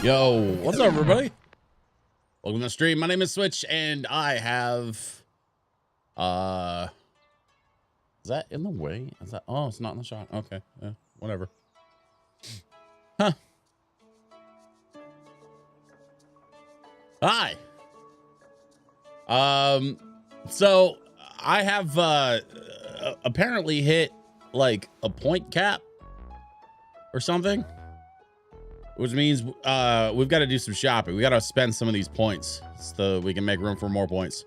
Yo, what's up, everybody? Welcome to the stream. My name is Switch, and I have is that in the way? Is that, oh, it's not in the shot. Okay, yeah, whatever. Huh. Hi. So I have apparently hit like a point cap or something, which means we've got to do some shopping. We got to spend some of these points so we can make room for more points.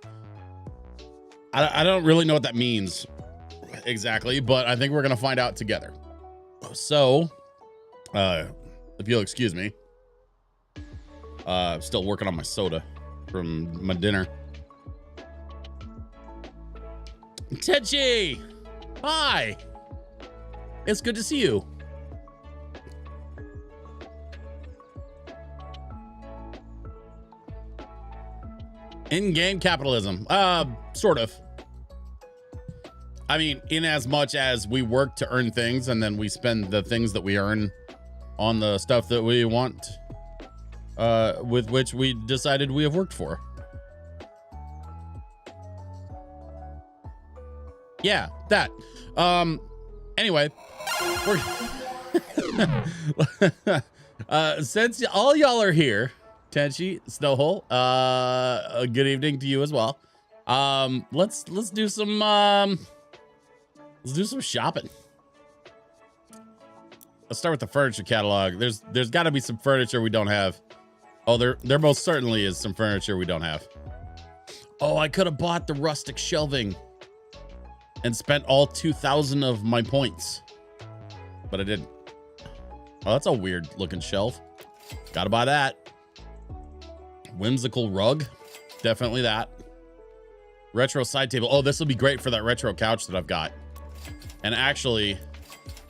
I don't really know what that means exactly, but I think we're gonna find out together. So if you'll excuse me, still working on my soda from my dinner. Tenchi, hi, it's good to see you. In-game capitalism, sort of. I mean, in as much as we work to earn things and then we spend the things that we earn on the stuff that we want, with which we decided we have worked for. Yeah, that. Anyway, we're since all y'all are here, Tenchi, Snowhole, good evening to you as well. Let's do some shopping. Let's start with the furniture catalog. There's got to be some furniture we don't have. Oh, there most certainly is some furniture we don't have. Oh, I could have bought the rustic shelving and spent all 2,000 of my points, but I didn't. Oh, that's a weird looking shelf. Gotta buy that. Whimsical rug, definitely that. Retro side table. Oh, this will be great for that retro couch that I've got. And actually,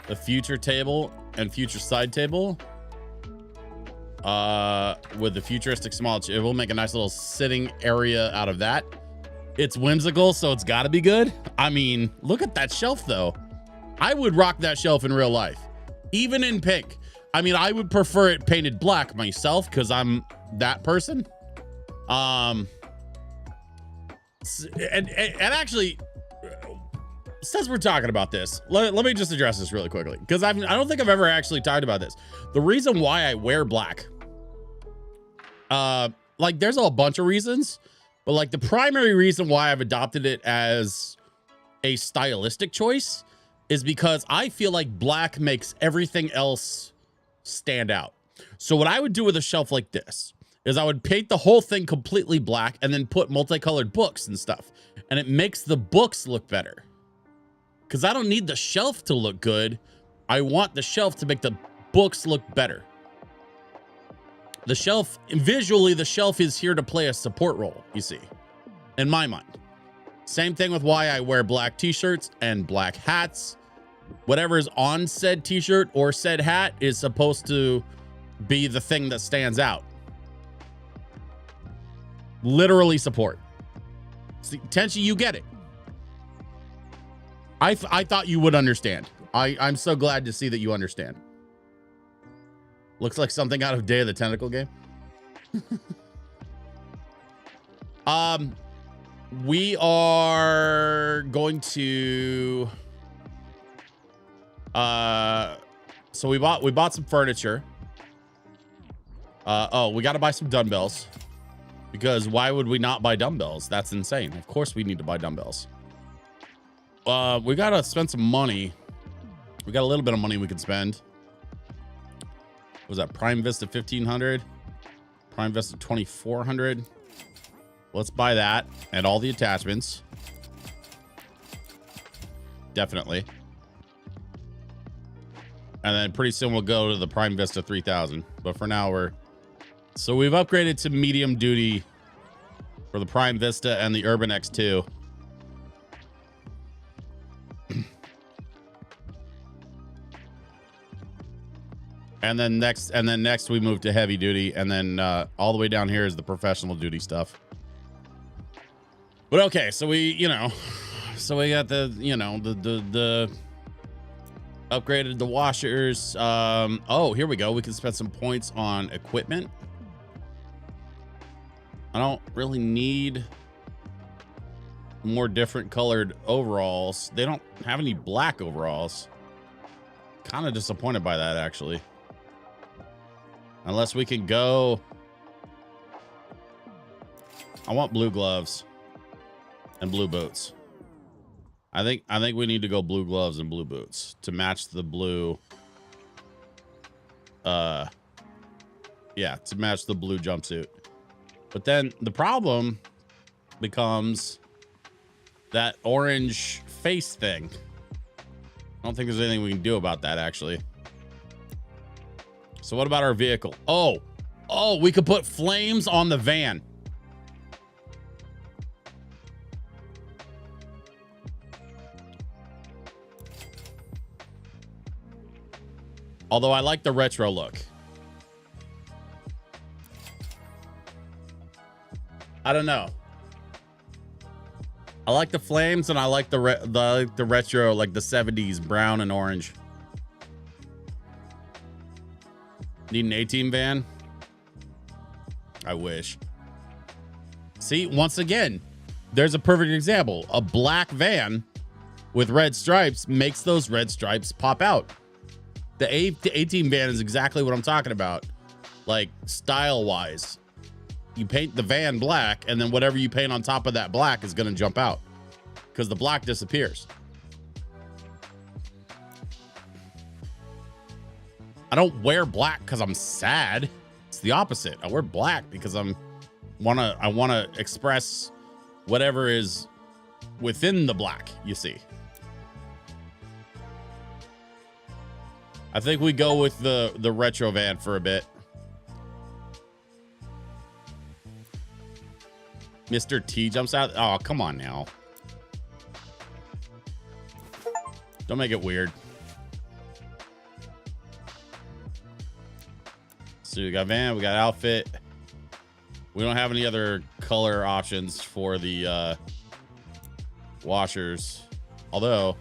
the future table and future side table, with the futuristic small, it will make a nice little sitting area out of that. It's whimsical, so it's got to be good. I mean, look at that shelf, though. I would rock that shelf in real life, even in pink. I mean, I would prefer it painted black myself because I'm that person. And actually, since we're talking about this, let me just address this really quickly, because I don't think I've ever actually talked about this. The reason why I wear black, like there's a bunch of reasons, but like the primary reason why I've adopted it as a stylistic choice is because I feel like black makes everything else stand out. So what I would do with a shelf like this is I would paint the whole thing completely black and then put multicolored books and stuff. And it makes the books look better. Because I don't need the shelf to look good. I want the shelf to make the books look better. The shelf, visually, the shelf is here to play a support role, you see, in my mind. Same thing with why I wear black t-shirts and black hats. Whatever is on said t-shirt or said hat is supposed to be the thing that stands out. Literally support. See, Tenchi, you get it. I thought you would understand. I'm so glad to see that you understand. Looks like something out of Day of the Tentacle game. We are going to so we bought some furniture. Oh, we got to buy some dumbbells, because why would we not buy dumbbells? That's insane. Of course we need to buy dumbbells. We got to spend some money. We got a little bit of money we can spend. Was that Prime Vista 1500? Prime Vista 2400? Let's buy that and all the attachments. Definitely. And then pretty soon we'll go to the Prime Vista 3000. But for now so we've upgraded to medium duty for the Prime Vista and the Urban X2. And then next we move to heavy duty, and then all the way down here is the professional duty stuff. But okay, so we got the the upgraded the washers. Oh, here we go. We can spend some points on equipment. I don't really need more different colored overalls. They don't have any black overalls. Kind of disappointed by that, actually. Unless we can go. I want blue gloves and blue boots. I think we need to go blue gloves and blue boots to match the blue. Yeah, to match the blue jumpsuit. But then the problem becomes that orange face thing. I don't think there's anything we can do about that, actually. So what about our vehicle? Oh, we could put flames on the van. Although I like the retro look. I don't know. I like the flames and I like the retro, like the 70s brown and orange. Need an A-Team van? I wish. See, once again, there's a perfect example. A black van with red stripes makes those red stripes pop out. The A-Team van is exactly what I'm talking about. Like, style-wise. You paint the van black, and then whatever you paint on top of that black is going to jump out. Because the black disappears. I don't wear black because I'm sad. It's the opposite. I wear black because I wanna express whatever is within the black, you see. I think we go with the retro van for a bit. Mr. T jumps out. Oh, come on now. Don't make it weird. So we got van, we got outfit. We don't have any other color options for the washers. Although,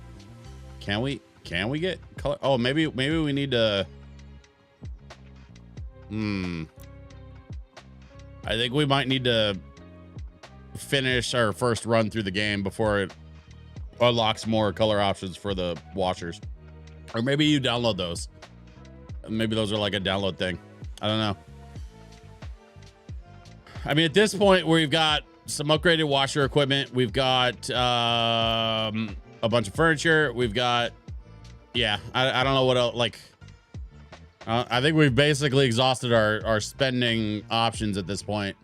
can we get color? Oh, maybe we need to. I think we might need to finish our first run through the game before it unlocks more color options for the washers. Or maybe you download those. Maybe those are like a download thing. I don't know. I mean, at this point, we've got some upgraded washer equipment. We've got a bunch of furniture. We've got, yeah, I don't know what else. Like, I think we've basically exhausted our spending options at this point.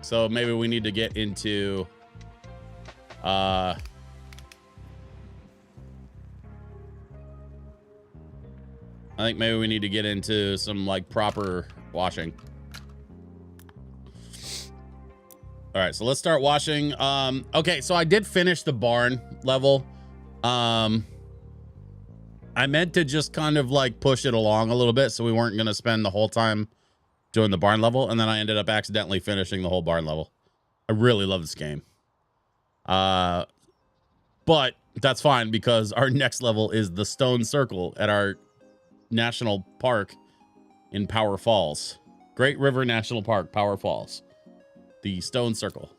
So maybe we need to get into I think maybe we need to get into some like proper washing. All right, so let's start washing. Okay, so I did finish the barn level. I meant to just kind of like push it along a little bit so we weren't going to spend the whole time doing the barn level, and then I ended up accidentally finishing the whole barn level. I really love this game. But that's fine because our next level is the stone circle at our national park in Power Falls. Great River National Park, Power Falls. The stone circle.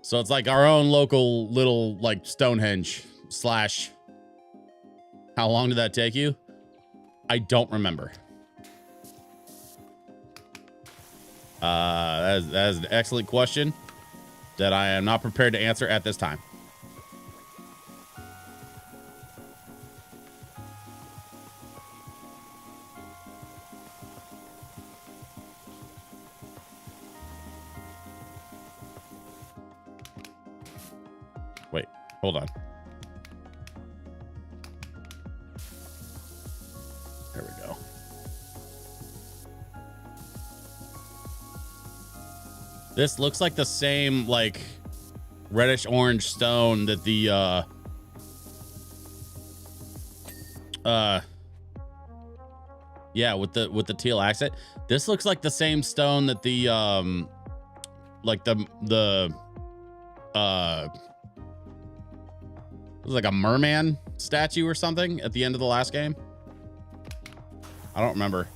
So it's like our own local little like Stonehenge slash. How long did that take you? I don't remember. That is an excellent question that I am not prepared to answer at this time. Wait, hold on. There we go. This looks like the same like reddish orange stone that the yeah, with the teal accent. This looks like the same stone that the like the it was like a merman statue or something at the end of the last game. I don't remember.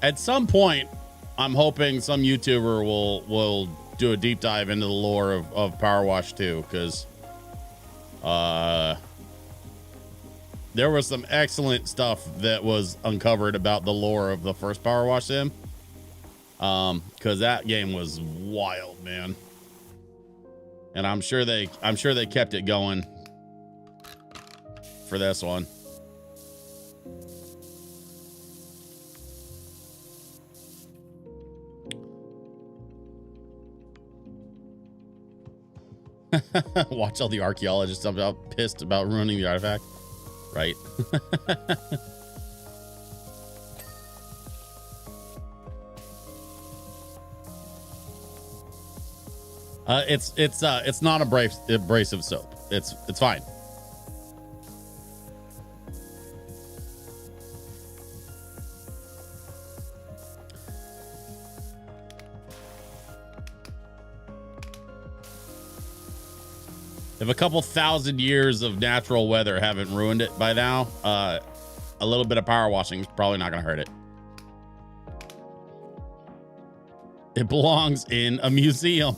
At some point, I'm hoping some YouTuber will do a deep dive into the lore of Powerwash 2, because there was some excellent stuff that was uncovered about the lore of the first Powerwash Sim. Because that game was wild, man. And I'm sure they kept it going for this one. Watch all the archaeologists about pissed about ruining the artifact, right? It's not abrasive soap. It's fine. If a couple thousand years of natural weather haven't ruined it by now, a little bit of power washing is probably not going to hurt it. It belongs in a museum.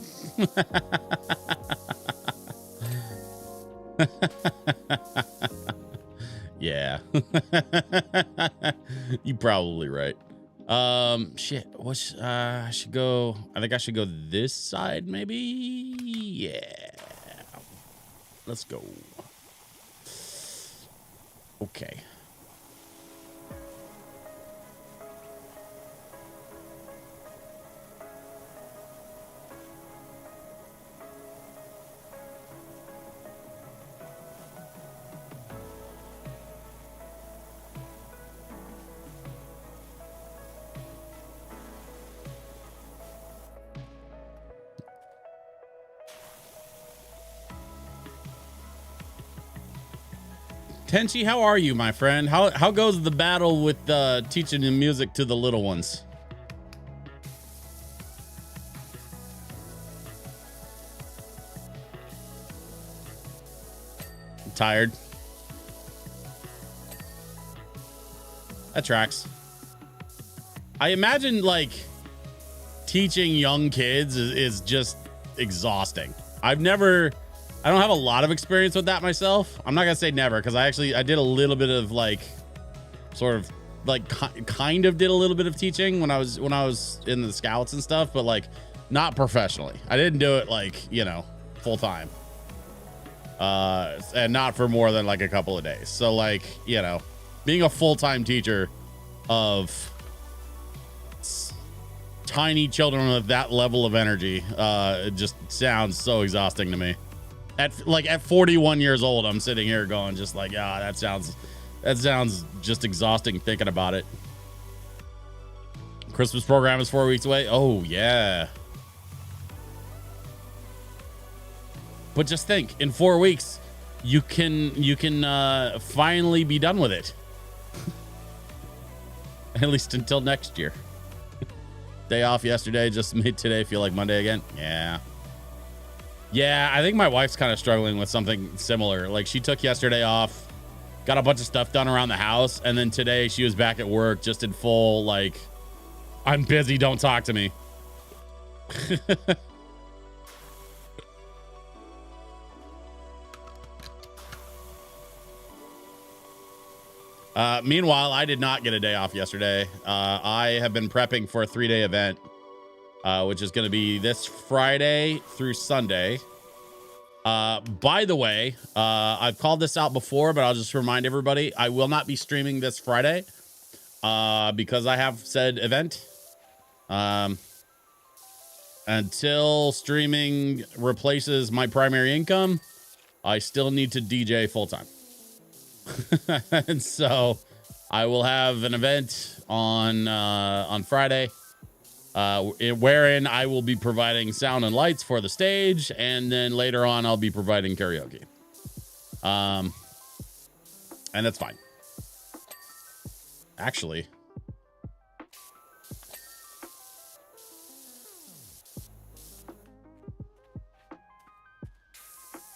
Yeah. You're probably right. Shit. What's I should go. I think I should go this side, maybe. Yeah. Let's go. Okay. Tenchi, how are you, my friend? How goes the battle with teaching the music to the little ones? I'm tired. That tracks. I imagine like teaching young kids is just exhausting. I don't have a lot of experience with that myself. I'm not gonna say never, because I did a little bit of like sort of like kind of did a little bit of teaching when I was in the scouts and stuff, but like not professionally. I didn't do it like, you know, full time. And not for more than like a couple of days. So like, you know, being a full-time teacher of tiny children with that level of energy, it just sounds so exhausting to me. At 41 years old, I'm sitting here going just like, that sounds just exhausting thinking about it. Christmas program is 4 weeks away. Oh yeah. But just think, in 4 weeks, you can finally be done with it. At least until next year. Day off yesterday just made today feel like Monday again. Yeah, I think my wife's kind of struggling with something similar. Like, she took yesterday off, got a bunch of stuff done around the house, and then today she was back at work just in full, like, I'm busy, don't talk to me. Meanwhile, I did not get a day off yesterday. I have been prepping for a 3-day event, which is going to be this Friday through Sunday. By the way, I've called this out before, but I'll just remind everybody, I will not be streaming this Friday, because I have said event. Until streaming replaces my primary income, I still need to DJ full time. And so I will have an event on Friday, wherein I will be providing sound and lights for the stage, and then later on I'll be providing karaoke. And that's fine. Actually,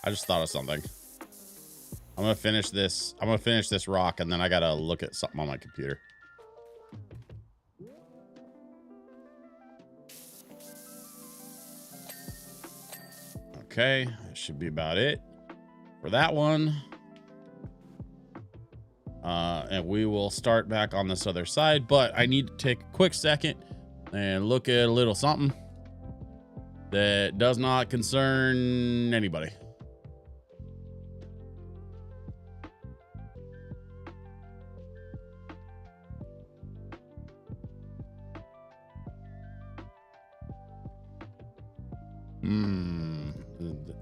I just thought of something. I'm gonna finish this rock, and then I gotta look at something on my computer. Okay, that should be about it for that one. And we will start back on this other side, but I need to take a quick second and look at a little something that does not concern anybody.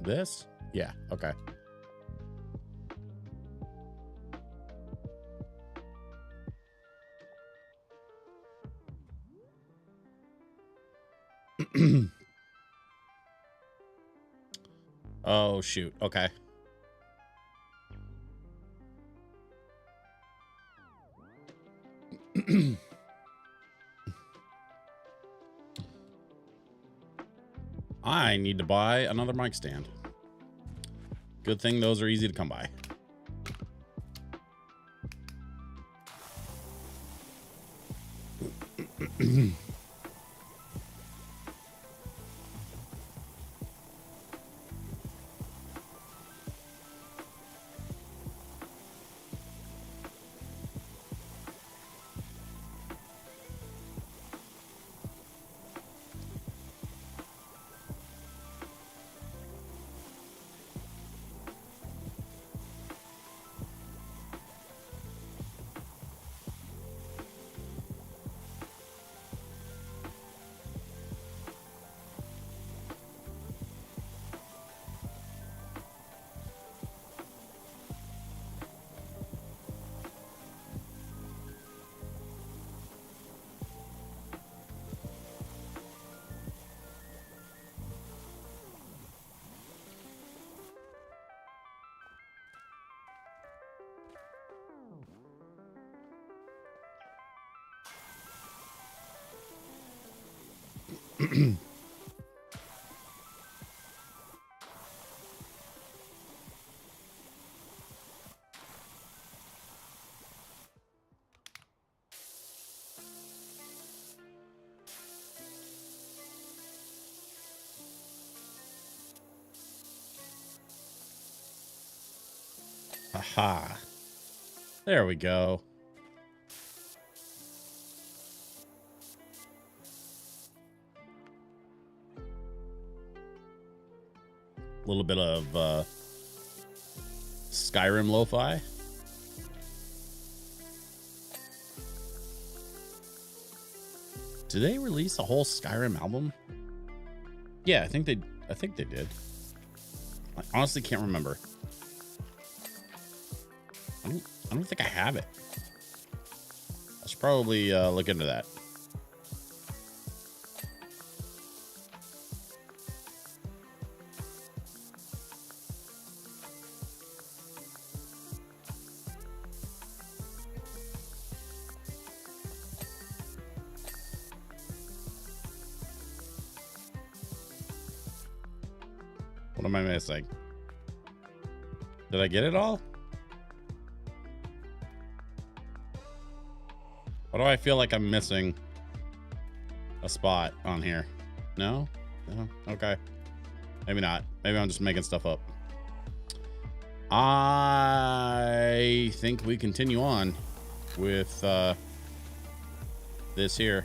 This? Yeah, okay. Oh, shoot. Okay. I need to buy another mic stand. Good thing those are easy to come by. Aha. There we go. A little bit of Skyrim lo-fi. Did they release a whole Skyrim album? Yeah, I think they did. I honestly can't remember. I don't think I have it. I should probably look into that. What am I missing? Did I get it all? Why do I feel like I'm missing a spot on here? No? No? Okay. Maybe not. Maybe I'm just making stuff up. I think we continue on with this here.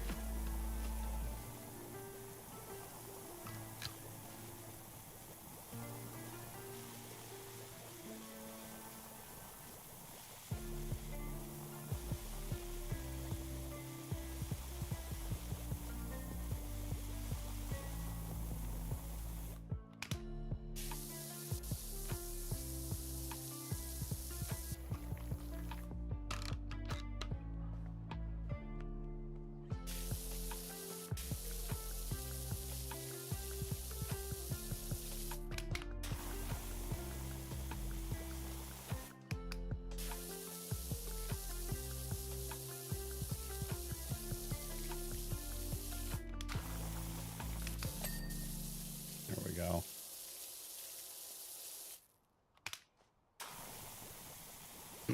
Go.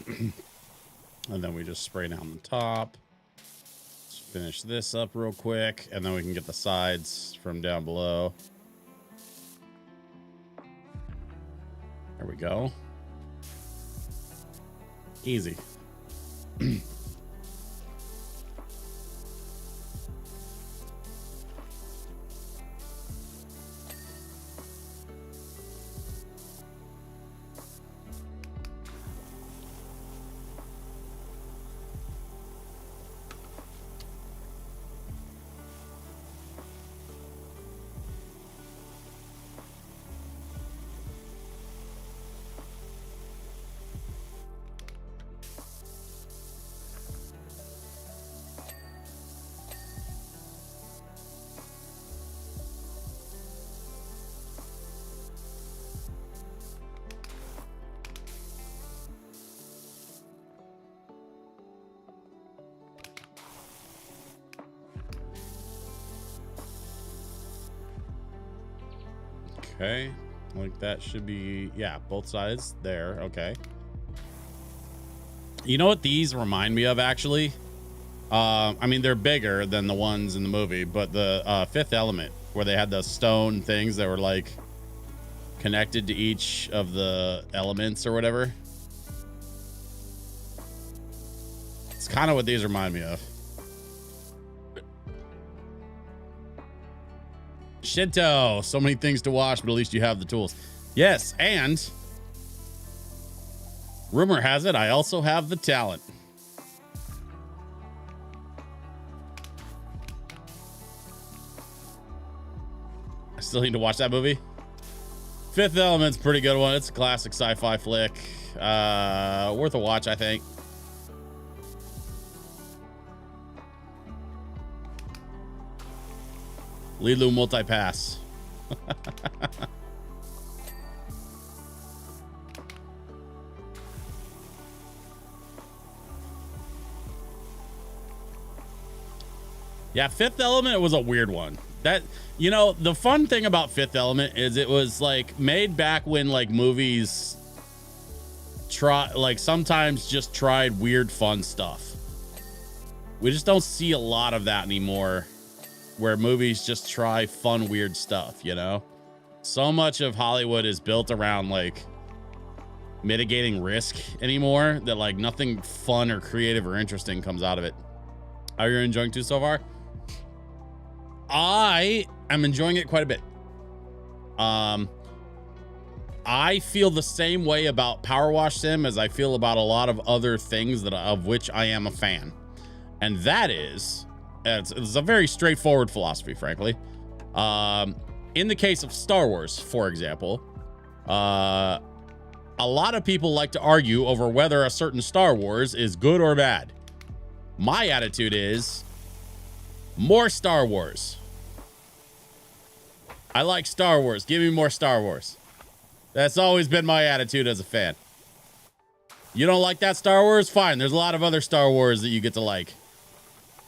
And then we just spray down the top. Let's finish this up real quick, and then we can get the sides from down below. There we go. Easy. Okay, like that should be, yeah, both sides there. Okay. You know what these remind me of, actually? I mean, they're bigger than the ones in the movie, but the Fifth Element, where they had the stone things that were like connected to each of the elements or whatever. It's kind of what these remind me of. Shinto, so many things to watch, but at least you have the tools. Yes, and rumor has it, I also have the talent. I still need to watch that movie. Fifth Element's a pretty good one. It's a classic sci-fi flick. Worth a watch, I think. Lilu multi-pass. Yeah, Fifth Element was a weird one. That, you know, the fun thing about Fifth Element is it was like made back when like movies sometimes just tried weird fun stuff. We just don't see a lot of that anymore, where movies just try fun, weird stuff, you know? So much of Hollywood is built around like mitigating risk anymore that like nothing fun or creative or interesting comes out of it. Are you enjoying too so far? I am enjoying it quite a bit. I feel the same way about Powerwash Sim as I feel about a lot of other things of which I am a fan. And that is, it's a very straightforward philosophy, frankly. In the case of Star Wars, for example, a lot of people like to argue over whether a certain Star Wars is good or bad. My attitude is more Star Wars. I like Star Wars. Give me more Star Wars. That's always been my attitude as a fan. You don't like that Star Wars? Fine. There's a lot of other Star Wars that you get to like.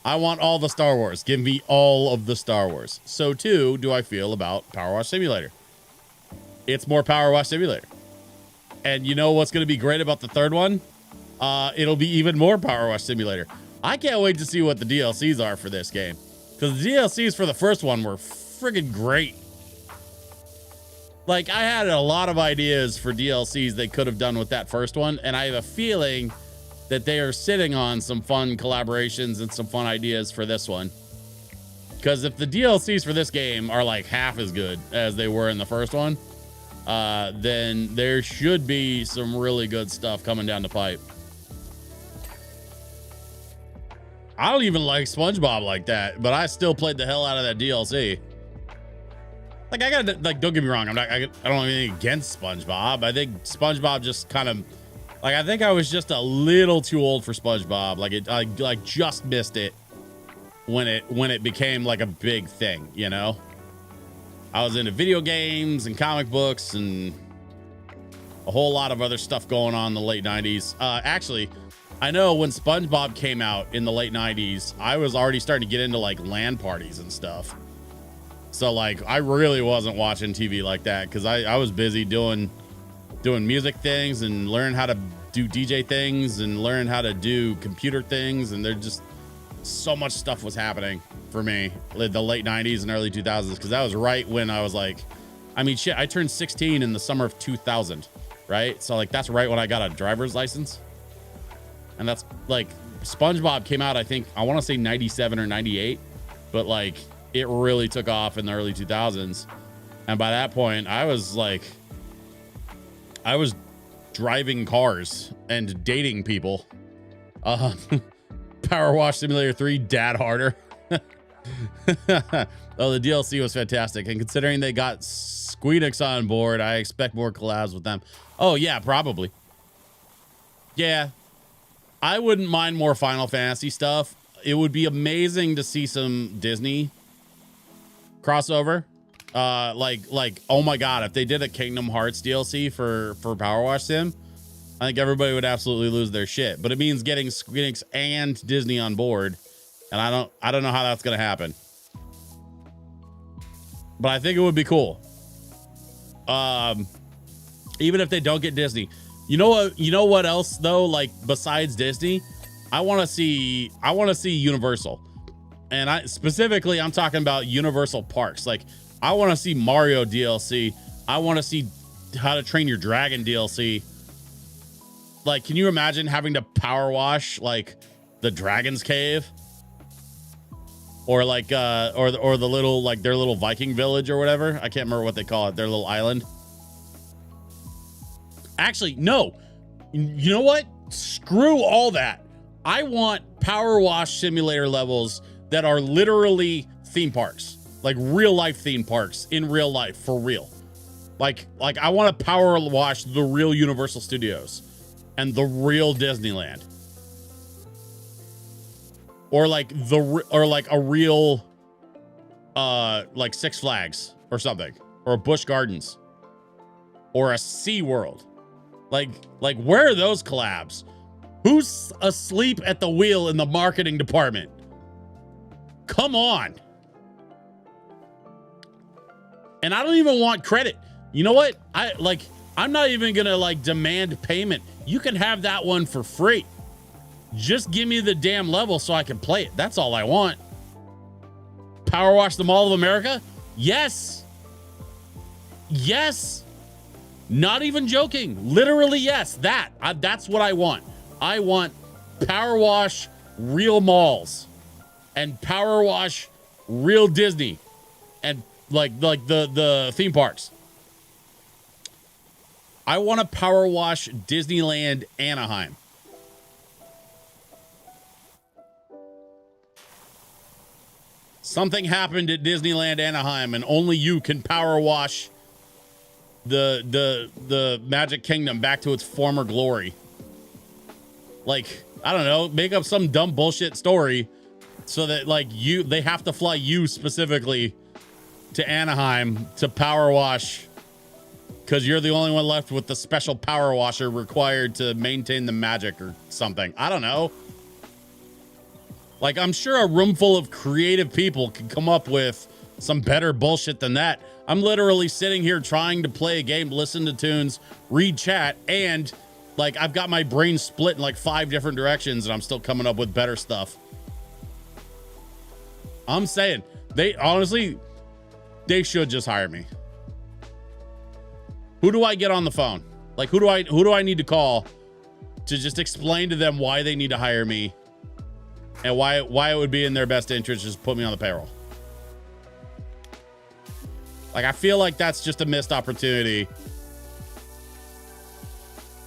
I want all the Star Wars. Give me all of the Star Wars. So too do I feel about Powerwash Simulator. It's more Powerwash Simulator. And you know what's going to be great about the third one? It'll be even more Powerwash Simulator. I can't wait to see what the DLCs are for this game, because the DLCs for the first one were friggin' great. Like, I had a lot of ideas for DLCs they could have done with that first one, and I have a feeling that they are sitting on some fun collaborations and some fun ideas for this one. Because if the DLCs for this game are like half as good as they were in the first one, then there should be some really good stuff coming down the pipe. I don't even like SpongeBob like that, but I still played the hell out of that DLC. Like, I gotta, like, don't get me wrong, I don't have anything against SpongeBob. I think SpongeBob just kind of, like, I think I was just a little too old for SpongeBob. Like, I just missed it when it became like a big thing, you know? I was into video games and comic books and a whole lot of other stuff going on in the late 90s. Actually, I know when SpongeBob came out in the late 90s, I was already starting to get into like LAN parties and stuff. So like, I really wasn't watching TV like that because I was busy doing music things and learning how to do DJ things and learn how to do computer things. And there's just so much stuff was happening for me the late 90s and early 2000s, because that was right when I was like, I mean, shit, I turned 16 in the summer of 2000, right? So like that's right when I got a driver's license. And that's like SpongeBob came out, I think, I want to say 97 or 98, but like it really took off in the early 2000s. And by that point, I was driving cars and dating people. Powerwash Simulator 3, Dad Harder. Oh, the DLC was fantastic. And considering they got Squeenix on board, I expect more collabs with them. Oh, yeah, probably. Yeah. I wouldn't mind more Final Fantasy stuff. It would be amazing to see some Disney crossover. Like, oh my God, if they did a Kingdom Hearts DLC for Powerwash Sim, I think everybody would absolutely lose their shit. But it means getting Squeenix and Disney on board. And I don't know how that's going to happen. But I think it would be cool. Even if they don't get Disney. You know what else though? Like besides Disney, I want to see Universal. And I'm talking about Universal Parks. Like I want to see Mario DLC. I want to see How to Train Your Dragon DLC. Like, can you imagine having to power wash like the Dragon's Cave? Or like or the little, like their little Viking village or whatever. I can't remember what they call it. Their little island. Actually, no. You know what? Screw all that. I want Power Wash Simulator levels that are literally theme parks. Like real life theme parks in real life, for real. Like I want to power wash the real Universal Studios and the real Disneyland. Or like a real like Six Flags or something, or Busch Gardens or a SeaWorld. Like where are those collabs? Who's asleep at the wheel in the marketing department? Come on. And I don't even want credit. You know what? I'm not even gonna like demand payment. You can have that one for free. Just give me the damn level so I can play it. That's all I want. Power Wash the Mall of America? Yes. Yes. Not even joking. Literally, yes. That's what I want. I want Power Wash real malls and Power Wash real Disney and like the theme parks. I want to Power Wash Disneyland Anaheim. Something happened at Disneyland Anaheim and only you can power wash the Magic Kingdom back to its former glory. Like, I don't know, make up some dumb bullshit story so that like they have to fly you specifically to Anaheim to power wash because you're the only one left with the special power washer required to maintain the magic or something. I don't know. Like, I'm sure a room full of creative people can come up with some better bullshit than that. I'm literally sitting here trying to play a game, listen to tunes, read chat, and like I've got my brain split in like 5 different directions and I'm still coming up with better stuff. I'm saying, they should just hire me. Who do I get on the phone? Like, who do I need to call to just explain to them why they need to hire me? And why it would be in their best interest to just put me on the payroll. Like, I feel like that's just a missed opportunity.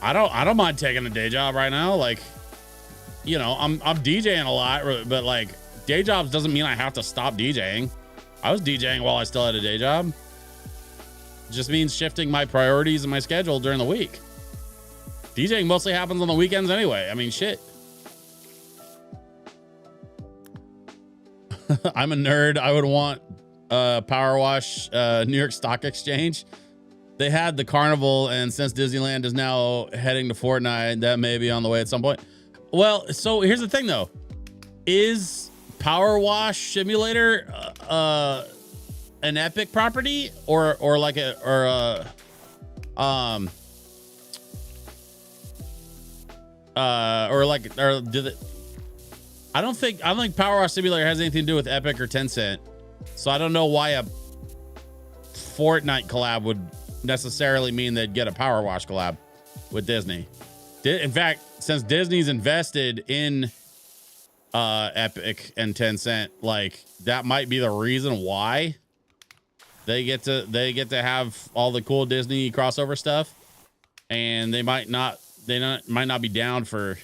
I don't mind taking a day job right now. Like, you know, I'm DJing a lot, but like day jobs doesn't mean I have to stop DJing. I was DJing while I still had a day job. It just means shifting my priorities and my schedule during the week. DJing mostly happens on the weekends anyway. I mean, shit. I'm a nerd. I would want Power Wash New York Stock Exchange. They had the carnival, and since Disneyland is now heading to Fortnite, that may be on the way at some point. Well, so here's the thing though. Is Power Wash Simulator an Epic property or did it? I don't think Power Wash Simulator has anything to do with Epic or Tencent. So I don't know why a Fortnite collab would necessarily mean they'd get a Power Wash collab. with Disney. In fact, since Disney's invested in Epic and Tencent, like that might be the reason why they get to have all the cool Disney crossover stuff, and they might not be down for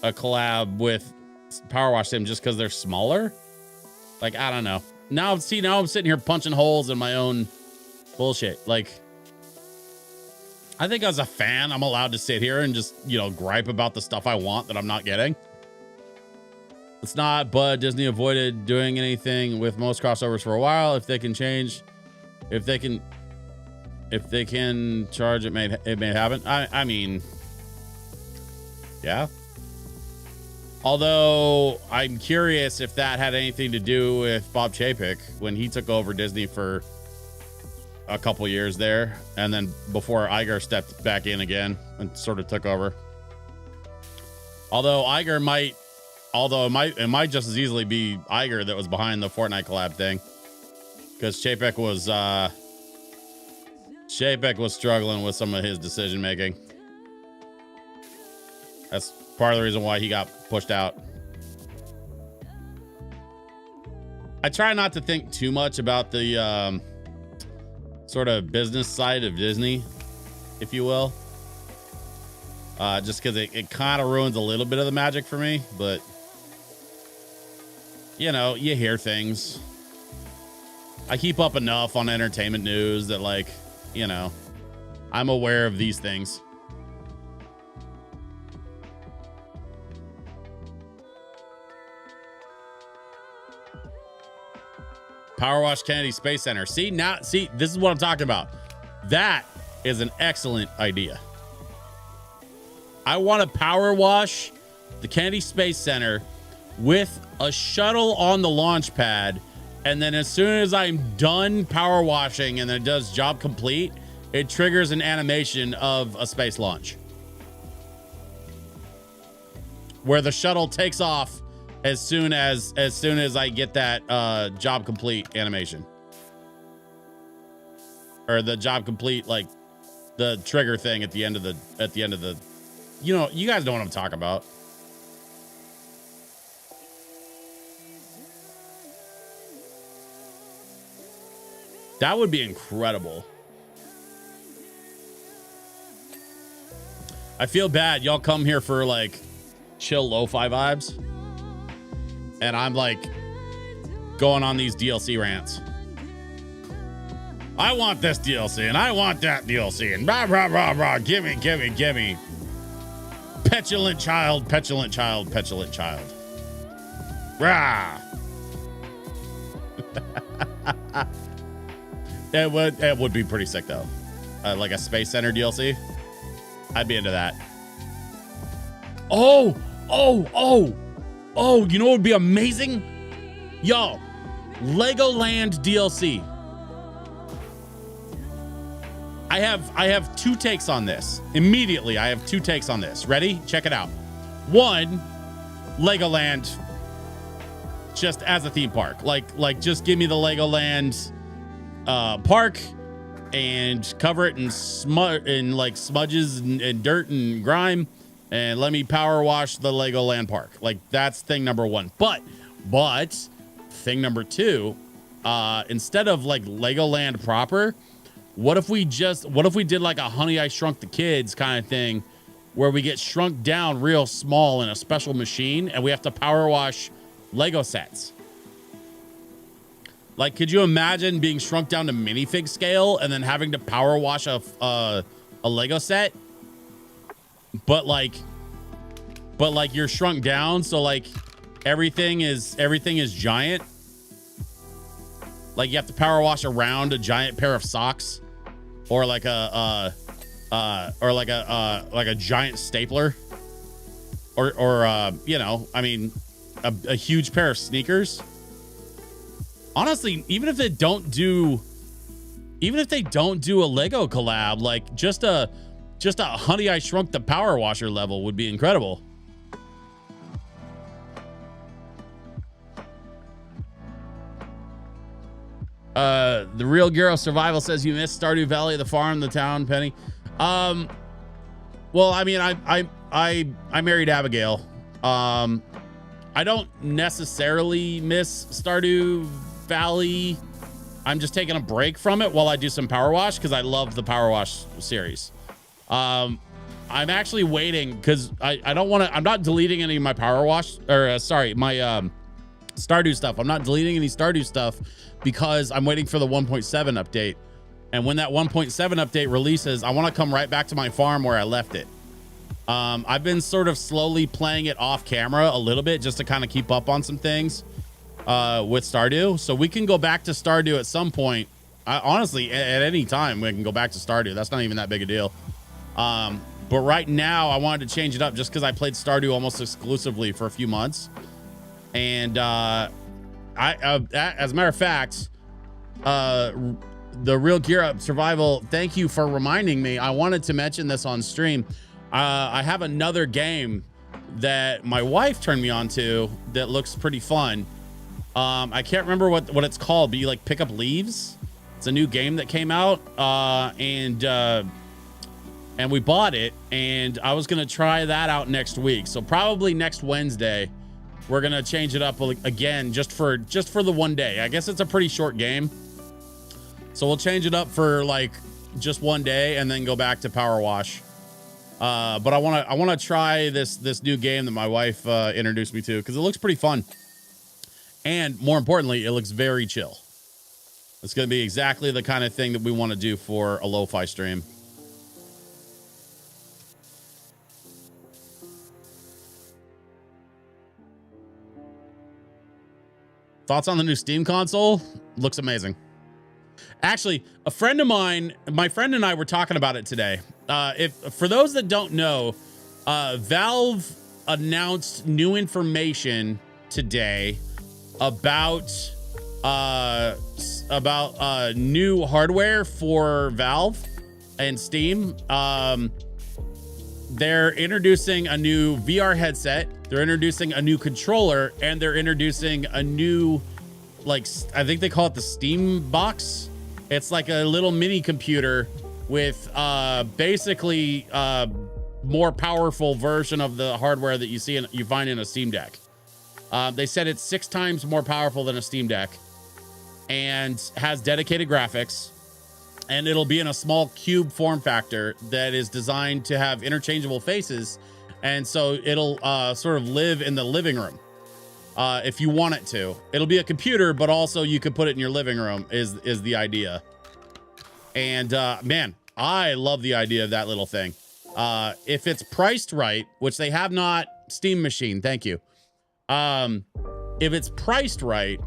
a collab with Powerwash Sim just because they're smaller. Like, I don't know. Now I'm sitting here punching holes in my own bullshit. Like, I think as a fan, I'm allowed to sit here and just, you know, gripe about the stuff I want that I'm not getting. It's not, but Disney avoided doing anything with most crossovers for a while. If they can change, if they can charge, it may happen. I mean, yeah. Although I'm curious if that had anything to do with Bob Chapek when he took over Disney for a couple years there, and then before Iger stepped back in again and sort of took over. Although it might just as easily be Iger that was behind the Fortnite collab thing, because Chapek was struggling with some of his decision making. That's part of the reason why he got pushed out. I try not to think too much about the sort of business side of Disney, if you will, just because it kind of ruins a little bit of the magic for me. But you know, you hear things. I keep up enough on entertainment news that, like, you know, I'm aware of these things. Powerwash Kennedy Space Center. See, this is what I'm talking about. That is an excellent idea. I want to power wash the Kennedy Space Center with a shuttle on the launch pad, and then as soon as I'm done power washing and it does job complete, it triggers an animation of a space launch where the shuttle takes off as soon as I get that job complete animation, or the job complete, like the trigger thing at the end of the you know, you guys know what I'm talking about. That would be incredible. I feel bad. Y'all come here for like chill lo-fi vibes, and I'm like going on these DLC rants. I want this DLC and I want that DLC and rah, rah, rah, rah. Gimme. Petulant child. Rah. It would be pretty sick though. Like a Space Center DLC. I'd be into that. Oh, you know what would be amazing? Yo, Legoland DLC. I have two takes on this. Immediately, I have two takes on this. Ready? Check it out. One, Legoland just as a theme park. Like just give me the Legoland park and cover it in smudges and dirt and grime, and let me power wash the Legoland park. Like, that's thing number one. But thing number two, instead of like Legoland proper, what if we did like a Honey I Shrunk the Kids kind of thing, where we get shrunk down real small in a special machine and we have to power wash Lego sets? Like, could you imagine being shrunk down to minifig scale and then having to power wash a Lego set? But like you're shrunk down, so like everything is giant. Like you have to power wash around a giant pair of socks, or like a giant stapler, or you know, I mean, a huge pair of sneakers. Honestly, even if they don't do a Lego collab, like just a Honey I Shrunk the Power Washer level would be incredible. The Real Giro Survival says you missed Stardew Valley, the farm, the town, Penny. Well, I mean, I married Abigail. I don't necessarily miss Stardew Valley. I'm just taking a break from it while I do some Power Wash because I love the Power Wash series. I'm actually waiting because I don't want to. I'm not deleting any of my Power Wash or sorry, my Stardew stuff. I'm not deleting any Stardew stuff because I'm waiting for the 1.7 update. And when that 1.7 update releases, I want to come right back to my farm where I left it. I've been sort of slowly playing it off camera a little bit just to kind of keep up on some things with Stardew. So we can go back to Stardew at some point. Honestly, at any time we can go back to Stardew. That's not even that big a deal. But right now I wanted to change it up just because I played Stardew almost exclusively for a few months. And as a matter of fact, the Real Gear Up Survival, thank you for reminding me. I wanted to mention this on stream. I have another game that my wife turned me on to that looks pretty fun. I can't remember what it's called, but you like pick up leaves. It's a new game that came out, and we bought it, and I was gonna try that out next week. So probably next Wednesday, we're gonna change it up again just for the one day. I guess it's a pretty short game, so we'll change it up for like just one day and then go back to Power Wash. But I want to try this new game that my wife introduced me to because it looks pretty fun, and more importantly, it looks very chill. It's going to be exactly the kind of thing that we want to do for a lo-fi stream. Thoughts on the new Steam console? Looks amazing. Actually, a friend of mine, my friend and I were talking about it today. For those that don't know, Valve announced new information today about new hardware for Valve and Steam. They're introducing a new VR headset. They're introducing a new controller, and they're introducing a new, like, I think they call it the Steam box. It's like a little mini computer with basically more powerful version of the hardware that you find in a Steam Deck. They said it's 6 times more powerful than a Steam Deck and has dedicated graphics, and it'll be in a small cube form factor that is designed to have interchangeable faces, and so it'll sort of live in the living room. If you want it to, it'll be a computer, but also you could put it in your living room is the idea. And man, I love the idea of that little thing. If it's priced right, which they have not, Steam Machine, thank you. If it's priced right,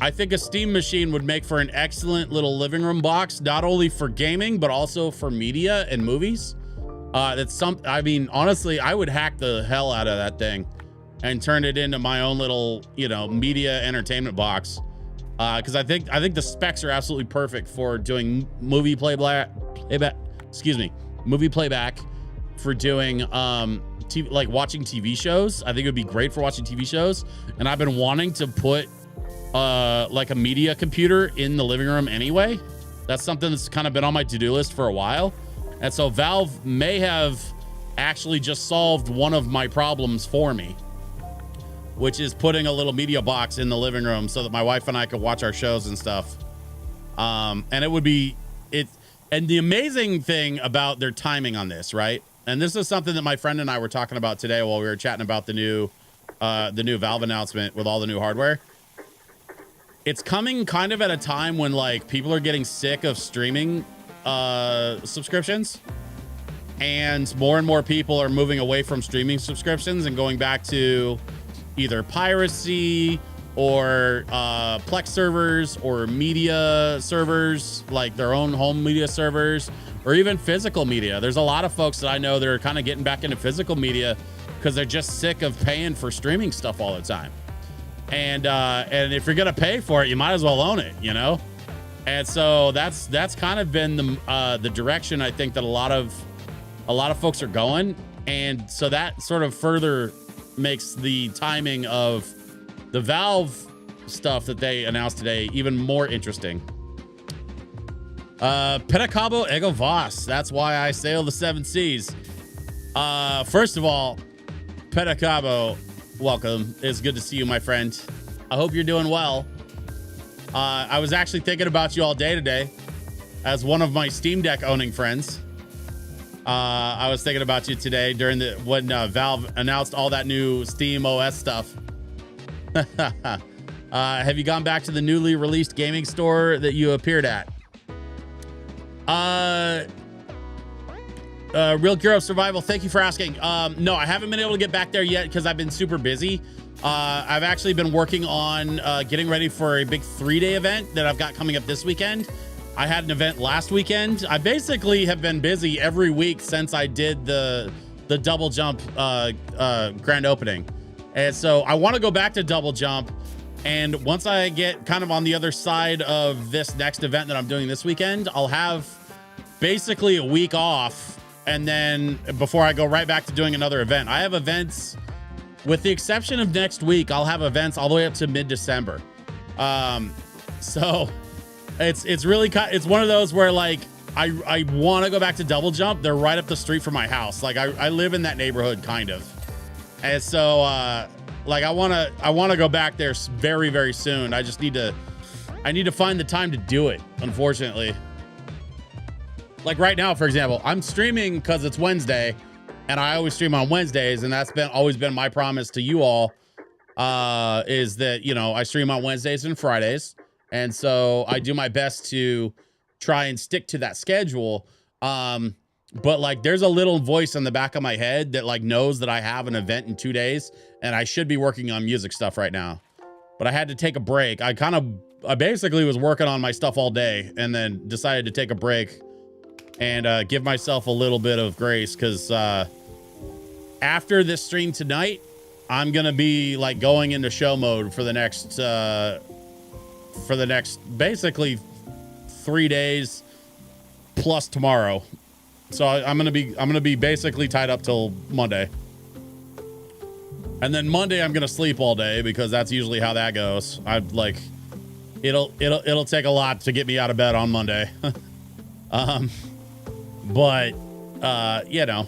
I think a Steam Machine would make for an excellent little living room box, not only for gaming, but also for media and movies. I mean, honestly, I would hack the hell out of that thing and turn it into my own little, media entertainment box. Because I think the specs are absolutely perfect for doing movie playback, for doing TV, like watching TV shows. I think it would be great for watching TV shows. And I've been wanting to put like a media computer in the living room anyway. That's something that's kind of been on my to-do list for a while. And so Valve may have actually just solved one of my problems for me, which is putting a little media box in the living room so that my wife and I could watch our shows and stuff. And it would be and the amazing thing about their timing on this, right? And this is something that my friend and I were talking about today while we were chatting about the new Valve announcement with all the new hardware. It's coming kind of at a time when like people are getting sick of streaming subscriptions, and more people are moving away from streaming subscriptions and going back to either piracy or Plex servers or media servers, like their own home media servers, or even physical media. There's a lot of folks that I know that are kind of getting back into physical media because they're just sick of paying for streaming stuff all the time. And if you're gonna pay for it, you might as well own it, And so that's kind of been the direction I think that a lot of folks are going, and so that sort of further makes the timing of the Valve stuff that they announced today even more interesting. Pedicabo Ego Voss. That's why I sail the seven seas. First of all, Pedicabo, welcome. It's good to see you, my friend. I hope you're doing well. I was actually thinking about you all day today as one of my Steam Deck owning friends. I was thinking about you today during when Valve announced all that new Steam OS stuff. Have you gone back to the newly released gaming store that you appeared at? Real Hero of Survival, thank you for asking. No, I haven't been able to get back there yet because I've been super busy. I've actually been working on getting ready for a big 3-day event that I've got coming up this weekend. I had an event last weekend. I basically have been busy every week since I did the double jump grand opening. And so I want to go back to double jump. And once I get kind of on the other side of this next event that I'm doing this weekend, I'll have basically a week off. And then before I go right back to doing another event, I have events with the exception of next week. I'll have events all the way up to mid-December. So it's really, it's one of those where like, I want to go back to double jump. They're right up the street from my house. Like I live in that neighborhood kind of. And so, like I want to go back there very, very soon. I just need to find the time to do it. Unfortunately, like right now, for example, I'm streaming because it's Wednesday and I always stream on Wednesdays. And that's always been my promise to you all, is that, you know, I stream on Wednesdays and Fridays. And so I do my best to try and stick to that schedule. But like, there's a little voice in the back of my head that like knows that I have an event in 2 days and I should be working on music stuff right now, but I had to take a break. I basically was working on my stuff all day and then decided to take a break and give myself a little bit of grace. Cause after this stream tonight, I'm going to be like going into show mode for the next basically 3 days plus tomorrow. So I'm gonna be basically tied up till Monday, and then Monday I'm gonna sleep all day because that's usually how that goes. It'll take a lot to get me out of bed on Monday. But you know,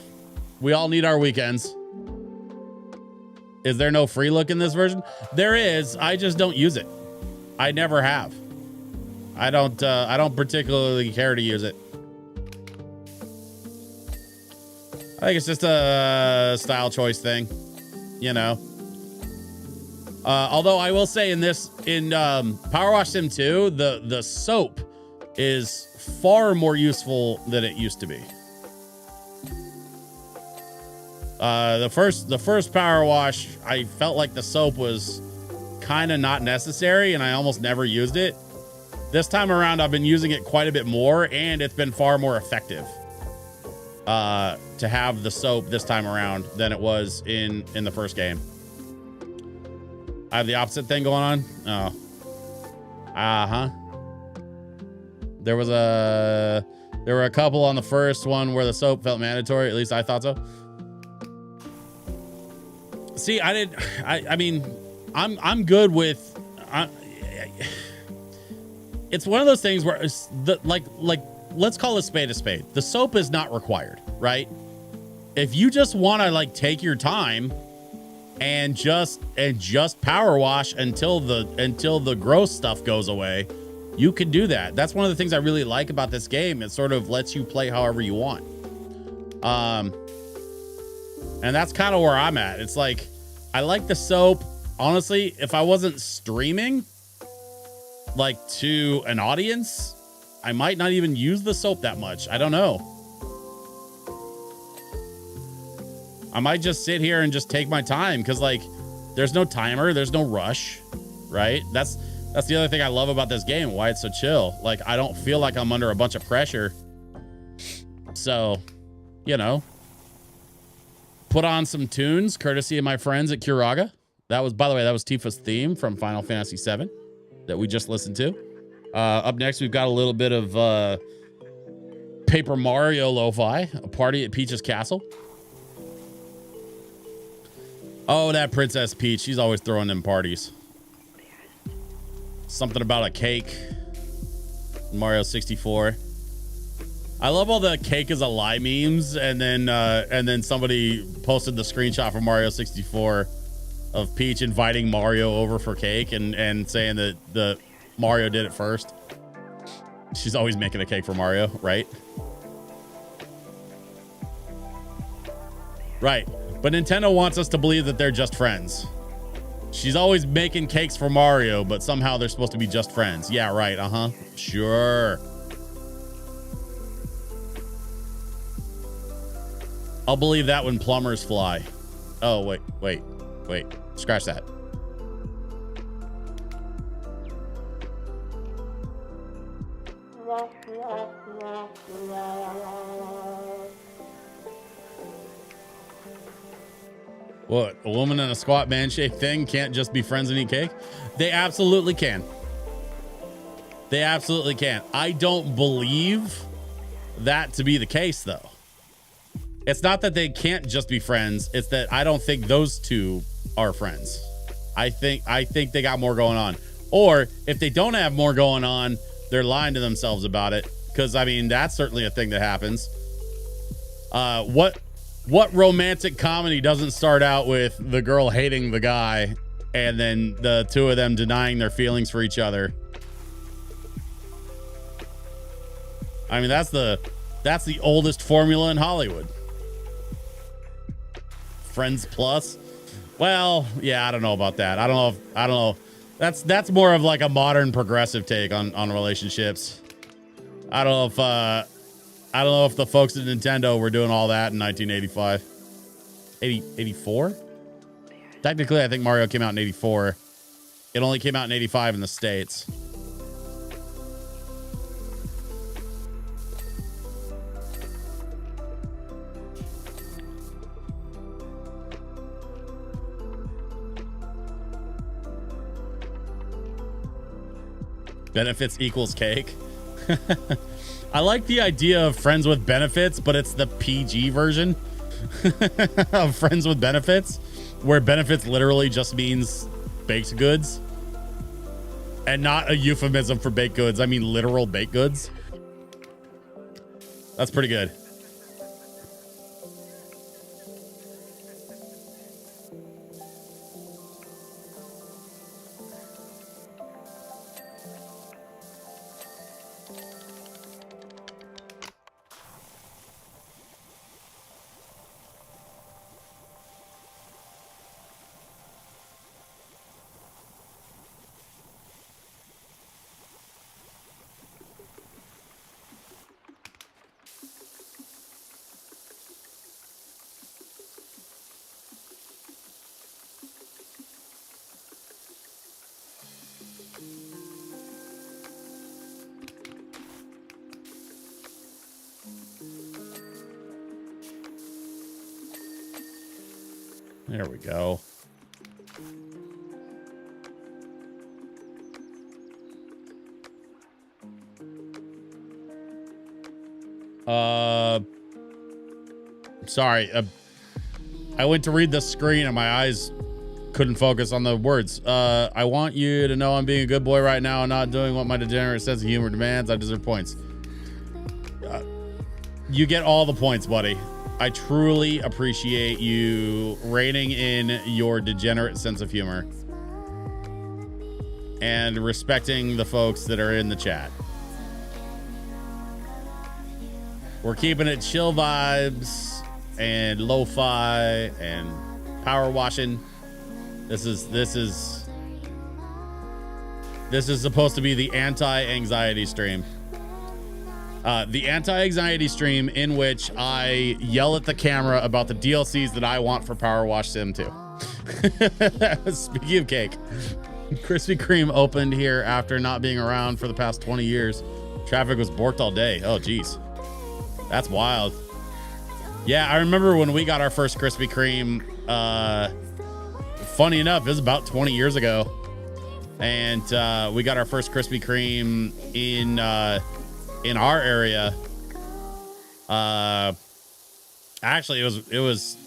we all need our weekends. Is there no free look in this version? There is. I just don't use it. I never have. I don't particularly care to use it. I think it's just a style choice thing, you know. Although I will say in Powerwash Sim 2, the soap is far more useful than it used to be. The first Power Wash, I felt like the soap was kind of not necessary and I almost never used it. This time around, I've been using it quite a bit more and it's been far more effective to have the soap this time around than it was in the first game. I have the opposite thing going on. Oh. Uh-huh. There were a couple on the first one where the soap felt mandatory. At least I thought so. See, I mean, I'm good with, it's one of those things where it's like, let's call a spade a spade. The soap is not required, right? If you just want to like take your time and just power wash until the gross stuff goes away, you can do that. That's one of the things I really like about this game. It sort of lets you play however you want. And that's kind of where I'm at. It's like, I like the soap. Honestly, if I wasn't streaming like to an audience, I might not even use the soap that much. I don't know. I might just sit here and just take my time because like there's no timer, there's no rush, right? That's the other thing I love about this game, why it's so chill. Like I don't feel like I'm under a bunch of pressure. So, you know, put on some tunes courtesy of my friends at Curaga. That was, by the way, that was Tifa's theme from Final Fantasy VII that we just listened to. Up next, we've got a little bit of Paper Mario Lo-Fi, A Party at Peach's Castle. Oh, that Princess Peach. She's always throwing them parties. Something about a cake. Mario 64. I love all the cake is a lie memes, and then somebody posted the screenshot from Mario 64 of Peach inviting Mario over for cake and saying that the Mario did it first. She's always making a cake for Mario, right? Right. But Nintendo wants us to believe that they're just friends. She's always making cakes for Mario, but somehow they're supposed to be just friends. Yeah, right. Uh-huh. Sure. I'll believe that when plumbers fly. Oh, wait. Scratch that. What? A woman in a squat man shaped thing can't just be friends and eat cake? They absolutely can. They absolutely can. I don't believe that to be the case, though. It's not that they can't just be friends. It's that I don't think those two are friends. I think they got more going on. Or if they don't have more going on, they're lying to themselves about it. Because, I mean, that's certainly a thing that happens. What romantic comedy doesn't start out with the girl hating the guy and then the two of them denying their feelings for each other? I mean, that's the oldest formula in Hollywood. Friends plus. Well, yeah, I don't know about that. I don't know. That's more of like a modern progressive take on relationships. I don't know if the folks at Nintendo were doing all that in 1985. 84? Technically, I think Mario came out in 84. It only came out in 85 in the States. Benefits equals cake. I like the idea of friends with benefits, but it's the PG version of friends with benefits, where benefits literally just means baked goods and not a euphemism for baked goods. I mean literal baked goods. That's pretty good. There we go. Sorry. I went to read the screen and my eyes couldn't focus on the words. I want you to know I'm being a good boy right now and not doing what my degenerate sense of humor demands. I deserve points. You get all the points, buddy. I truly appreciate you reining in your degenerate sense of humor and respecting the folks that are in the chat. We're keeping it chill vibes and lo-fi and power washing. This is supposed to be the anti-anxiety stream. The anti-anxiety stream in which I yell at the camera about the DLCs that I want for Powerwash Sim 2. Speaking of cake, Krispy Kreme opened here after not being around for the past 20 years. Traffic was borked all day. Oh, geez. That's wild. Yeah, I remember when we got our first Krispy Kreme. Funny enough, it was about 20 years ago. And we got our first Krispy Kreme in our area. Actually, it was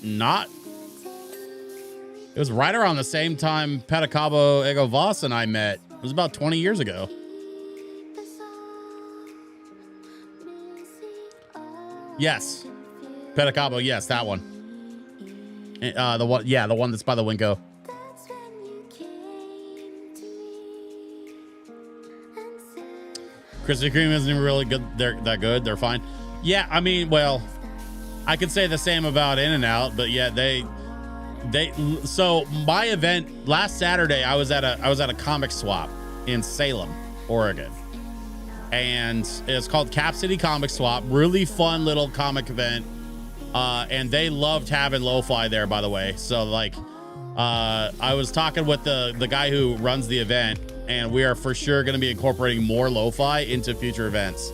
right around the same time Pedicabo Ego Voss and I met. It was about 20 years ago. Yes. Pedicabo, yes, that one. The one, yeah, the one that's by the Winco. Krispy Kreme isn't even really good. They're that good. They're fine. Yeah, I mean, well, I could say the same about In-N-Out, but yeah, they. So my event last Saturday, I was at a comic swap in Salem, Oregon, and it's called Cap City Comic Swap. Really fun little comic event, and they loved having LoFi there, by the way. So like, I was talking with the guy who runs the event, and we are for sure going to be incorporating more LoFi into future events.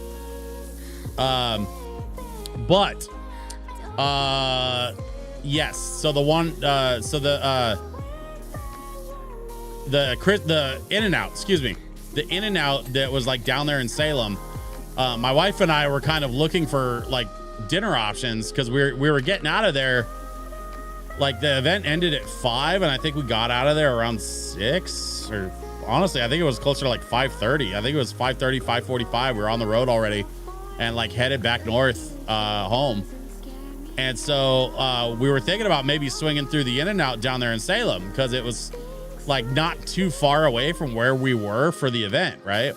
But yes. So the one, the In-N-Out, excuse me, the In-N-Out that was like down there in Salem. My wife and I were kind of looking for like dinner options because we were getting out of there. Like the event ended at 5, and I think we got out of there around 6, or honestly, I think it was closer to like 5:30. I think it was 5:30, 5:45. We were on the road already and like headed back north home. And so we were thinking about maybe swinging through the In-N-Out down there in Salem because it was like not too far away from where we were for the event, right?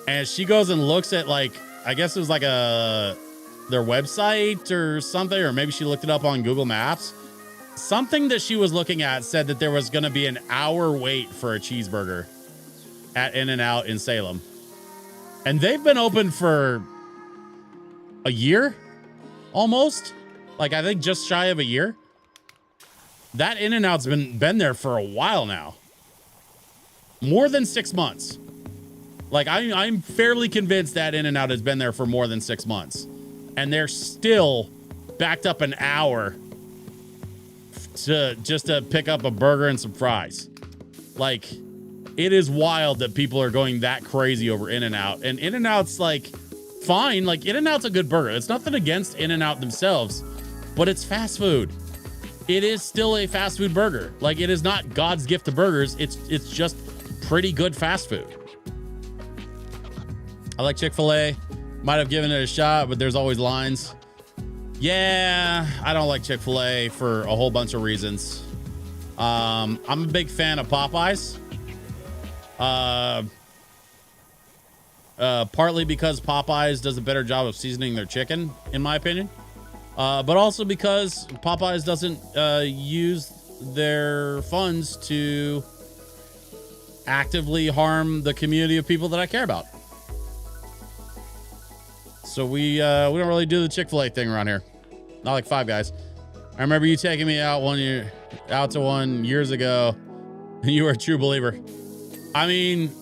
And she goes and looks at like, I guess it was like their website or something, or maybe she looked it up on Google Maps. Something that she was looking at said that there was going to be an hour wait for a cheeseburger at In-N-Out in Salem. And they've been open for a year, almost. Like, I think just shy of a year. That In-N-Out's been there for a while now. More than 6 months. Like, I'm fairly convinced that In-N-Out has been there for more than 6 months. And they're still backed up an hour to pick up a burger and some fries. Like, it is wild that people are going that crazy over In-N-Out. And In-N-Out's like fine. Like, In-N-Out's a good burger. It's nothing against In-N-Out themselves, but it's fast food. It is still a fast food burger. Like, it is not God's gift to burgers. It's just pretty good fast food. I like Chick-fil-A. Might have given it a shot, but there's always lines. Yeah, I don't like Chick-fil-A for a whole bunch of reasons. I'm a big fan of Popeyes. Partly because Popeyes does a better job of seasoning their chicken, in my opinion. But also because Popeyes doesn't use their funds to actively harm the community of people that I care about. So we don't really do the Chick-fil-A thing around here. Not like Five Guys. I remember you taking me out to one years ago, and you were a true believer. I mean,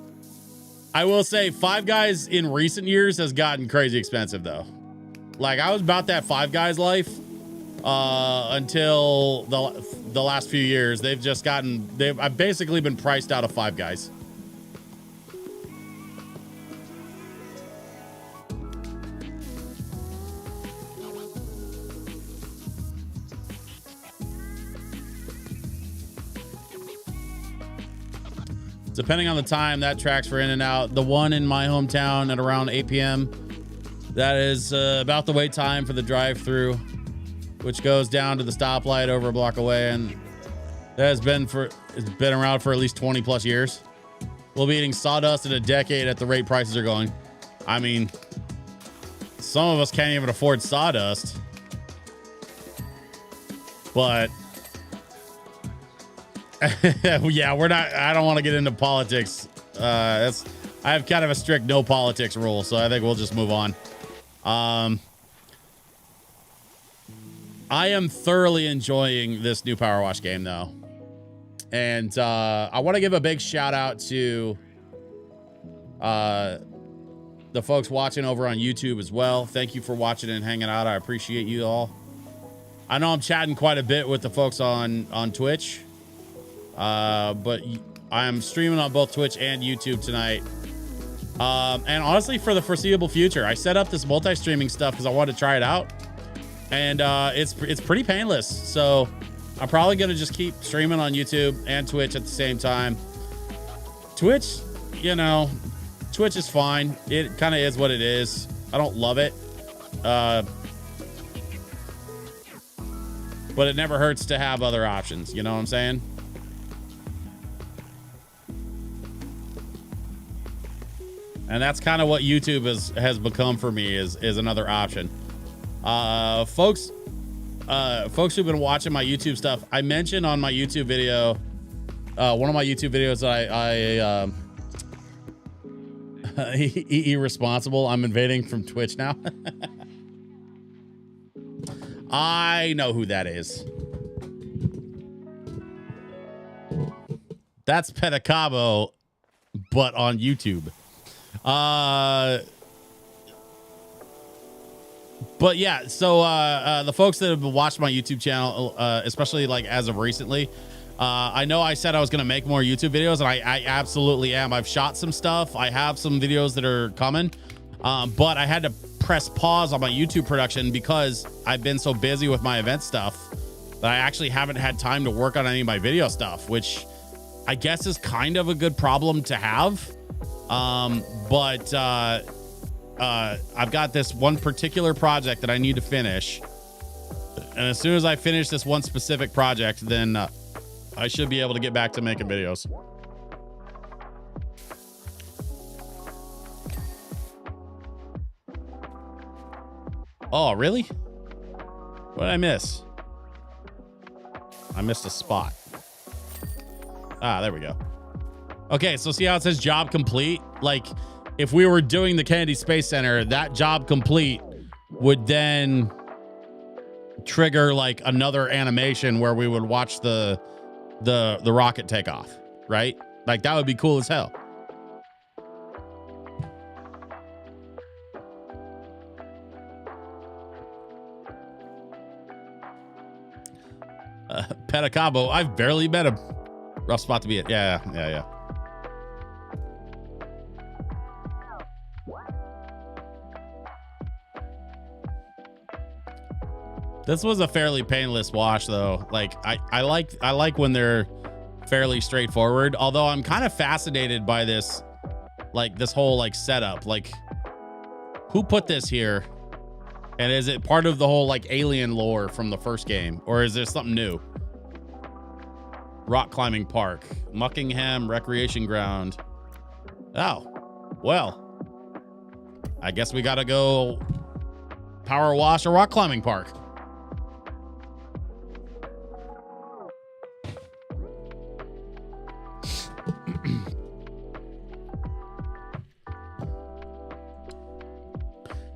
I will say Five Guys in recent years has gotten crazy expensive though. Like, I was about that Five Guys life until the last few years. I've basically been priced out of Five Guys. Depending on the time, that tracks for In-N-Out. The one in my hometown at around 8 p.m. That is about the wait time for the drive-through, which goes down to the stoplight over a block away, and that it's been around for at least 20 plus years. We'll be eating sawdust in a decade at the rate prices are going. I mean, some of us can't even afford sawdust, but yeah, I don't want to get into politics. I have kind of a strict no politics rule, so I think we'll just move on. I am thoroughly enjoying this new Powerwash game though. And I want to give a big shout out to the folks watching over on YouTube as well. Thank you for watching and hanging out. I appreciate you all. I know I'm chatting quite a bit with the folks on Twitch. But I am streaming on both Twitch and YouTube tonight. And honestly, for the foreseeable future, I set up this multi-streaming stuff because I wanted to try it out, and it's pretty painless. So I'm probably gonna just keep streaming on YouTube and Twitch at the same time. Twitch, Twitch is fine. It kind of is what it is. I don't love it. but it never hurts to have other options. You know what I'm saying? And that's kind of what YouTube has become for me, is another option. Folks who've been watching my YouTube stuff, I mentioned on my YouTube video, one of my YouTube videos that irresponsible. I'm invading from Twitch now. I know who that is. That's Pedicabo, but on YouTube. But yeah, so the folks that have watched my YouTube channel, especially like as of recently, I know I said I was going to make more YouTube videos, and I absolutely am. I've shot some stuff. I have some videos that are coming, but I had to press pause on my YouTube production because I've been so busy with my event stuff that I actually haven't had time to work on any of my video stuff, which I guess is kind of a good problem to have. But I've got this one particular project that I need to finish. And as soon as I finish this one specific project, then I should be able to get back to making videos. Oh, really? What did I miss? I missed a spot. Ah, there we go. Okay, so see how it says job complete? Like, if we were doing the Kennedy Space Center, that job complete would then trigger like another animation where we would watch the rocket take off, right? Like, that would be cool as hell. Pedicabo, I've barely met him. Rough spot to be at. Yeah. This was a fairly painless wash, though. Like, I like when they're fairly straightforward. Although I'm kind of fascinated by this, like this whole like setup. Like, who put this here? And is it part of the whole like alien lore from the first game, or is there something new? Rock climbing park, Muckingham Recreation Ground. Oh, well, I guess we gotta go power wash a rock climbing park.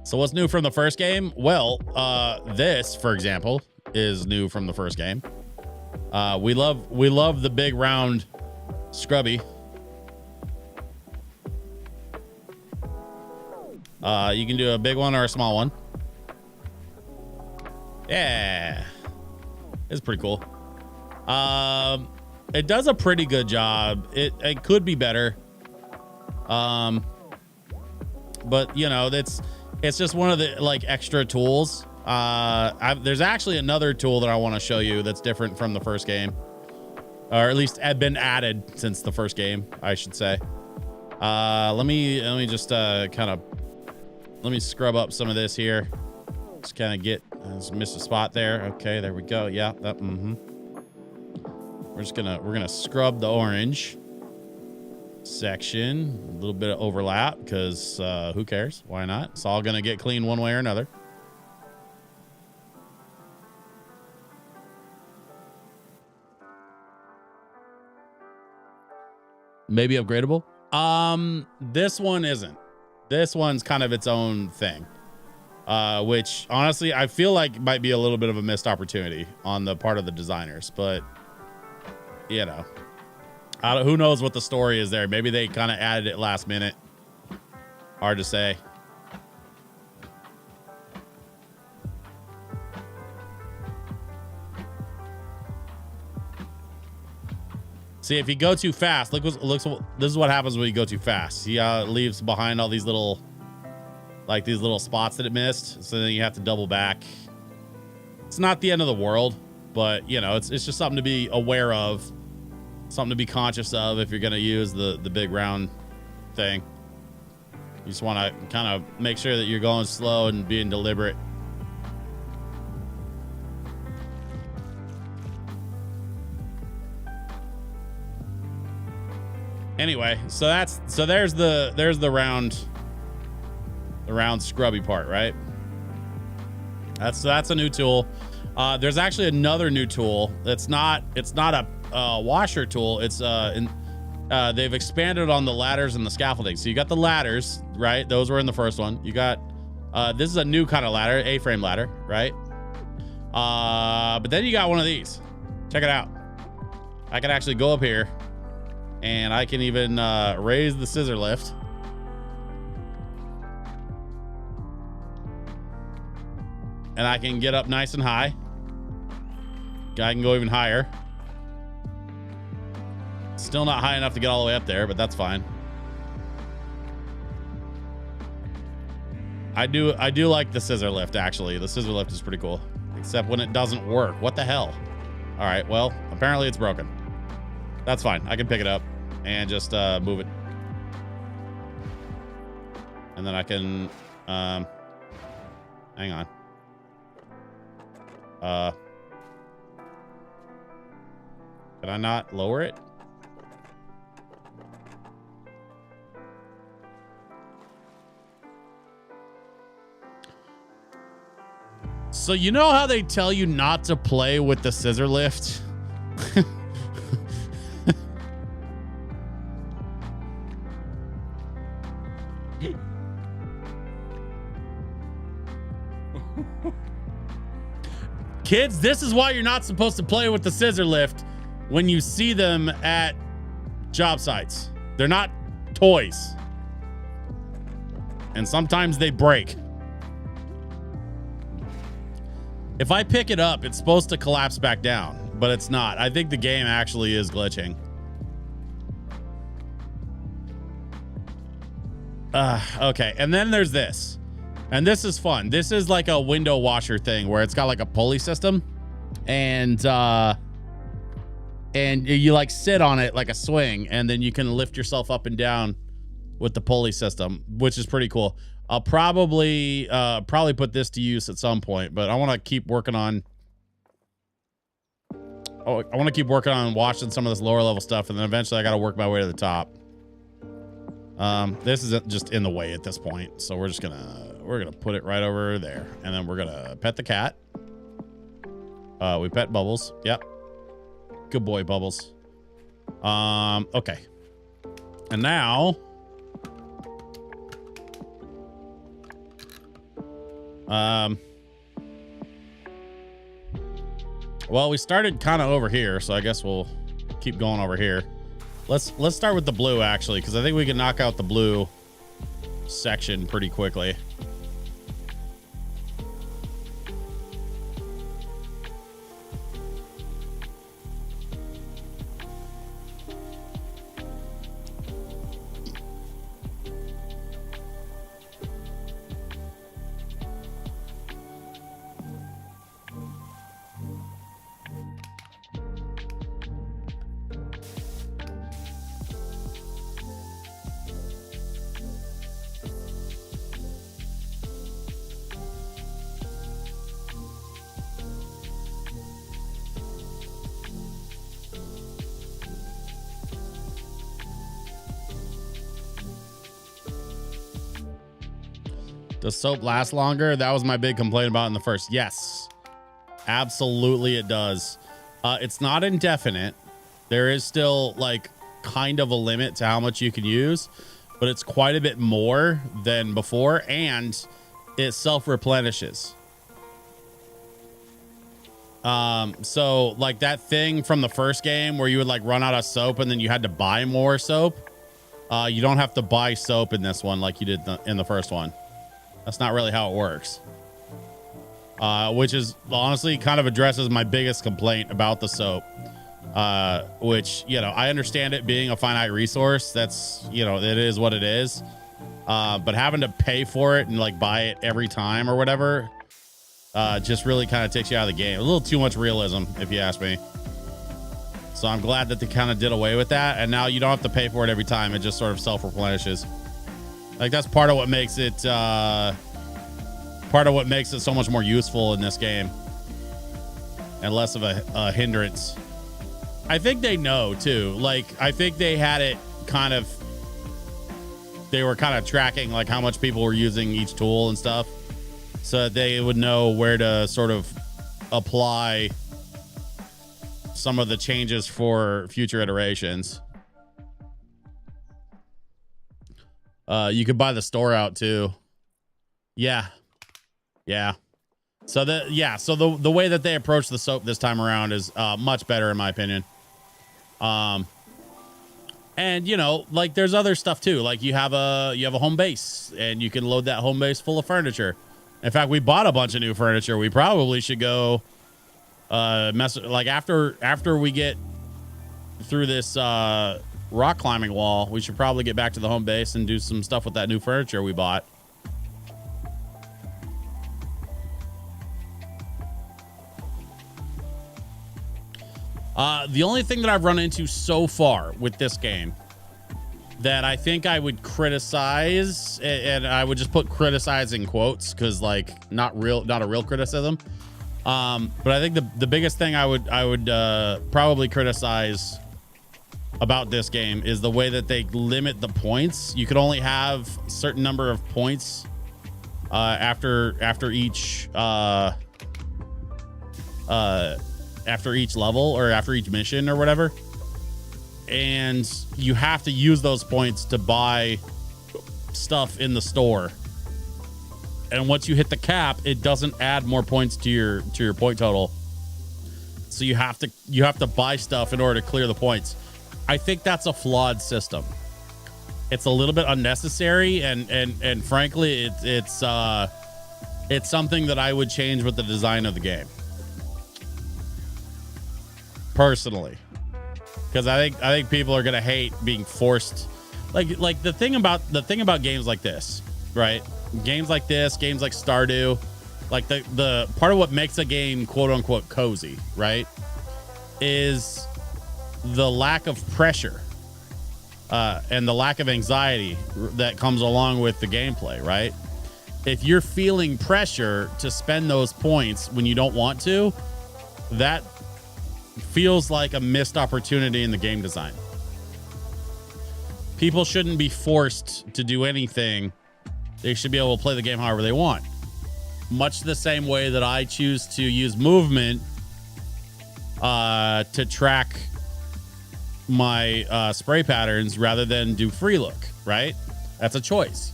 So what's new from the first game? Well, this, for example, is new from the first game. We love the big round scrubby. You can do a big one or a small one. Yeah, it's pretty cool. It does a pretty good job. It could be better. But you know, it's just one of the like extra tools. There's actually another tool that I want to show you that's different from the first game, or at least had been added since the first game, I should say. Let me just let me scrub up some of this here. Just kind of get missed a spot there. Okay, there we go. Yeah, that. We're gonna scrub the orange section, a little bit of overlap, because who cares? Why not? It's all gonna get clean one way or another. Maybe upgradable. This one isn't. This one's kind of its own thing, which honestly I feel like might be a little bit of a missed opportunity on the part of the designers, but you know, who knows what the story is there. Maybe they kind of added it last minute. Hard to say. See, if you go too fast, this is what happens when you go too fast. See how it leaves behind all these little spots that it missed. So then you have to double back. It's not the end of the world, but you know, it's just something to be aware of. Something to be conscious of if you're going to use the big round thing. You just want to kind of make sure that you're going slow and being deliberate. Anyway, so there's the round scrubby part, right? That's a new tool. There's actually another new tool. It's not a washer tool. It's they've expanded on the ladders and the scaffolding. So you got the ladders, right? Those were in the first one. You got this is a new kind of ladder, A-frame ladder, right? But then you got one of these. Check it out. I can actually go up here and I can even raise the scissor lift. And I can get up nice and high. I can go even higher. Still not high enough to get all the way up there, but that's fine. I do like the scissor lift, actually. The scissor lift is pretty cool. Except when it doesn't work. What the hell? All right, well, apparently it's broken. That's fine. I can pick it up and just move it. And then I can hang on. Can I not lower it? So you know how they tell you not to play with the scissor lift? Kids, this is why you're not supposed to play with the scissor lift when you see them at job sites. They're not toys. And sometimes they break. If I pick it up, it's supposed to collapse back down, but it's not. I think the game actually is glitching. Okay, and then there's this. And this is fun. This is like a window washer thing where it's got like a pulley system, and you like sit on it like a swing, and then you can lift yourself up and down with the pulley system, which is pretty cool. I'll probably put this to use at some point, but I want to keep working on. I want to keep working on washing some of this lower level stuff, and then eventually I got to work my way to the top. This is just in the way at this point, so we're gonna put it right over there, and then we're gonna pet the cat. We pet Bubbles. Yep, good boy, Bubbles. Okay, and now. Well, we started kind of over here, so I guess we'll keep going over here. Let's start with the blue, actually, because I think we can knock out the blue section pretty quickly. Does soap last longer? That was my big complaint about in the first. Yes, absolutely it does. It's not indefinite. There is still like kind of a limit to how much you can use, but it's quite a bit more than before, and it self-replenishes. So like that thing from the first game where you would like run out of soap and then you had to buy more soap. You don't have to buy soap in this one like you did in the first one. That's not really how it works. Which is honestly kind of addresses my biggest complaint about the soap. Which, you know, I understand it being a finite resource. That's, you know, it is what it is. But having to pay for it and like buy it every time or whatever, just really kind of takes you out of the game. A little too much realism, if you ask me. So I'm glad that they kind of did away with that. And now you don't have to pay for it every time. It just sort of self-replenishes. Like that's part of what makes it so much more useful in this game and less of a hindrance. I think they know too. Like I think they had it they were kind of tracking like how much people were using each tool and stuff, so that they would know where to sort of apply some of the changes for future iterations. You could buy the store out too. Yeah. So the way that they approach the soap this time around is much better in my opinion. And you know, like there's other stuff too. Like you have a home base, and you can load that home base full of furniture. In fact, we bought a bunch of new furniture. We probably should go after we get through this rock climbing wall. We should probably get back to the home base and do some stuff with that new furniture we bought. The only thing that I've run into so far with this game that I think I would criticize, and I would just put criticize in quotes because like not a real criticism. But I think the biggest thing I would probably criticize about this game is the way that they limit the points. You could only have a certain number of points after each level or after each mission or whatever, and you have to use those points to buy stuff in the store. And once you hit the cap, it doesn't add more points to your point total. So you have to buy stuff in order to clear the points. I think that's a flawed system. It's a little bit unnecessary, and frankly, it's something that I would change with the design of the game. Personally, because I think people are gonna hate being forced. Like the thing about games like this, right? Games like this, games like Stardew, like the part of what makes a game quote unquote cozy, right, is the lack of pressure and the lack of anxiety that comes along with the gameplay, right? If you're feeling pressure to spend those points when you don't want to, that feels like a missed opportunity in the game design. People shouldn't be forced to do anything. They should be able to play the game however they want. Much the same way that I choose to use movement to track my spray patterns rather than do free look, right? That's a choice.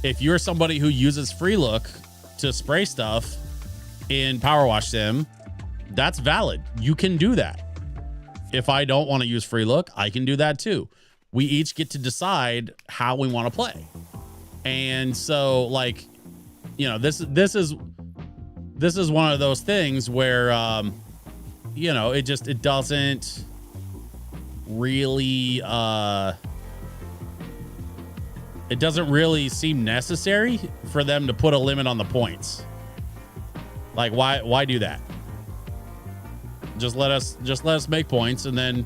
If you're somebody who uses free look to spray stuff in Powerwash Sim, that's valid. You can do that. If I don't want to use free look, I can do that too. We each get to decide how we want to play. And so, like, you know, this is one of those things where you know, it doesn't really it doesn't really seem necessary for them to put a limit on the points. Like, why do that? Just let us make points, and then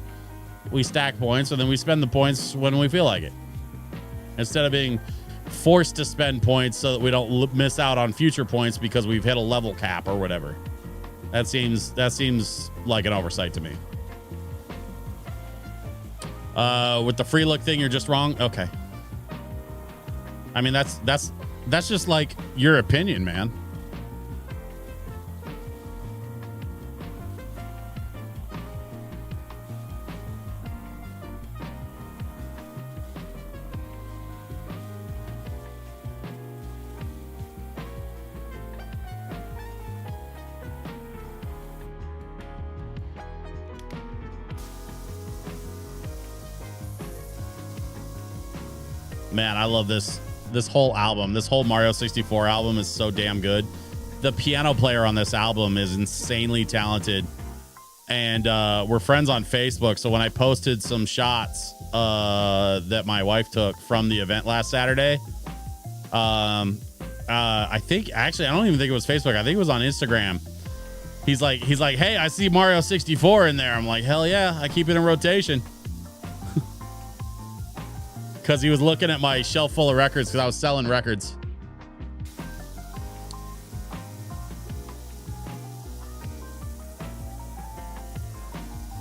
we stack points, and then we spend the points when we feel like it, instead of being forced to spend points so that we don't miss out on future points because we've hit a level cap or whatever. That seems like an oversight to me. With the free look thing, you're just wrong. Okay. I mean, that's just like your opinion, man. Man, I love this whole album. This whole Mario 64 album is so damn good. The piano player on this album is insanely talented. And we're friends on Facebook. So when I posted some shots that my wife took from the event last Saturday, I think, actually, I don't even think it was Facebook. I think it was on Instagram. He's like, hey, I see Mario 64 in there. I'm like, hell yeah, I keep it in rotation. Because he was looking at my shelf full of records because I was selling records.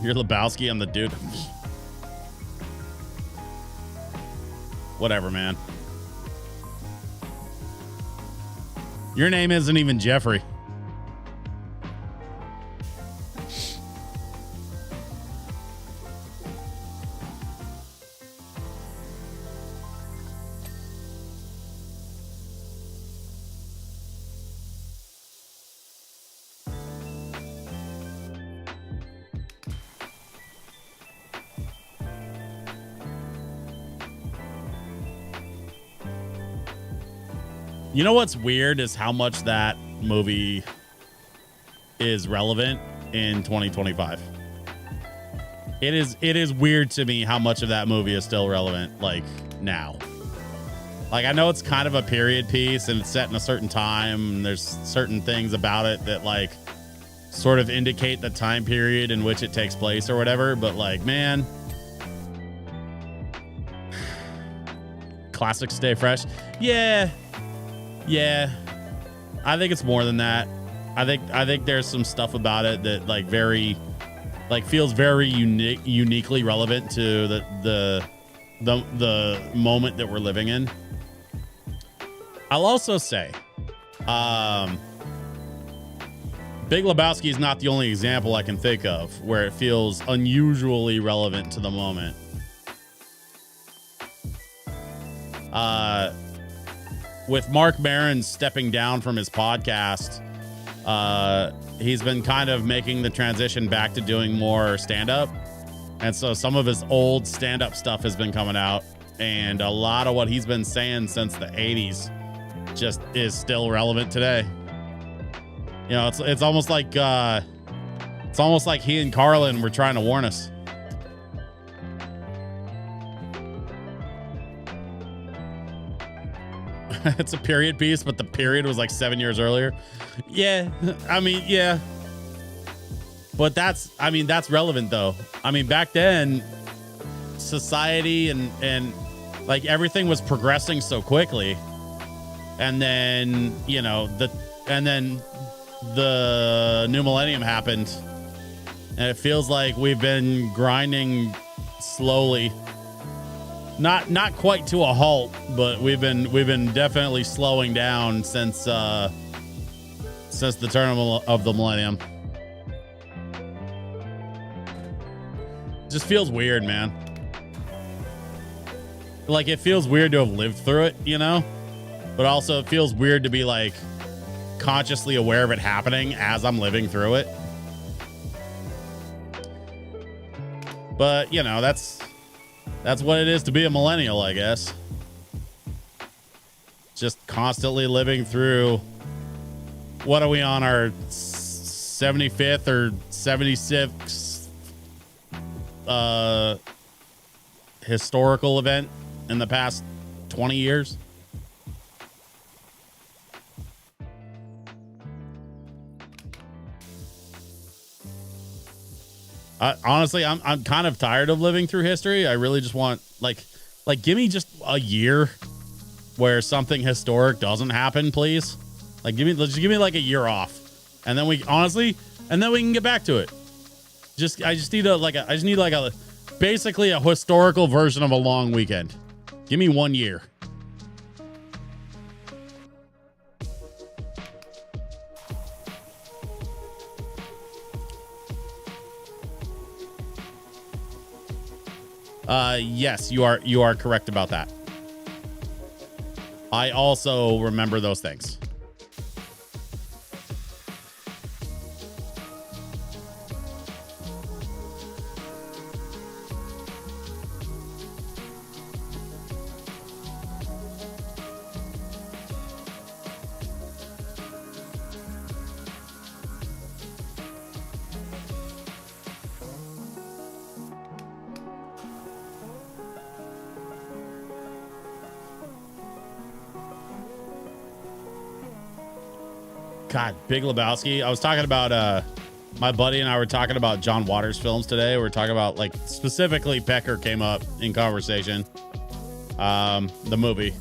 You're Lebowski, I'm the dude. Whatever, man. Your name isn't even Jeffrey. You know what's weird is how much that movie is relevant in 2025. It is weird to me how much of that movie is still relevant, like, now. Like, I know it's kind of a period piece and it's set in a certain time, and there's certain things about it that, like, sort of indicate the time period in which it takes place or whatever, but, like, man, classics stay fresh. Yeah, I think it's more than that. I think there's some stuff about it that feels very uniquely relevant to the moment that we're living in. I'll also say, Big Lebowski is not the only example I can think of where it feels unusually relevant to the moment. With Mark Maron stepping down from his podcast, he's been kind of making the transition back to doing more stand-up. And so some of his old stand-up stuff has been coming out, and a lot of what he's been saying since the 80s just is still relevant today. You know, it's almost like he and Carlin were trying to warn us. It's a period piece, but the period was like 7 years earlier. Yeah, I mean, yeah. But that's relevant though. I mean, back then, society and like everything was progressing so quickly. And then, you know, the new millennium happened. And it feels like we've been grinding slowly. Not quite to a halt, but we've been definitely slowing down since the turn of the millennium. Just feels weird, man. Like, it feels weird to have lived through it, you know? But also it feels weird to be like consciously aware of it happening as I'm living through it. But, you know, that's what it is to be a millennial, I guess. Just constantly living through, what are we on, our 75th or 76th historical event in the past 20 years? Honestly, I'm kind of tired of living through history. I really just want like give me just a year where something historic doesn't happen, please. Like give me like a year off, and then we can get back to it. I just need basically a historical version of a long weekend. Give me 1 year. Yes, you are correct about that. I also remember those things. God, Big Lebowski. I was talking about my buddy and I were talking about John Waters films today. We were talking about, like, specifically Pecker came up in conversation. The movie.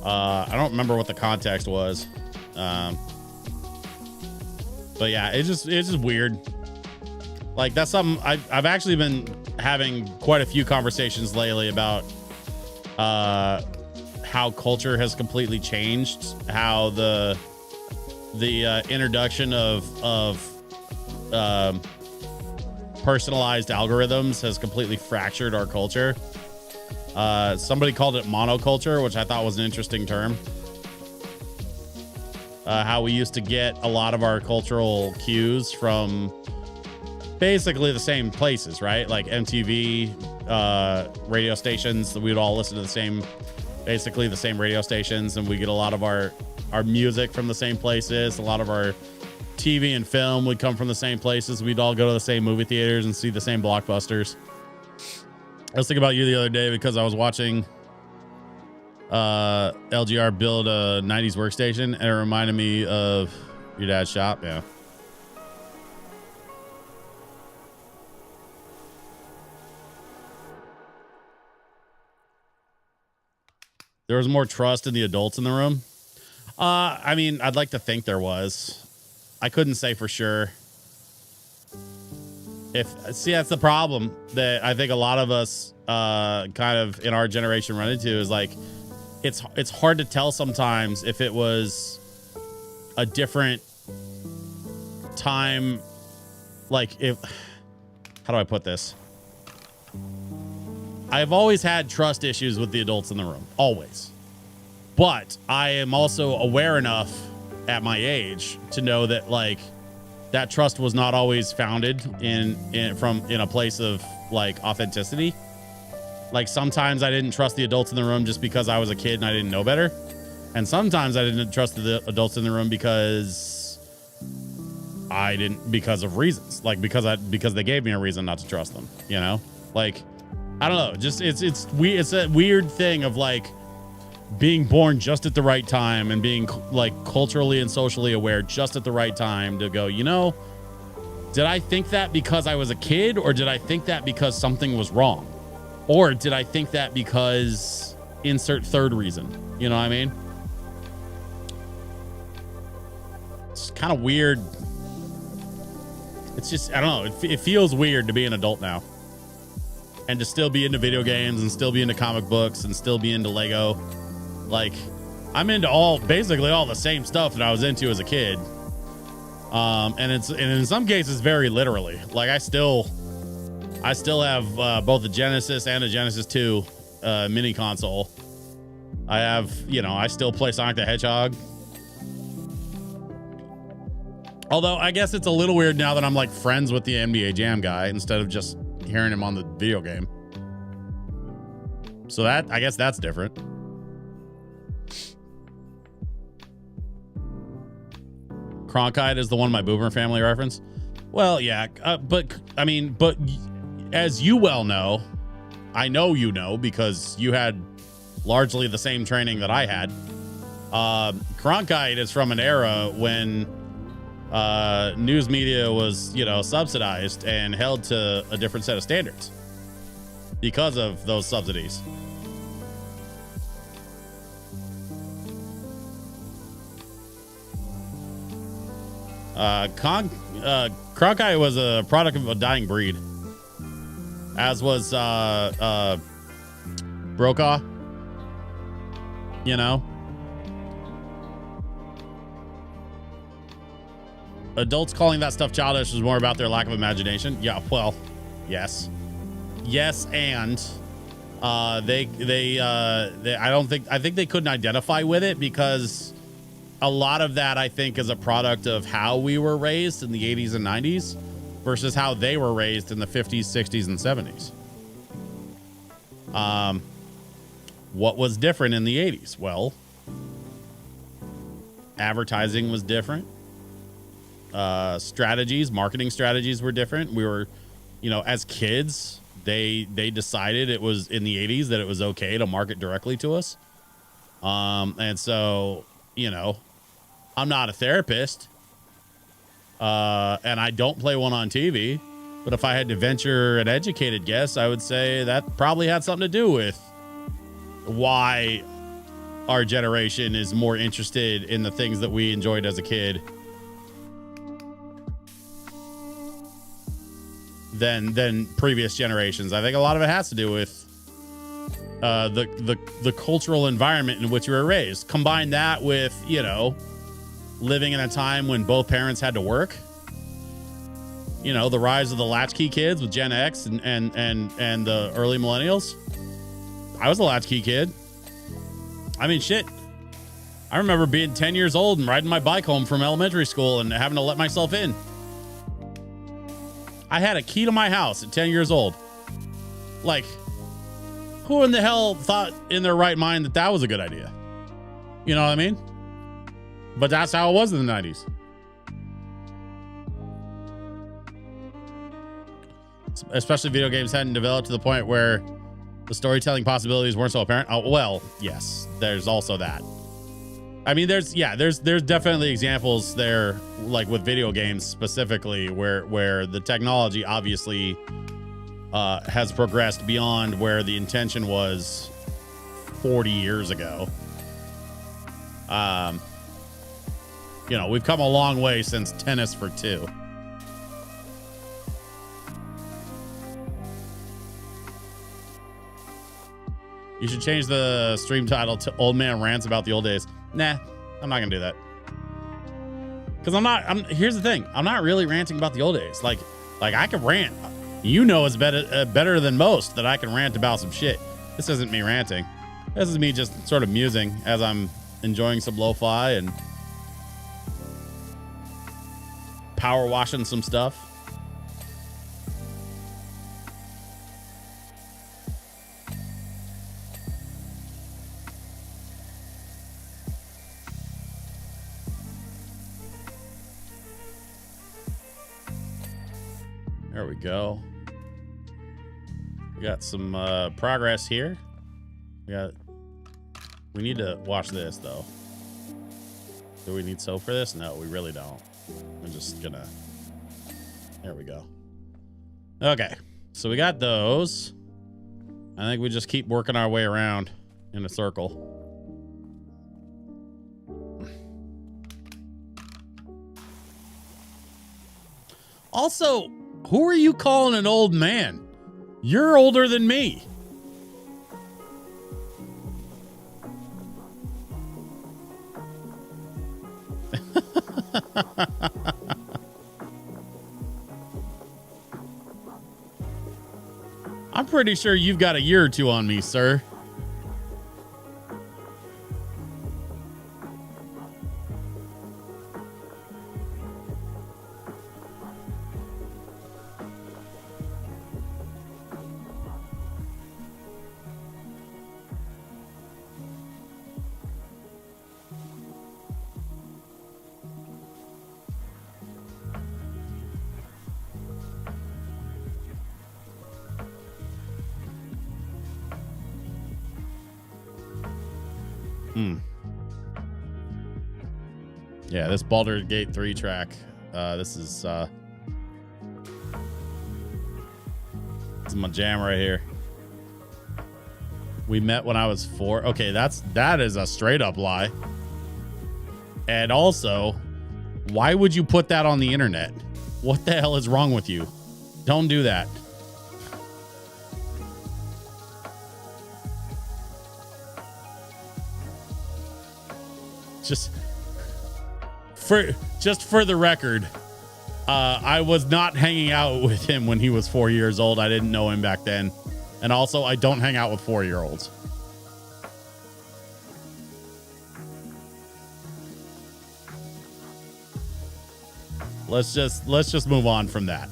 I don't remember what the context was. But yeah, it's just weird. Like, that's something I've actually been having quite a few conversations lately about how culture has completely changed, how the introduction of personalized algorithms has completely fractured our culture. Somebody called it monoculture, which I thought was an interesting term. How we used to get a lot of our cultural cues from basically the same places, right? Like MTV, radio stations. We'd all listen to basically the same radio stations, and we get a lot of our music from the same places. A lot of our TV and film would come from the same places. We'd all go to the same movie theaters and see the same blockbusters. I was thinking about you the other day because I was watching LGR build a 90s workstation, and it reminded me of your dad's shop. Yeah. There was more trust in the adults in the room. I mean, I'd like to think there was. I couldn't say for sure. That's the problem that I think a lot of us kind of in our generation run into is like, it's hard to tell sometimes if it was a different time. Like how do I put this? I've always had trust issues with the adults in the room, always. But I am also aware enough at my age to know that like that trust was not always founded in a place of like authenticity. Like sometimes I didn't trust the adults in the room just because I was a kid and I didn't know better. And sometimes I didn't trust the adults in the room because of reasons, like because they gave me a reason not to trust them, you know? Like, I don't know. Just it's weird. It's a weird thing of like being born just at the right time and being like culturally and socially aware just at the right time to go, you know, did I think that because I was a kid, or did I think that because something was wrong? Or did I think that because insert third reason? You know what I mean? It's kind of weird. It's just, I don't know. It feels weird to be an adult now. And to still be into video games and still be into comic books and still be into Lego. Like, I'm into basically all the same stuff that I was into as a kid. And in some cases very literally. Like I still have both a Genesis and a Genesis 2 mini console. I have, I still play Sonic the Hedgehog. Although I guess it's a little weird now that I'm like friends with the NBA Jam guy instead of just hearing him on the video game. So I guess that's different. Cronkite is the one my Boomer family reference. Well, yeah, but as you well know, I know you know because you had largely the same training that I had. Cronkite is from an era when news media was, subsidized and held to a different set of standards because of those subsidies. Cronkite was a product of a dying breed, as was Brokaw. Adults calling that stuff childish was more about their lack of imagination. Yeah, well, yes, and I think they couldn't identify with it because a lot of that, I think, is a product of how we were raised in the 80s and 90s versus how they were raised in the 50s, 60s, and 70s. What was different in the 80s? Well, advertising was different. Marketing strategies were different. We were, as kids, they decided it was in the 80s that it was okay to market directly to us. And so, I'm not a therapist, and I don't play one on TV, but if I had to venture an educated guess, I would say that probably had something to do with why our generation is more interested in the things that we enjoyed as a kid than previous generations. I think a lot of it has to do with the cultural environment in which you were raised. Combine that with, you know, living in a time when both parents had to work. You know, the rise of the latchkey kids with Gen X and the early millennials. I was a latchkey kid. I mean, shit. I remember being 10 years old and riding my bike home from elementary school and having to let myself in. I had a key to my house at 10 years old. Like, who in the hell thought in their right mind that that was a good idea? You know what I mean? But that's how it was in the 90s. Especially video games hadn't developed to the point where the storytelling possibilities weren't so apparent. Oh, well, yes, there's also that. I mean, there's definitely examples there, like with video games specifically, where the technology obviously has progressed beyond where the intention was 40 years ago. You know, we've come a long way since Tennis for Two. You should change the stream title to Old Man Rants About the Old Days. Nah, I'm not gonna do that. Because here's the thing. I'm not really ranting about the old days. Like I can rant. You know it's better than most that I can rant about some shit. This isn't me ranting. This is me just sort of musing as I'm enjoying some lo-fi and power washing some stuff. There we go. We got some progress here. We need to wash this though. Do we need soap for this? No, we really don't. I'm just gonna, there we go. Okay, so we got those. I think we just keep working our way around in a circle. Also, who are you calling an old man? You're older than me. I'm pretty sure you've got a year or two on me, sir. Yeah, this Baldur's Gate 3 track. This is my jam right here. We met when I was 4. Okay, that is a straight up lie. And also, why would you put that on the internet? What the hell is wrong with you? Don't do that. Just for the record, I was not hanging out with him when he was 4 years old. I didn't know him back then. And also, I don't hang out with 4-year-olds. Let's just move on from that.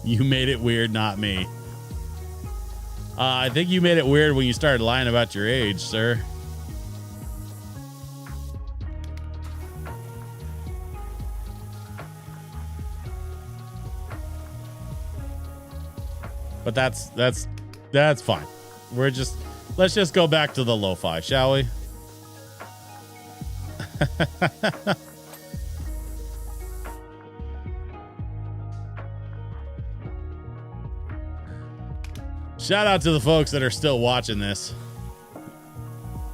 You made it weird, not me. I think you made it weird when you started lying about your age, sir. But that's fine. Let's just go back to the lo-fi, shall we? Shout out to the folks that are still watching this.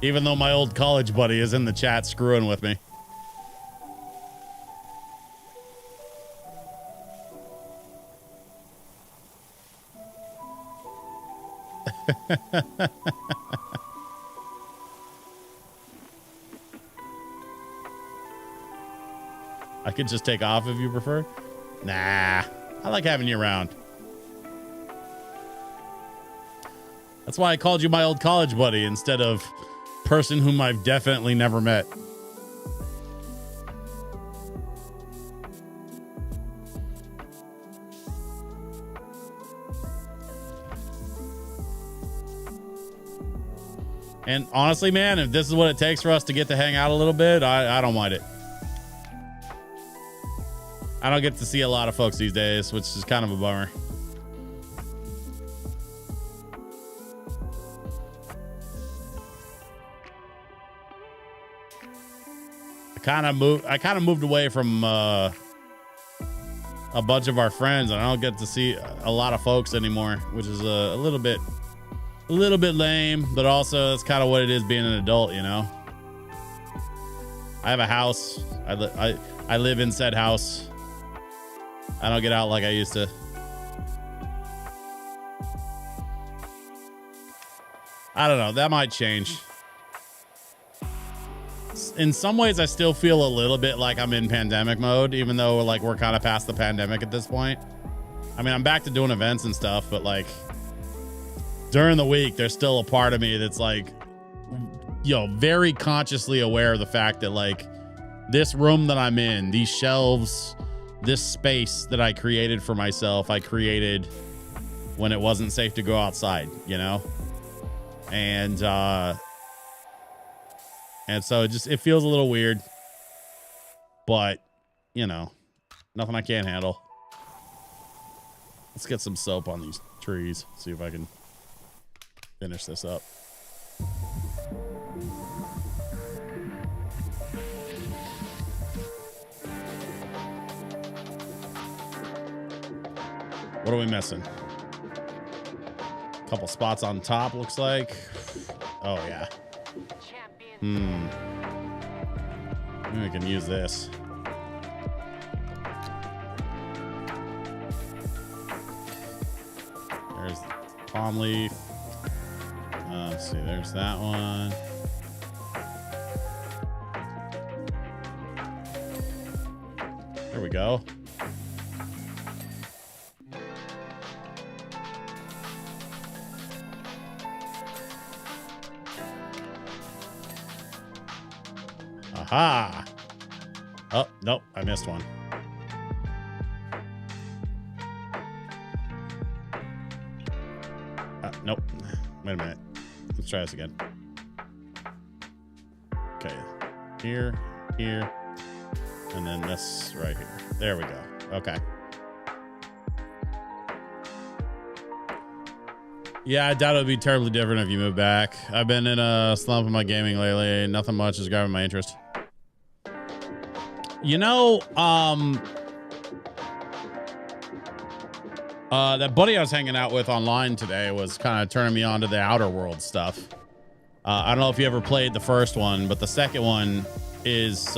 Even though my old college buddy is in the chat screwing with me. I could just take off if you prefer. Nah, I like having you around. That's why I called you my old college buddy instead of person whom I've definitely never met. And honestly, man, if this is what it takes for us to get to hang out a little bit, I don't mind it. I don't get to see a lot of folks these days, which is kind of a bummer. I kind of moved away from a bunch of our friends, and I don't get to see a lot of folks anymore, which is a little bit lame, but also that's kind of what it is being an adult, you know. I have a house. I live in said house. I don't get out like I used to. I don't know. That might change. In some ways, I still feel a little bit like I'm in pandemic mode, even though like we're kind of past the pandemic at this point. I mean, I'm back to doing events and stuff, but like during the week, there's still a part of me that's like, very consciously aware of the fact that like this room that I'm in, these shelves, this space that I created for myself, I created when it wasn't safe to go outside, you know? And so it feels a little weird, but nothing I can't handle. Let's get some soap on these trees. See if I can finish this up. What are we missing? A couple spots on top, looks like. Oh, yeah. Maybe we can use this. There's palm leaf. Let's see, there's that one. There we go. Aha! Oh, nope, I missed one. Nope. Wait a minute. Let's try this again. Okay. Here, and then this right here. There we go. Okay. Yeah, I doubt it would be terribly different if you move back. I've been in a slump in my gaming lately. Nothing much is grabbing my interest. That buddy I was hanging out with online today was kind of turning me on to the Outer World stuff. I don't know if you ever played the first one, but the second one is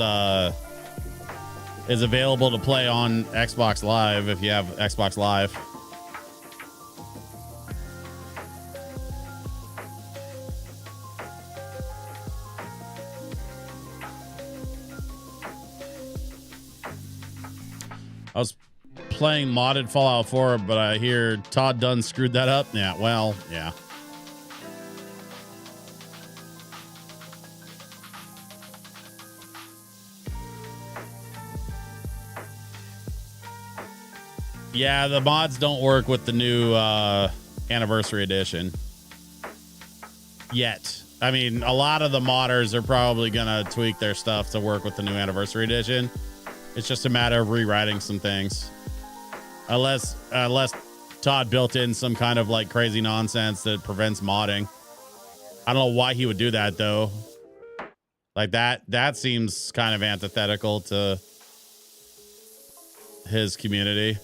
available to play on Xbox Live if you have Xbox Live. I was playing modded Fallout 4, but I hear Todd Dunn screwed that up. Yeah, well, yeah. Yeah, the mods don't work with the new Anniversary Edition yet. I mean, a lot of the modders are probably going to tweak their stuff to work with the new Anniversary Edition. It's just a matter of rewriting some things. Unless Todd built in some kind of like crazy nonsense that prevents modding. I don't know why he would do that though. Like that seems kind of antithetical to his community.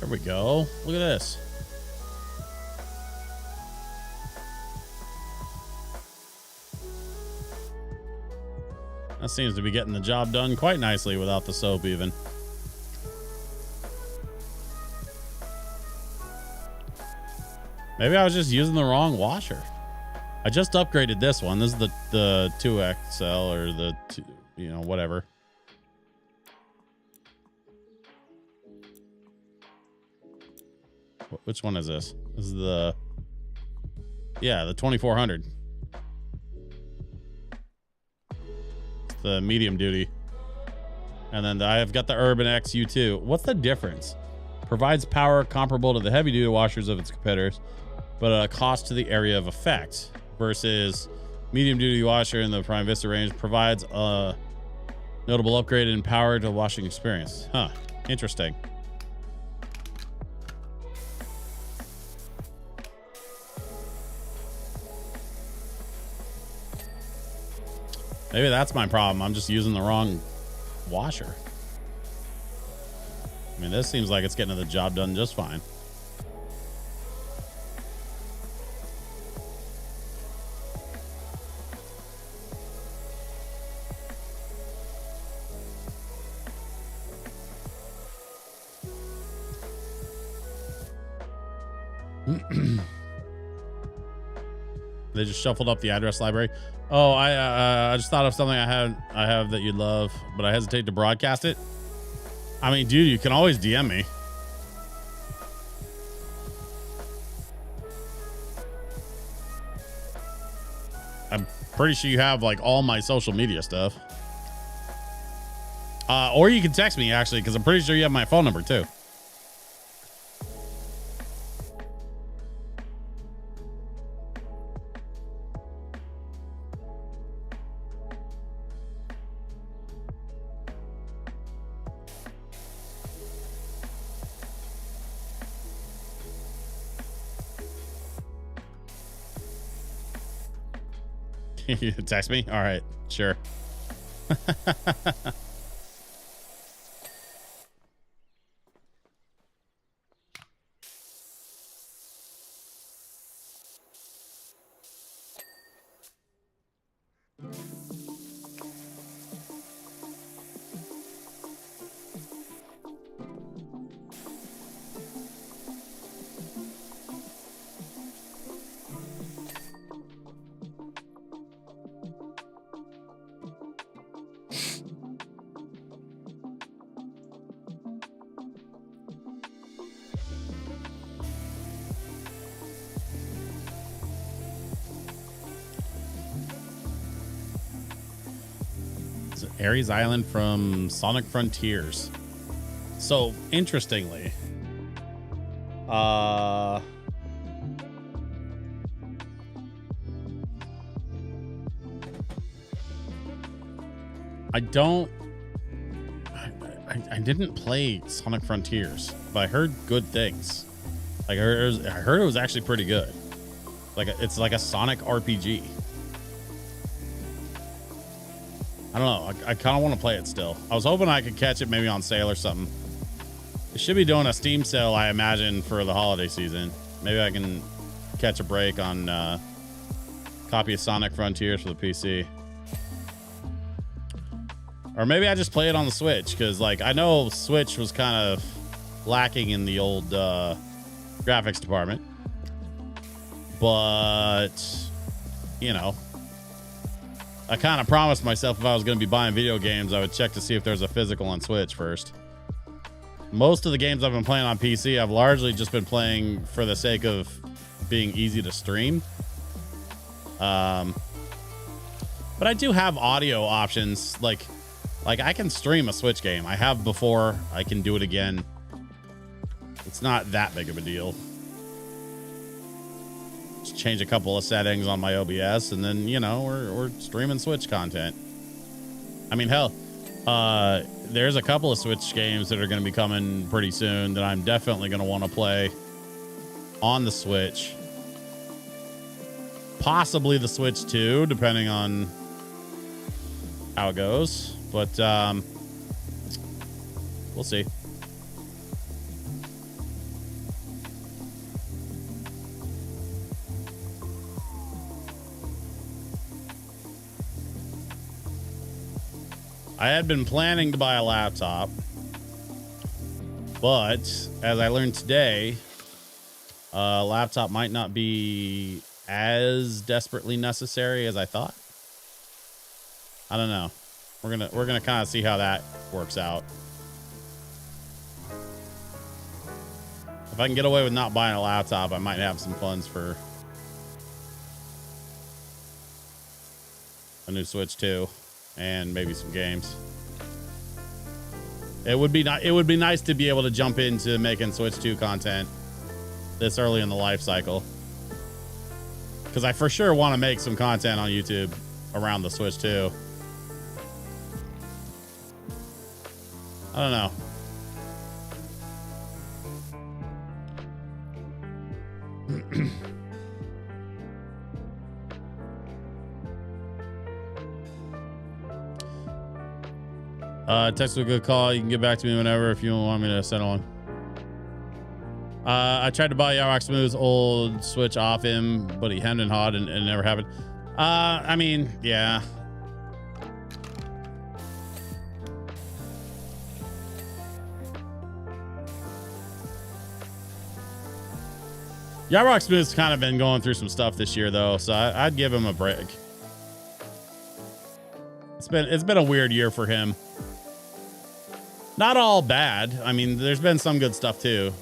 There we go. Look at this. That seems to be getting the job done quite nicely without the soap even. Maybe I was just using the wrong washer. I just upgraded this one. This is the 2XL or the 2, you know, whatever. Which one is this? This is the, yeah, the 2400. The medium duty. And then I've got the Urban X U2. What's the difference? Provides power comparable to the heavy duty washers of its competitors, but at a cost to the area of effect. Versus medium duty washer in the Prime Vista range provides a notable upgrade in power to washing experience. Huh. Interesting. Maybe that's my problem. I'm just using the wrong washer. I mean, this seems like it's getting the job done just fine. They just shuffled up the address library. Oh, I just thought of something I have that you'd love, but I hesitate to broadcast it. I mean, dude, you can always DM me. I'm pretty sure you have like all my social media stuff. Or you can text me actually, because I'm pretty sure you have my phone number too. You text me? All right, sure. Ares Island from Sonic Frontiers. So interestingly, I didn't play Sonic Frontiers, but I heard good things. Like I heard it was actually pretty good. Like it's like a Sonic RPG. I don't know. I kind of want to play it still. I was hoping I could catch it maybe on sale or something. They should be doing a Steam sale, I imagine, for the holiday season. Maybe I can catch a break on copy of Sonic Frontiers for the PC. Or maybe I just play it on the Switch, because like I know Switch was kind of lacking in the old graphics department. But, you know, I kind of promised myself if I was going to be buying video games, I would check to see if there's a physical on Switch first. Most of the games I've been playing on PC, I've largely just been playing for the sake of being easy to stream. But I do have audio options. Like I can stream a Switch game. I have before. I can do it again. It's not that big of a deal. Just change a couple of settings on my OBS, and then, you know, we're streaming Switch content. I mean, hell, there's a couple of Switch games that are going to be coming pretty soon that I'm definitely going to want to play on the Switch. Possibly the Switch 2, depending on how it goes. But we'll see. I had been planning to buy a laptop, but as I learned today, a laptop might not be as desperately necessary as I thought. I don't know. We're gonna kind of see how that works out. If I can get away with not buying a laptop, I might have some funds for a new Switch 2 and maybe some games. It would be nice to be able to jump into making Switch 2 content this early in the life cycle, because I for sure want to make some content on YouTube around the Switch 2. I don't know. Text a good call. You can get back to me whenever if you want me to send one. I tried to buy Yarrock Smooth's old Switch off him, but he hemmed and hawed and never happened. I mean, yeah. Yarrock Smooth's kind of been going through some stuff this year, though, so I'd give him a break. It's been a weird year for him. Not all bad. I mean, there's been some good stuff too.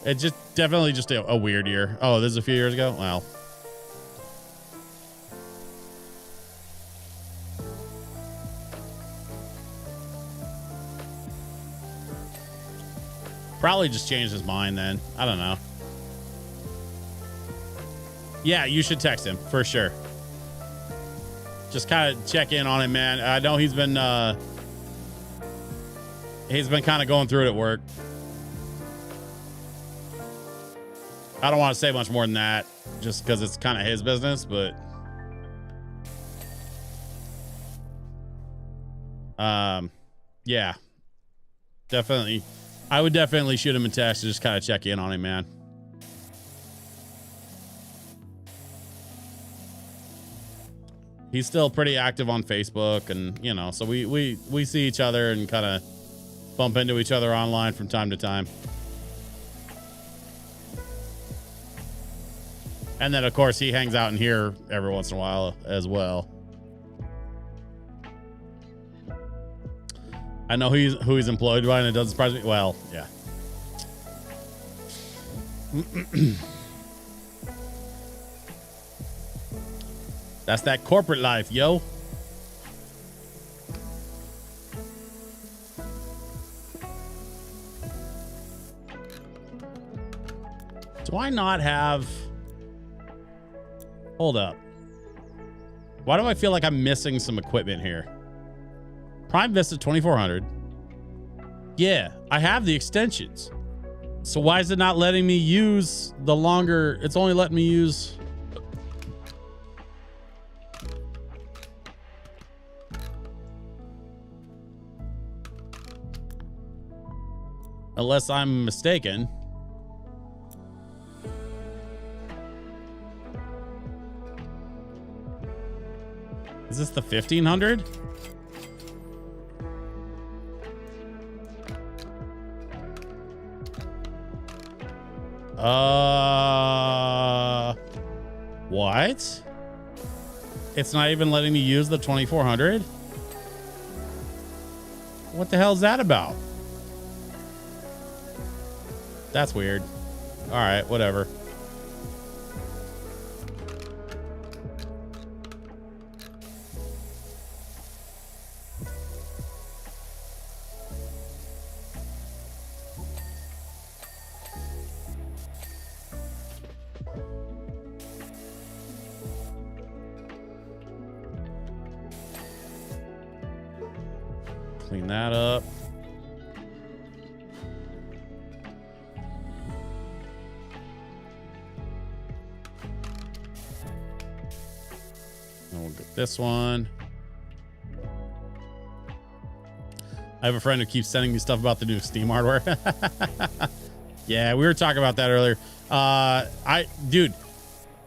It's just definitely just a weird year. Oh, this is a few years ago. Well, probably just changed his mind then. I don't know. Yeah, you should text him for sure. Just kind of check in on him, man. I know he's been kind of going through it at work. I don't want to say much more than that just because it's kind of his business, but yeah, definitely. I would definitely shoot him a text to just kind of check in on him, man. He's still pretty active on Facebook, and you know, so we see each other and kind of bump into each other online from time to time. And then of course he hangs out in here every once in a while as well. I know who he's employed by, and it doesn't surprise me. Well, yeah. That's that corporate life, yo. Do I not have... Hold up. Why do I feel like I'm missing some equipment here? Prime Vista 2400. Yeah, I have the extensions. So why is it not letting me use the longer? It's only letting me use... Unless I'm mistaken. Is this the 1500? What? It's not even letting me use the 2400? What the hell is that about? That's weird. All right, whatever. Clean that up. And we'll get this one. I have a friend who keeps sending me stuff about the new Steam hardware. Yeah, we were talking about that earlier. I'm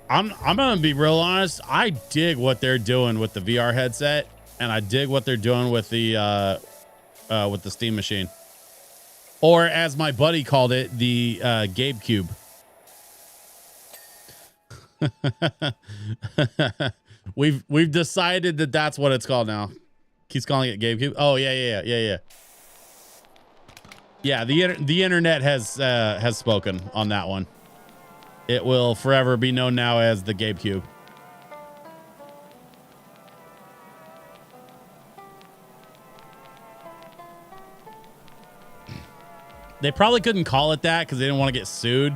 gonna be real honest. I dig what they're doing with the VR headset. and I dig what they're doing with the Steam machine, or as my buddy called it, the Gabe Cube. We've decided that that's what it's called now. He's calling it Gabe Cube. Oh yeah. Yeah, the internet has spoken on that one. It will forever be known now as the Gabe Cube. They probably couldn't call it that because they didn't want to get sued.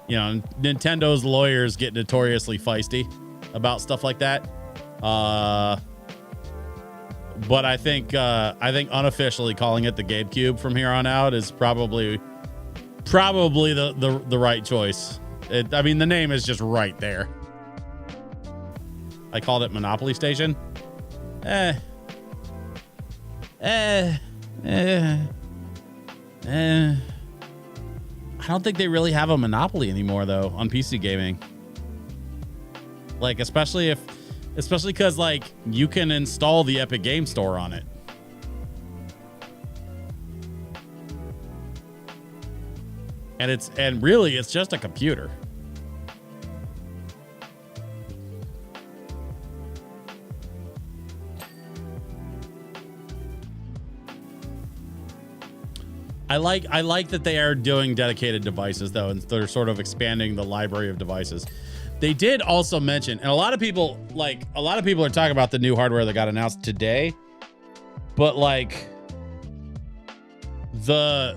You know, Nintendo's lawyers get notoriously feisty about stuff like that. But I think unofficially calling it the Gabe Cube from here on out is probably the right choice. I mean, the name is just right there. I called it Monopoly Station. I don't think they really have a monopoly anymore, though, on PC gaming. Like, especially because like you can install the Epic Game Store on it. And really it's just a computer. I like that they are doing dedicated devices, though, and they're sort of expanding the library of devices. They did also mention, and a lot of people are talking about the new hardware that got announced today, but like there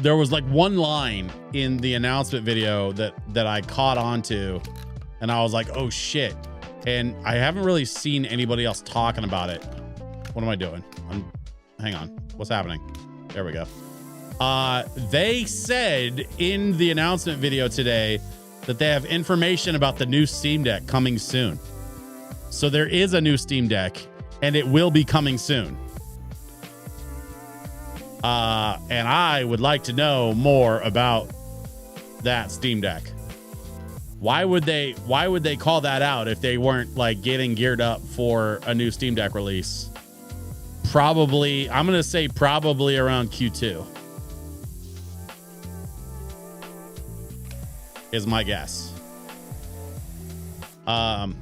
was like one line in the announcement video that I caught on to, and I was like, oh shit. And I haven't really seen anybody else talking about it. What am I doing? Hang on. What's happening? There we go. They said in the announcement video today that they have information about the new Steam Deck coming soon. So there is a new Steam Deck, and it will be coming soon. And I would like to know more about that Steam Deck. Why would they call that out if they weren't like getting geared up for a new Steam Deck release? Probably, I'm going to say probably around Q2 is my guess. I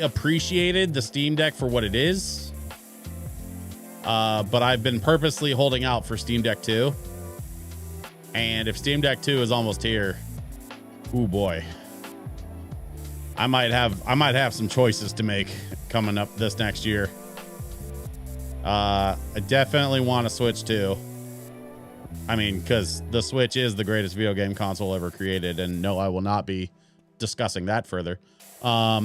appreciated the Steam Deck for what it is. But I've been purposely holding out for Steam Deck 2. And if Steam Deck 2 is almost here, ooh boy. I might have some choices to make coming up this next year. I definitely want a Switch 2. I mean, because the Switch is the greatest video game console ever created, and no, I will not be discussing that further. But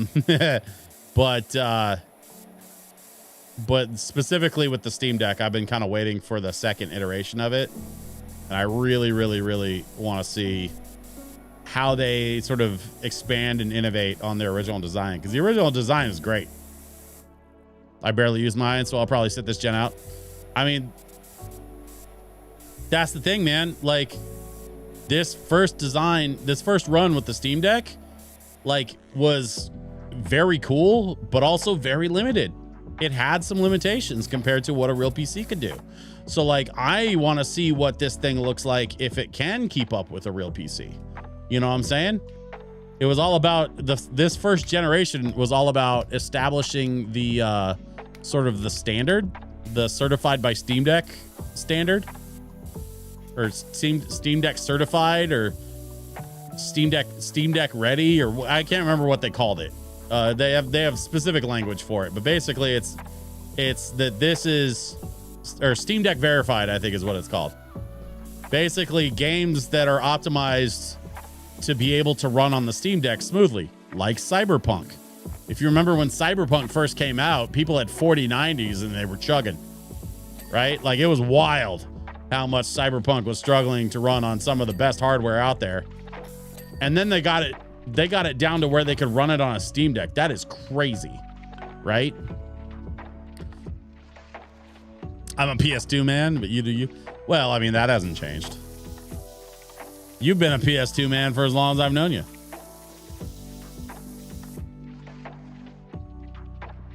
specifically with the Steam Deck, I've been kind of waiting for the second iteration of it, and I really, really, really want to see how they sort of expand and innovate on their original design, because the original design is great. I barely use mine, so I'll probably sit this gen out. I mean, that's the thing, man. Like, this first run with the Steam Deck, like, was very cool, but also very limited. It had some limitations compared to what a real PC could do. So, like, I want to see what this thing looks like if it can keep up with a real PC. You know what I'm saying? It was all about this first generation was all about establishing the sort of the standard, the certified by Steam Deck standard, or Steam Deck certified, or Steam Deck ready, or I can't remember what they called it. They have specific language for it, but basically it's that this is, or Steam Deck verified, I think is what it's called. Basically, games that are optimized to be able to run on the Steam Deck smoothly, like Cyberpunk. If you remember when Cyberpunk first came out, people had 4090s and they were chugging, right? Like, it was wild how much Cyberpunk was struggling to run on some of the best hardware out there. And then they got it down to where they could run it on a Steam Deck. That is crazy, right? I'm a PS2 man, but you. Well, I mean, that hasn't changed. You've been a PS2 man for as long as I've known you.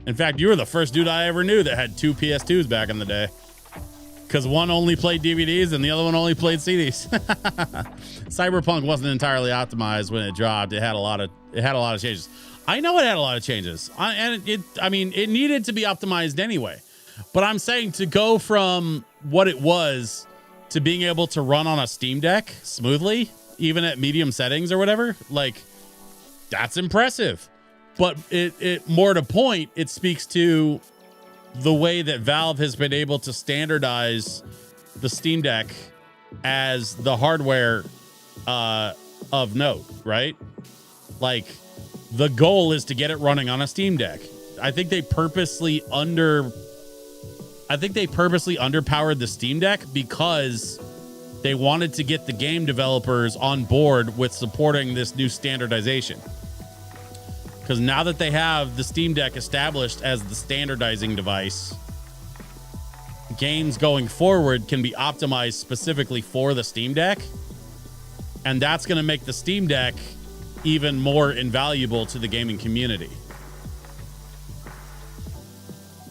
In fact, you were the first dude I ever knew that had 2 PS2s back in the day. Because one only played DVDs and the other one only played CDs. Cyberpunk wasn't entirely optimized when it dropped. It had a lot of changes. I know it had a lot of changes. It needed to be optimized anyway. But I'm saying to go from what it was to being able to run on a Steam Deck smoothly, even at medium settings or whatever, like, that's impressive. But it more to point, it speaks to the way that Valve has been able to standardize the Steam Deck as the hardware of note, right? Like, the goal is to get it running on a Steam Deck. I think they purposely underpowered the Steam Deck because they wanted to get the game developers on board with supporting this new standardization. Because now that they have the Steam Deck established as the standardizing device, games going forward can be optimized specifically for the Steam Deck. And that's going to make the Steam Deck even more invaluable to the gaming community.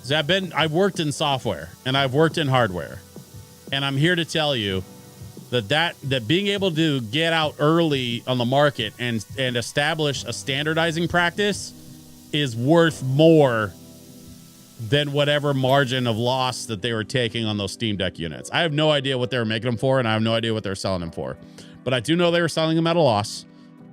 So I've worked in software and I've worked in hardware. And I'm here to tell you that being able to get out early on the market and establish a standardizing practice is worth more than whatever margin of loss that they were taking on those Steam Deck units. I have no idea what they were making them for, and I have no idea what they're selling them for. But I do know they were selling them at a loss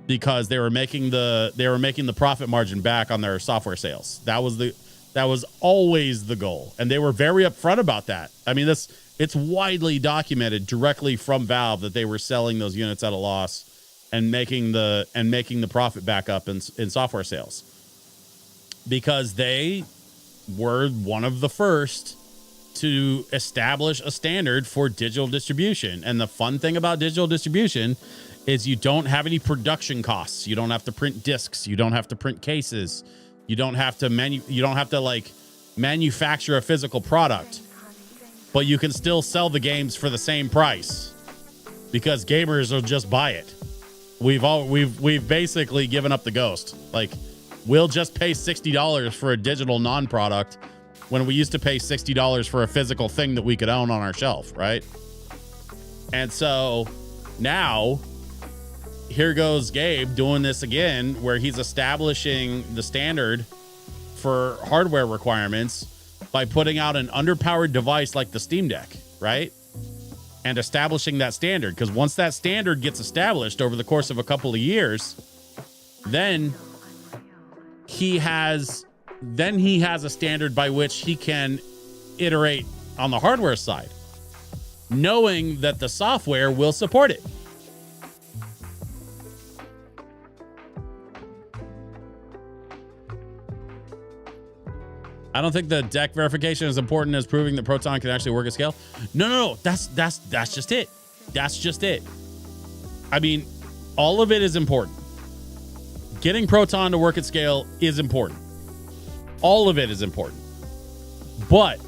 because they were making the profit margin back on their software sales. That was always the goal, and they were very upfront about that. I mean, it's widely documented directly from Valve that they were selling those units at a loss and making the profit back up in software sales, because they were one of the first to establish a standard for digital distribution. And the fun thing about digital distribution is you don't have any production costs. You don't have to print discs. You don't have to print cases. You don't have to manufacture a physical product. But you can still sell the games for the same price because gamers will just buy it. We've basically given up the ghost. Like, we'll just pay $60 for a digital non-product when we used to pay $60 for a physical thing that we could own on our shelf, right? And so now here goes Gabe doing this again, where he's establishing the standard for hardware requirements by putting out an underpowered device like the Steam Deck, right? And establishing that standard. Because once that standard gets established over the course of a couple of years, then he has a standard by which he can iterate on the hardware side, knowing that the software will support it. I don't think the deck verification is important as proving that Proton can actually work at scale. No. That's just it. That's just it. I mean, all of it is important. Getting Proton to work at scale is important. All of it is important. But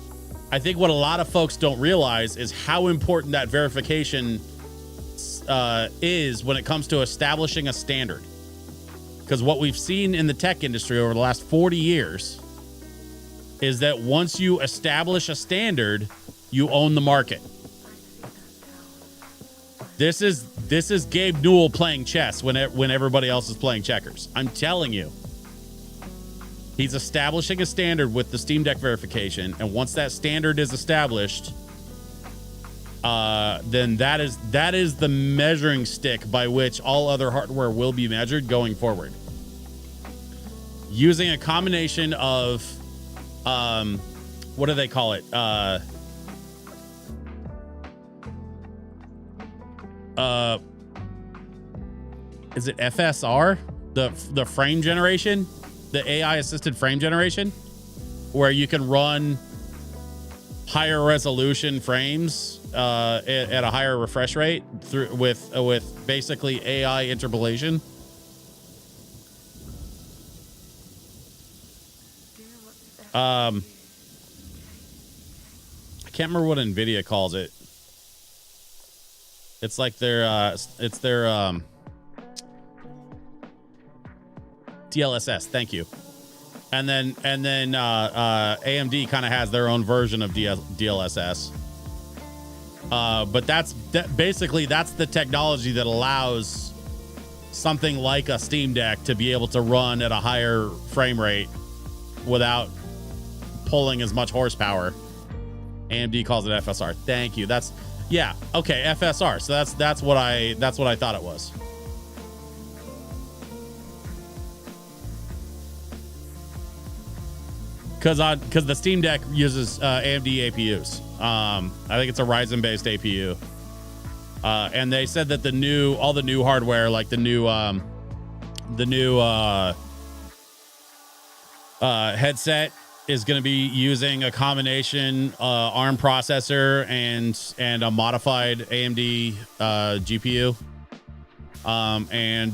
I think what a lot of folks don't realize is how important that verification is when it comes to establishing a standard. Because what we've seen in the tech industry over the last 40 years is that once you establish a standard, you own the market. This is Gabe Newell playing chess when everybody else is playing checkers. I'm telling you. He's establishing a standard with the Steam Deck verification, and once that standard is established, then that is the measuring stick by which all other hardware will be measured going forward. Using a combination of what do they call it? Is it FSR? The frame generation? The AI assisted frame generation? Where you can run higher resolution frames at a higher refresh rate with basically AI interpolation. I can't remember what NVIDIA calls it. It's like their DLSS. Thank you. And then AMD kind of has their own version of DLSS. But basically that's the technology that allows something like a Steam Deck to be able to run at a higher frame rate without pulling as much horsepower. AMD calls it FSR. Thank you. Yeah, okay, FSR. So that's what I thought it was. Because the Steam Deck uses AMD APUs. I think it's a Ryzen based APU. And they said that all the new hardware, like the new headset, is going to be using a combination ARM processor and a modified AMD GPU. And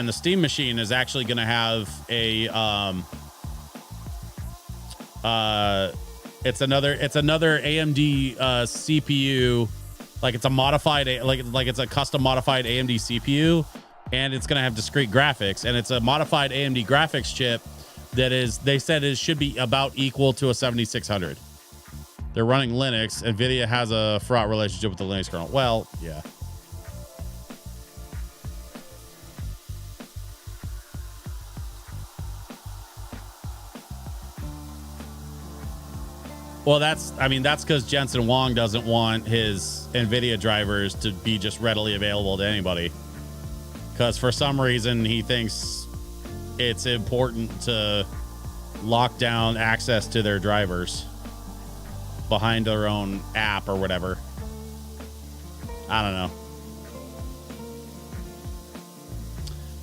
the Steam machine is actually going to have it's another AMD CPU, like it's a modified, like it's a custom modified AMD CPU, and it's going to have discrete graphics, and it's a modified AMD graphics chip that they said it should be about equal to a 7600. They're running Linux. NVIDIA has a fraught relationship with the Linux kernel. Well, yeah. Well, that's because Jensen Huang doesn't want his NVIDIA drivers to be just readily available to anybody. Because for some reason, he thinks it's important to lock down access to their drivers behind their own app or whatever. I don't know.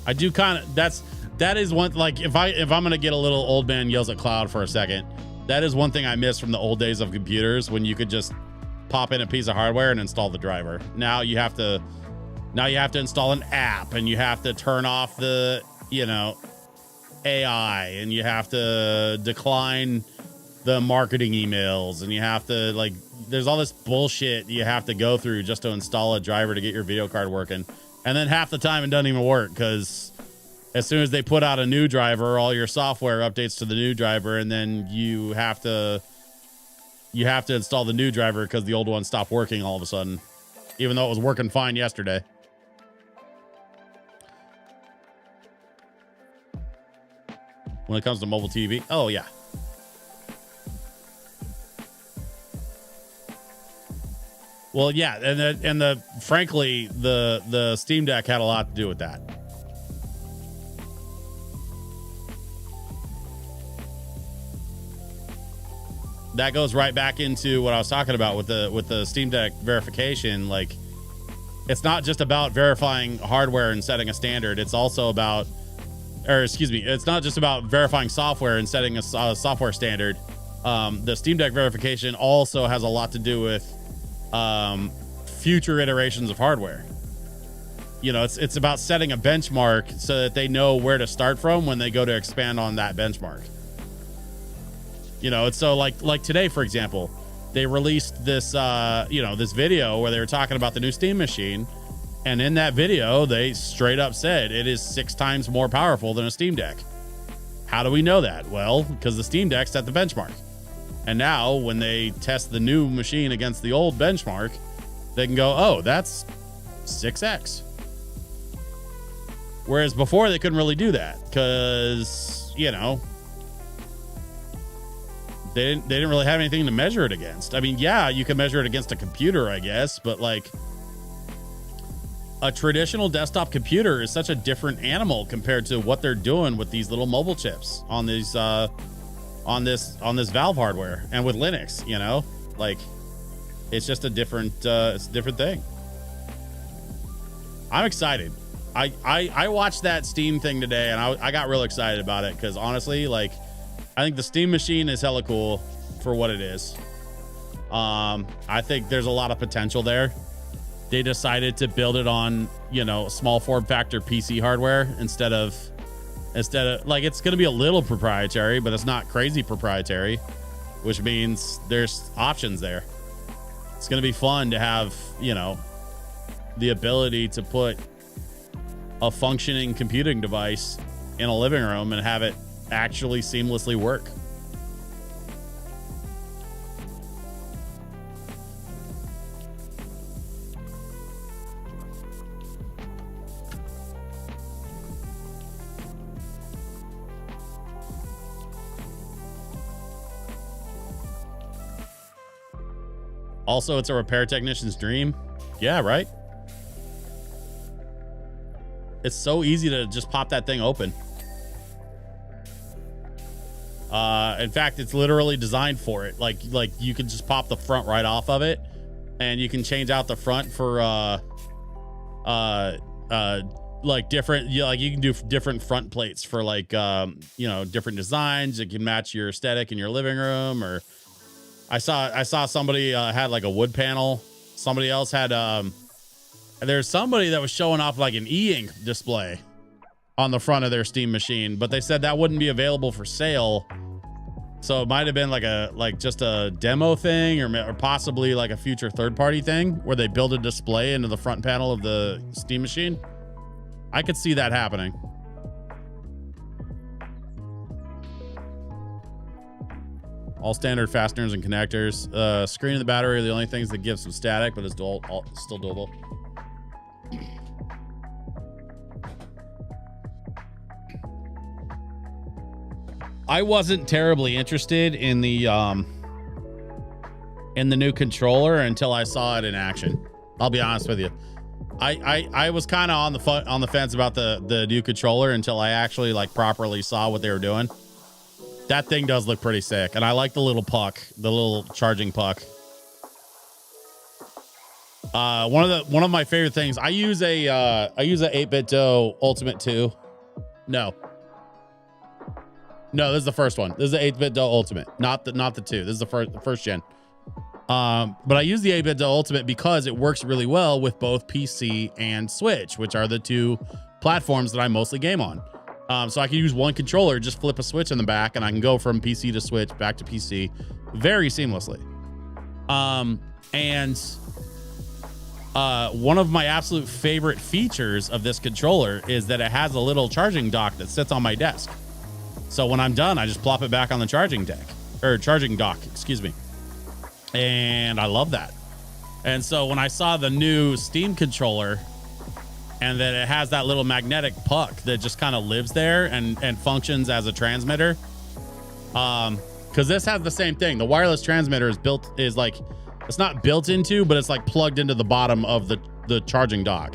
I do kind of, that is one, like, if I'm going to get a little old man yells at cloud for a second, that is one thing I miss from the old days of computers, when you could just pop in a piece of hardware and install the driver. Now you have to install an app, and you have to turn off the, AI, and you have to decline the marketing emails, and you have to, like, there's all this bullshit you have to go through just to install a driver to get your video card working. And then half the time it doesn't even work, because as soon as they put out a new driver, all your software updates to the new driver, and then you have to install the new driver because the old one stopped working all of a sudden, even though it was working fine yesterday. When it comes to mobile TV, oh yeah. Well, yeah, and frankly, the Steam Deck had a lot to do with that. That goes right back into what I was talking about with the Steam Deck verification. Like, it's not just about verifying hardware and setting a standard. It's also about, it's not just about verifying software and setting a software standard. The Steam Deck verification also has a lot to do with future iterations of hardware. It's about setting a benchmark so that they know where to start from when they go to expand on that benchmark. It's so like today, for example, they released this, this video where they were talking about the new Steam machine. And in that video, they straight up said it is 6 times more powerful than a Steam Deck. How do we know that? Well, because the Steam Deck set the benchmark. And now when they test the new machine against the old benchmark, they can go, oh, that's 6x. Whereas before they couldn't really do that because, they didn't really have anything to measure it against. I mean, yeah, you can measure it against a computer, I guess, but like a traditional desktop computer is such a different animal compared to what they're doing with these little mobile chips on these on this Valve hardware and with Linux. Like it's just a different thing. I'm excited. I watched that Steam thing today, and I got real excited about it because honestly, like, I think the Steam machine is hella cool for what it is. I think there's a lot of potential there. They decided to build it on, small form factor PC hardware instead of like, it's going to be a little proprietary, but it's not crazy proprietary, which means there's options there. It's going to be fun to have, the ability to put a functioning computing device in a living room and have it actually seamlessly work. Also, it's a repair technician's dream. Yeah, right? It's so easy to just pop that thing open. In fact, it's literally designed for it. Like you can just pop the front right off of it, and you can change out the front for like different, like you can do different front plates for like you know, different designs. It can match your aesthetic in your living room. Or I saw somebody had like a wood panel. Somebody else had there's somebody that was showing off like an e-ink display on the front of their Steam machine, but they said that wouldn't be available for sale. So it might have been like just a demo thing, or possibly like a future third-party thing where they build a display into the front panel of the Steam machine. I could see that happening. All standard fasteners and connectors. Screen and the battery are the only things that give some static, but it's still doable. I wasn't terribly interested in the new controller until I saw it in action. I'll be honest with you. I was kind of on the fence about the new controller until I actually like properly saw what they were doing. That thing does look pretty sick, and I like the little puck, the little charging puck. One of my favorite things. I use a 8BitDo Ultimate 2. No, this is the first one. This is the 8BitDo Ultimate, not the 2. This is the first gen. But I use the 8BitDo Ultimate because it works really well with both PC and Switch, which are the two platforms that I mostly game on. So I can use one controller, just flip a switch in the back, and I can go from PC to Switch, back to PC very seamlessly. And one of my absolute favorite features of this controller is that it has a little charging dock that sits on my desk. So when I'm done, I just plop it back on the charging dock, excuse me. And I love that. And so when I saw the new Steam controller and that it has that little magnetic puck that just kind of lives there and functions as a transmitter, because this has the same thing. The wireless transmitter is like, it's not built into, but it's like plugged into the bottom of the charging dock.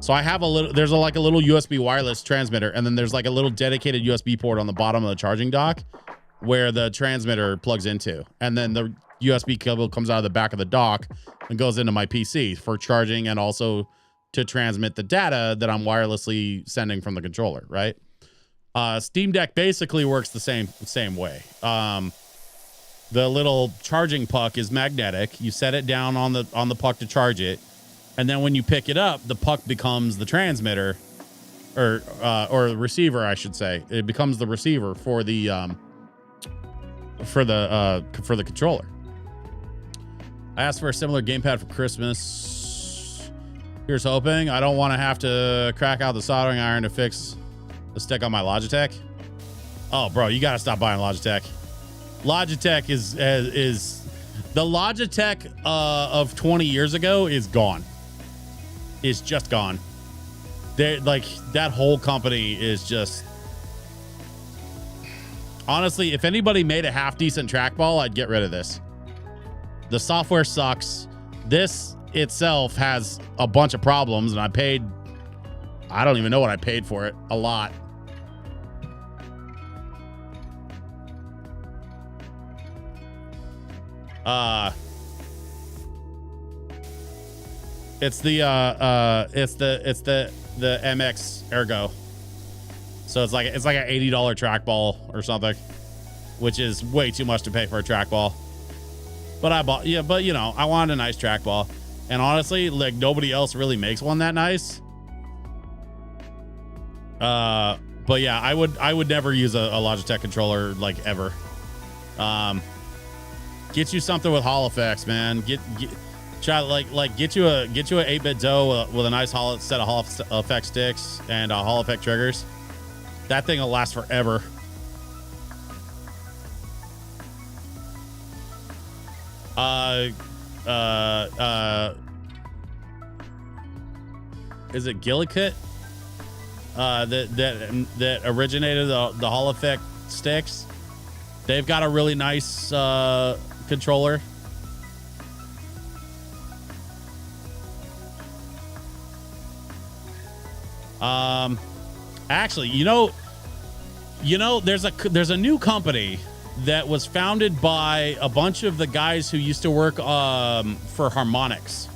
So I have there's like a little USB wireless transmitter, and then there's like a little dedicated USB port on the bottom of the charging dock where the transmitter plugs into. And then the USB cable comes out of the back of the dock and goes into my PC for charging and also to transmit the data that I'm wirelessly sending from the controller, right? Steam Deck basically works the same way. The little charging puck is magnetic. You set it down on the puck to charge it. And then when you pick it up, the puck becomes the transmitter, or the receiver, I should say. It becomes the receiver for the controller. I asked for a similar gamepad for Christmas. Here's hoping. I don't want to have to crack out the soldering iron to fix the stick on my Logitech. Oh, bro, you gotta stop buying Logitech. Logitech is the Logitech of 20 years ago is gone. Is just gone. They like that whole company is just, honestly, if anybody made a half decent trackball, I'd get rid of this. The software sucks. This itself has a bunch of problems, and I don't even know what I paid for it. A lot. It's the MX Ergo. So it's like an $80 trackball or something, which is way too much to pay for a trackball. But I wanted a nice trackball, and honestly, like nobody else really makes one that nice. But yeah, I would never use a Logitech controller like ever. Get you something with Hall effects, man. Try get you a 8-bit dough with a nice set of Hall effect sticks and Hall effect triggers. That thing will last forever. Is it Gillikit? That originated the Hall effect sticks. They've got a really nice controller. Actually, you know, there's a new company that was founded by a bunch of the guys who used to work for Harmonix.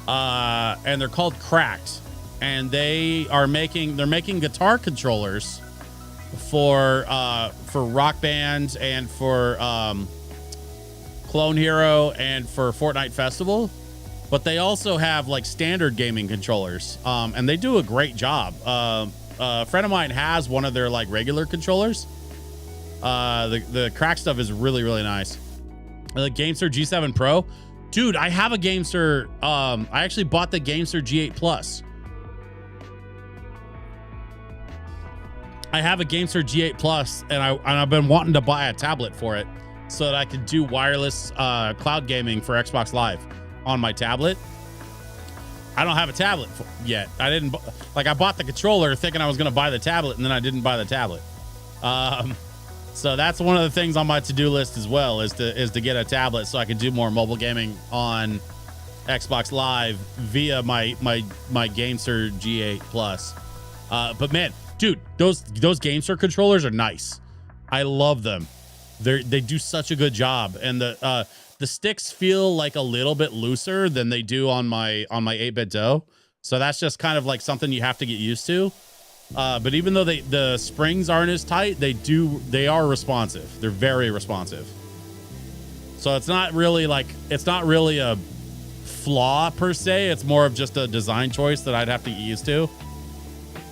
And they're called Cracked, and they're making guitar controllers for Rock Band and for Clone Hero and for Fortnite Festival. But they also have like standard gaming controllers, and they do a great job. A friend of mine has one of their like regular controllers. The Crack stuff is really, really nice. The GameSir G7 Pro, dude, I have a GameSir. I actually bought the GameSir G8 Plus. I have a GameSir G8 Plus, and I've been wanting to buy a tablet for it so that I could do wireless cloud gaming for Xbox Live on my tablet. I don't have a tablet yet. I bought the controller thinking I was going to buy the tablet, and then I didn't buy the tablet. So that's one of the things on my to-do list as well, is to get a tablet so I can do more mobile gaming on Xbox Live via my GameSir G8 Plus. But man, dude, those GameSir controllers are nice. I love them. They do such a good job, and the sticks feel like a little bit looser than they do on my 8-bit dough. So that's just kind of like something you have to get used to. But even though the springs aren't as tight, they are responsive. They're very responsive. So it's not really a flaw per se. It's more of just a design choice that I'd have to get used to.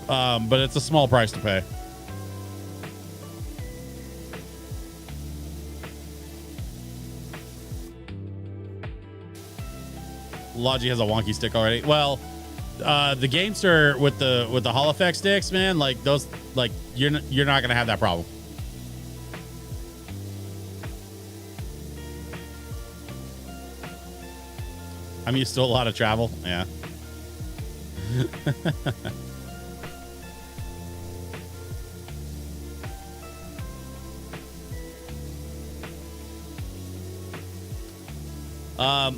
But it's a small price to pay. Logi has a wonky stick already. Well, the GameSir with the Hall effect sticks, man, like those, like you're not gonna have that problem. I'm used to a lot of travel. Yeah.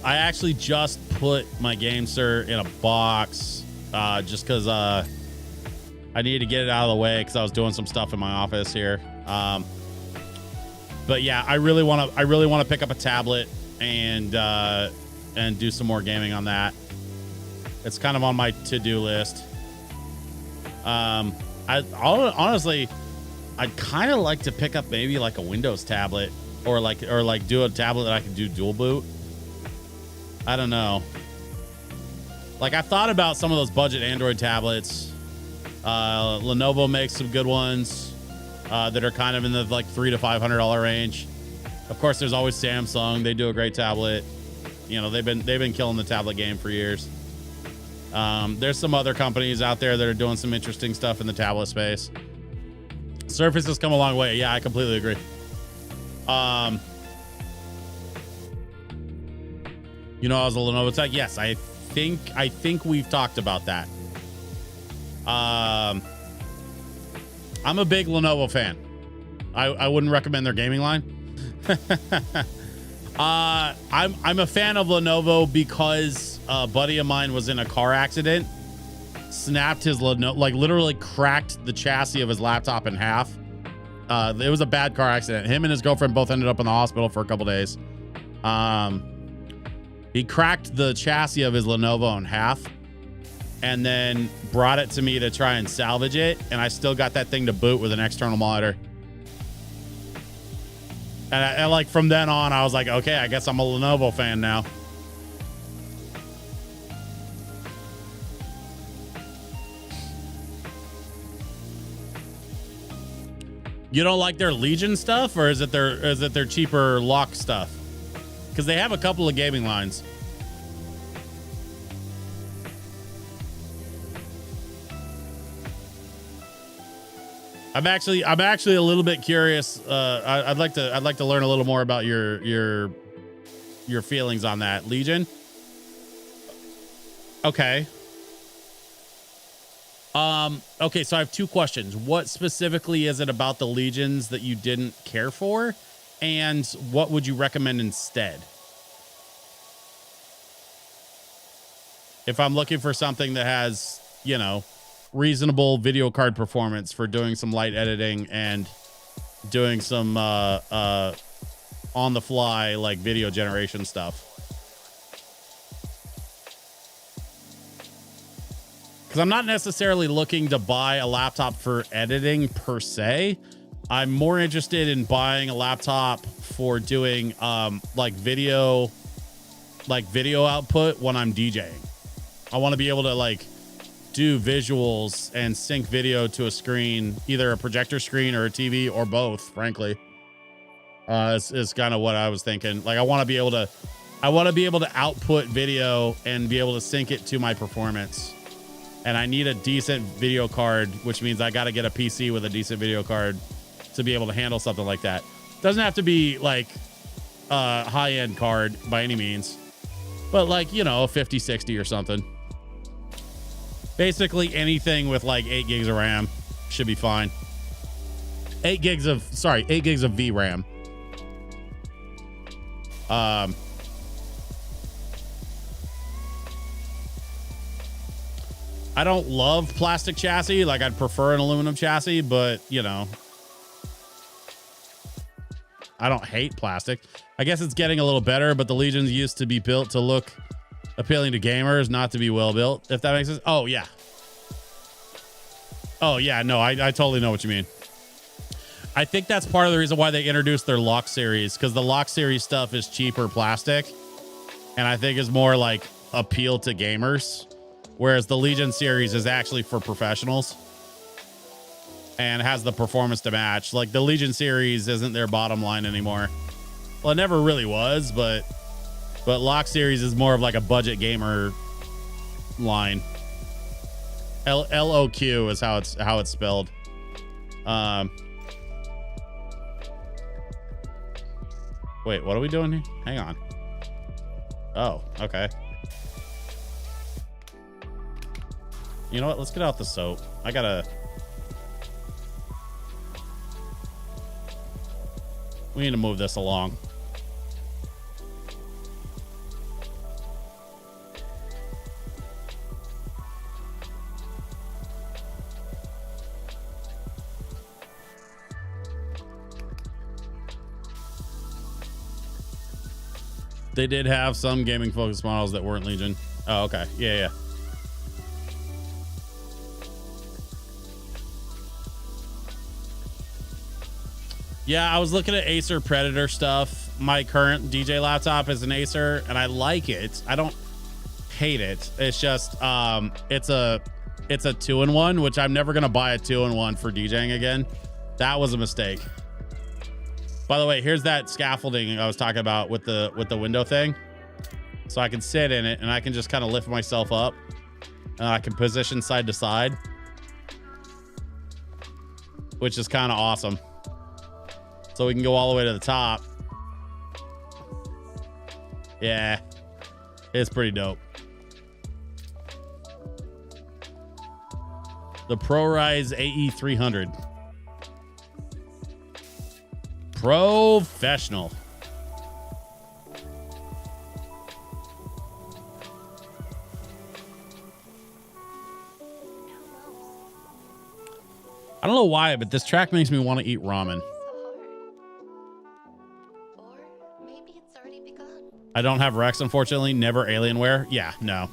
I actually just put my GameSir in a box, just because I needed to get it out of the way because I was doing some stuff in my office here. But yeah, I really want to pick up a tablet and do some more gaming on that. It's kind of on my to-do list. Honestly, I'd kind of like to pick up maybe like a Windows tablet or do a tablet that I can do dual boot. I don't know. Like, I thought about some of those budget Android tablets. Lenovo makes some good ones that are kind of in the like $300 to $500 range. Of course, there's always Samsung. They do a great tablet. You know, they've been killing the tablet game for years. There's some other companies out there that are doing some interesting stuff in the tablet space. Surface has come a long way. Yeah, I completely agree. You know, I was a Lenovo tech. Yes, I think we've talked about that. I'm a big Lenovo fan. I wouldn't recommend their gaming line. I'm a fan of Lenovo because a buddy of mine was in a car accident, snapped his Lenovo, like literally cracked the chassis of his laptop in half. It was a bad car accident. Him and his girlfriend both ended up in the hospital for a couple days. He cracked the chassis of his Lenovo in half and then brought it to me to try and salvage it. And I still got that thing to boot with an external monitor. And like from then on, I was like, okay, I guess I'm a Lenovo fan now. You don't like their Legion stuff, or is it their cheaper lock stuff? because they have a couple of gaming lines. I'm actually a little bit curious. I'd like to learn a little more about your feelings on that, Legion. Okay. Okay, so I have two questions. What specifically is it about the Legions that you didn't care for? And what would you recommend instead? If I'm looking for something that has, you know, reasonable video card performance for doing some light editing and doing some on the fly like video generation stuff. Because I'm not necessarily looking to buy a laptop for editing per se. I'm more interested in buying a laptop for doing like video output when I'm DJing. I want to be able to like do visuals and sync video to a screen, either a projector screen or a TV or both, frankly. Is kind of what I was thinking. Like I want to be able to output video and be able to sync it to my performance. And I need a decent video card, which means I got to get a PC with a decent video card to be able to handle something like that. Doesn't have to be like a high-end card by any means, but like, you know, 50, 60 or something. Basically anything with like 8 gigs of RAM should be fine. 8 gigs of VRAM. I don't love plastic chassis. Like I'd prefer an aluminum chassis, but you know, I don't hate plastic. I guess it's getting a little better, but the Legions used to be built to look appealing to gamers, not to be well built, if that makes sense. Oh yeah. Oh yeah, no, I totally know what you mean. I think that's part of the reason why they introduced their Lock series, because the Lock series stuff is cheaper plastic, and I think is more like appeal to gamers, whereas the Legion series is actually for professionals and has the performance to match. Like the Legion series isn't their bottom line anymore. Well, it never really was, but Lock series is more of like a budget gamer line. LOQ is how it's spelled. Wait, what are we doing here? Hang on. Oh, okay. You know what? Let's get out the soap. We need to move this along. They did have some gaming focused models that weren't Legion. Oh, okay. Yeah. Yeah, I was looking at Acer Predator stuff. My current DJ laptop is an Acer, and I like it. I don't hate it. It's just it's a 2-in-1, which I'm never gonna buy a 2-in-1 for DJing again. That was a mistake. By the way, here's that scaffolding I was talking about with the window thing. So I can sit in it and I can just kind of lift myself up. I can position side to side, which is kind of awesome. So we can go all the way to the top. Yeah, it's pretty dope. The ProRise AE300. Professional. I don't know why, but this track makes me want to eat ramen. I don't have Rex, unfortunately. Never Alienware. Yeah, no.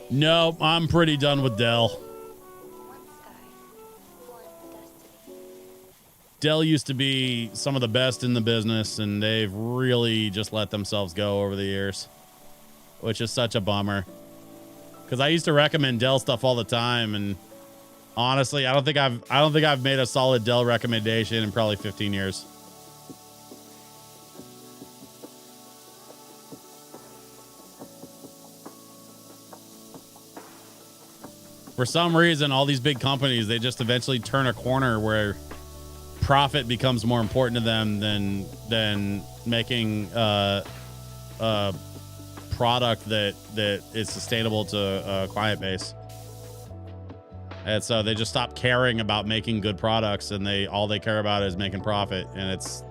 No, I'm pretty done with Dell. Dell used to be some of the best in the business, and they've really just let themselves go over the years, which is such a bummer. Because I used to recommend Dell stuff all the time, and honestly, I don't think I've made a solid Dell recommendation in probably 15 years. For some reason, all these big companies, they just eventually turn a corner where profit becomes more important to them than making a product that is sustainable to a client base. And so they just stop caring about making good products, and all they care about is making profit. And it's,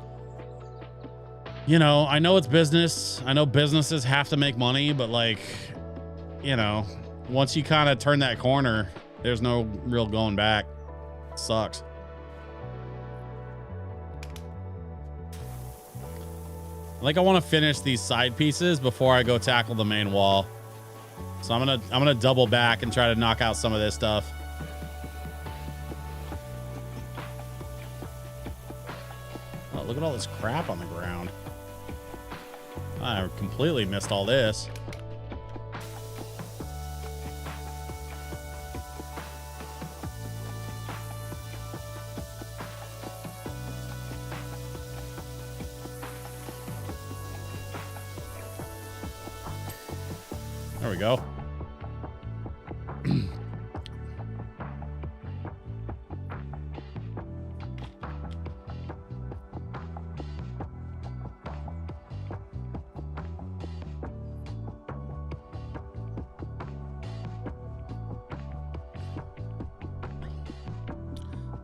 you know, I know it's business. I know businesses have to make money, but like, you know, once you kind of turn that corner, there's no real going back. It sucks. Like, I want to finish these side pieces before I go tackle the main wall. So I'm gonna double back and try to knock out some of this stuff. Oh, look at all this crap on the ground. I completely missed all this. There we go.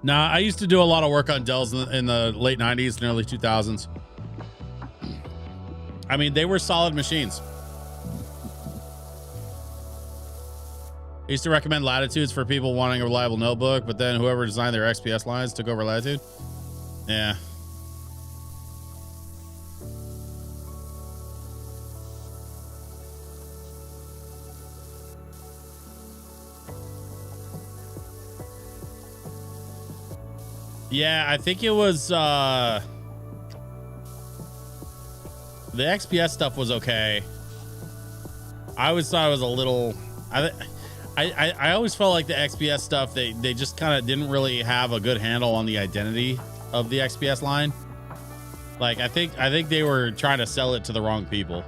Nah, I used to do a lot of work on Dells in the late 90s and early 2000s. I mean, they were solid machines. I used to recommend Latitudes for people wanting a reliable notebook, but then whoever designed their XPS lines took over Latitude. Yeah. Yeah, I think it was the XPS stuff was okay. I always thought it was a little I always felt like the XPS stuff, they just kind of didn't really have a good handle on the identity of the XPS line. Like, I think they were trying to sell it to the wrong people.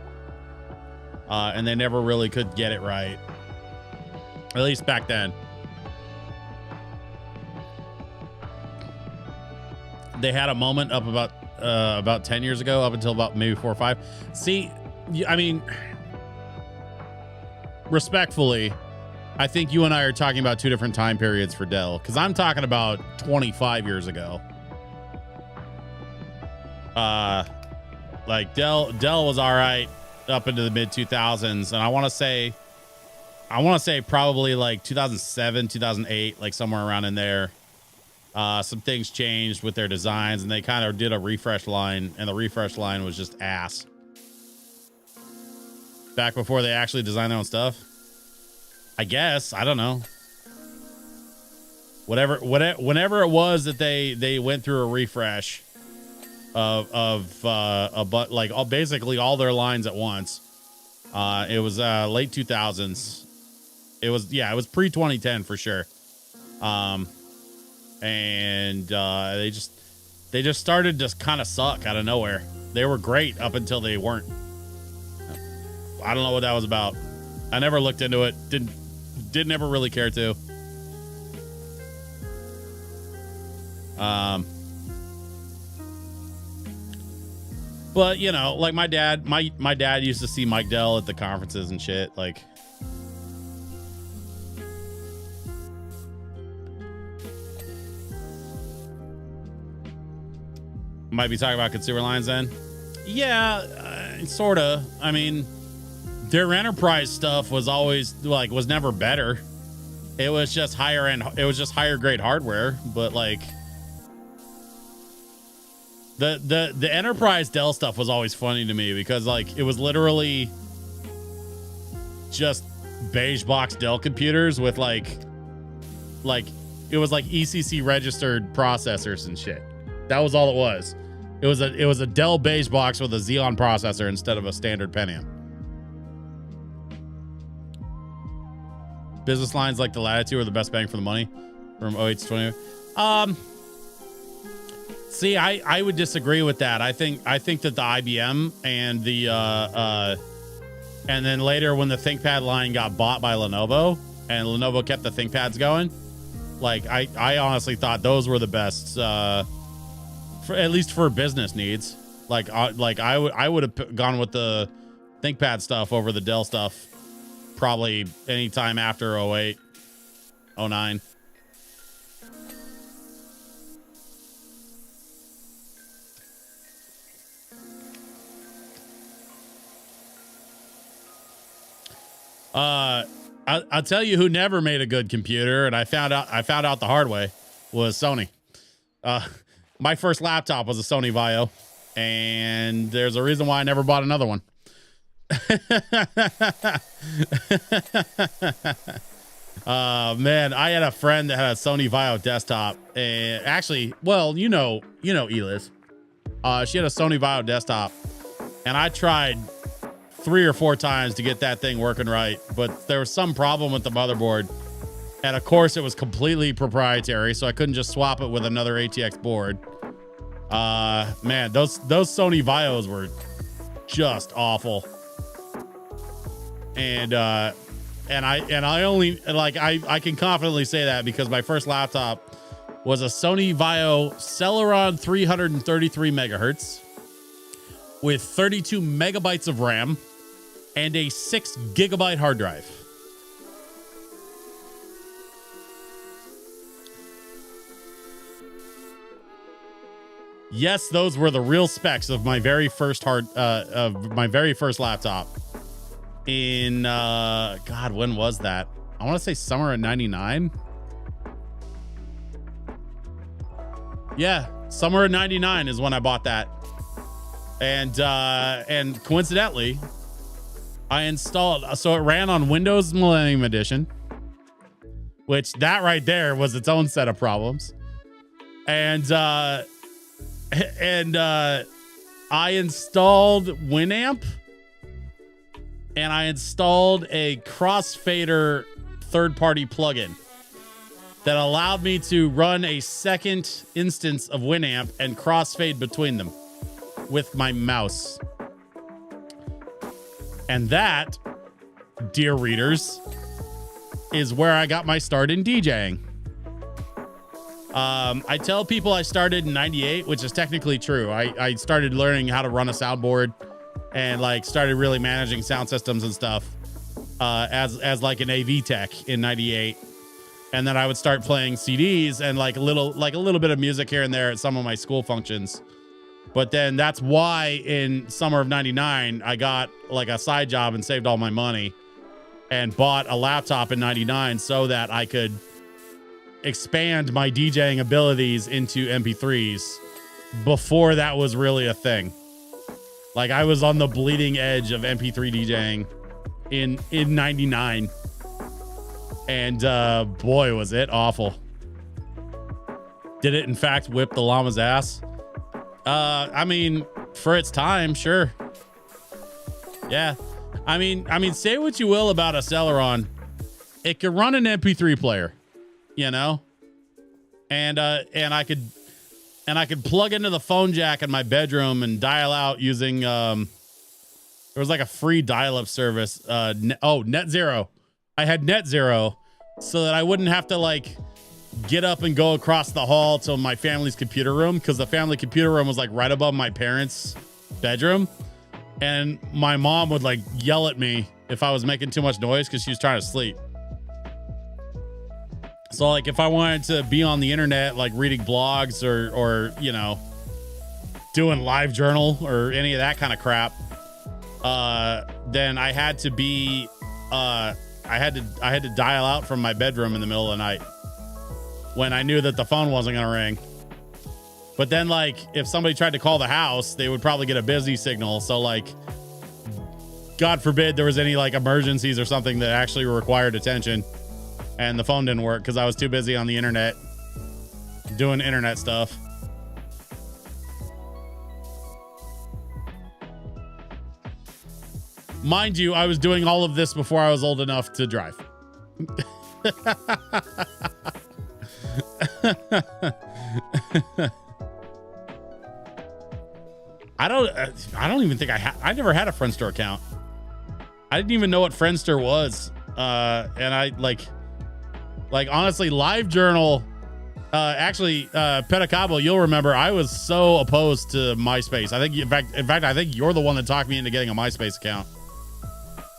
And they never really could get it right. At least back then. They had a moment up about 10 years ago, up until about maybe 4 or 5. See, I mean, respectfully, I think you and I are talking about two different time periods for Dell, because I'm talking about 25 years ago. Like Dell was all right up into the mid 2000s, and I want to say probably like 2007, 2008, like somewhere around in there. Some things changed with their designs, and they kind of did a refresh line, and the refresh line was just ass. Back before they actually designed their own stuff, I guess. I don't know. Whenever it was that they went through a refresh but like basically all their lines at once. It was late 2000s. It was pre 2010 for sure. And they just started to kind of suck out of nowhere. They were great up until they weren't. I don't know what that was about. I never looked into it. Didn't ever really care to. But you know, like my dad used to see Mike Dell at the conferences and shit. Like, might be talking about consumer lines then. Yeah, sort of. I mean, their enterprise stuff was always like, was never better. It was just higher end. It was just higher grade hardware. But like the enterprise Dell stuff was always funny to me, because like it was literally just beige box Dell computers with like it was like ECC registered processors and shit. That was all it was. It was a Dell beige box with a Xeon processor instead of a standard Pentium. Business lines like the Latitude were the best bang for the money from 08 to 20. See, I would disagree with that. I think that the IBM and the and then later when the ThinkPad line got bought by Lenovo, and Lenovo kept the ThinkPads going. Like I honestly thought those were the best, for at least for business needs. Like I would have gone with the ThinkPad stuff over the Dell stuff probably anytime after 08, 09. I'll tell you who never made a good computer, and I found out the hard way, was Sony. My first laptop was a Sony Vaio, and there's a reason why I never bought another one. Man, I had a friend that had a Sony Vaio desktop, and actually, well, you know, Eliz. She had a Sony Vaio desktop, and I tried 3 or 4 times to get that thing working right, but there was some problem with the motherboard, and of course it was completely proprietary, so I couldn't just swap it with another ATX board. Man, those Sony Vaios were just awful. And I only, like, I can confidently say that because my first laptop was a Sony Vaio Celeron 333 megahertz with 32 megabytes of RAM and a 6 gigabyte hard drive. Yes, those were the real specs of my very first laptop. In God, when was that? I want to say summer of '99. Yeah, summer of '99 is when I bought that, and coincidentally, I installed. So it ran on Windows Millennium Edition, which that right there was its own set of problems, and I installed Winamp. And I installed a crossfader third-party plugin that allowed me to run a second instance of Winamp and crossfade between them with my mouse. And that, dear readers, is where I got my start in DJing. I tell people I started in 98, which is technically true. I started learning how to run a soundboard and like started really managing sound systems and stuff as like an AV tech in 98. And then I would start playing CDs and like a little bit of music here and there at some of my school functions. But then that's why in summer of 99, I got like a side job and saved all my money and bought a laptop in 99 so that I could expand my DJing abilities into MP3s before that was really a thing. Like I was on the bleeding edge of MP3 DJing in 99. And boy, was it awful. Did it in fact whip the llama's ass? I mean, for its time, sure. Yeah. I mean, say what you will about a Celeron. It could run an MP3 player, you know? And I could plug into the phone jack in my bedroom and dial out using there was like a free dial-up service. Net Zero. I had Net Zero so that I wouldn't have to like get up and go across the hall to my family's computer room, because the family computer room was like right above my parents' bedroom, and my mom would like yell at me if I was making too much noise because she was trying to sleep. So like if I wanted to be on the internet, like reading blogs or you know, doing live journal or any of that kind of crap, then I had to be I had to dial out from my bedroom in the middle of the night when I knew that the phone wasn't going to ring. But then like if somebody tried to call the house, they would probably get a busy signal. So like, God forbid there was any like emergencies or something that actually required attention, and the phone didn't work because I was too busy on the internet doing internet stuff. Mind you, I was doing all of this before I was old enough to drive. I don't even think I never had a Friendster account. I didn't even know what Friendster was. And Like, honestly, LiveJournal, actually, Pedicabo, you'll remember I was so opposed to MySpace. I think, in fact, I think you're the one that talked me into getting a MySpace account.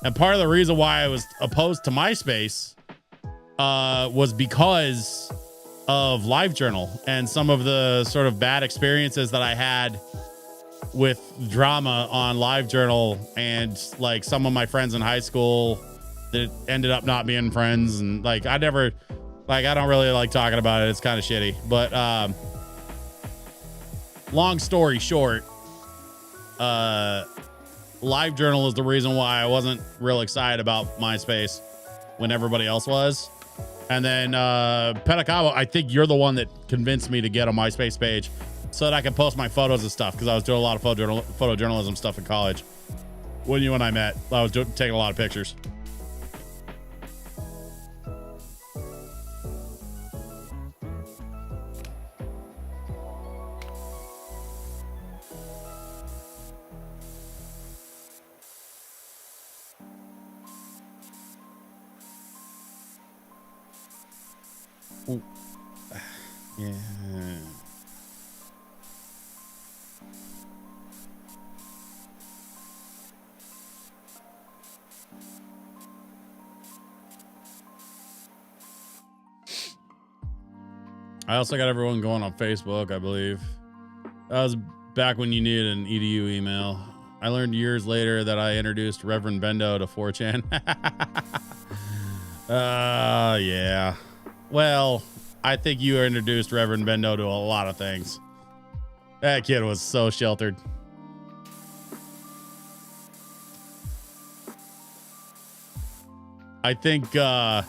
And part of the reason why I was opposed to MySpace was because of LiveJournal and some of the sort of bad experiences that I had with drama on LiveJournal, and like some of my friends in high school that ended up not being friends, and like I don't really like talking about it. It's kind of shitty, but long story short, LiveJournal is the reason why I wasn't real excited about MySpace when everybody else was. And then Pedicabo, I think you're the one that convinced me to get a MySpace page so that I could post my photos and stuff, because I was doing a lot of photojournalism stuff in college. When you and I met, I was taking a lot of pictures. Ooh. Yeah. I also got everyone going on Facebook, I believe. That was back when you needed an EDU email. I learned years later that I introduced Reverend Bendo to 4chan. Yeah. Well, I think you introduced Reverend Bendo to a lot of things. That kid was so sheltered. I think I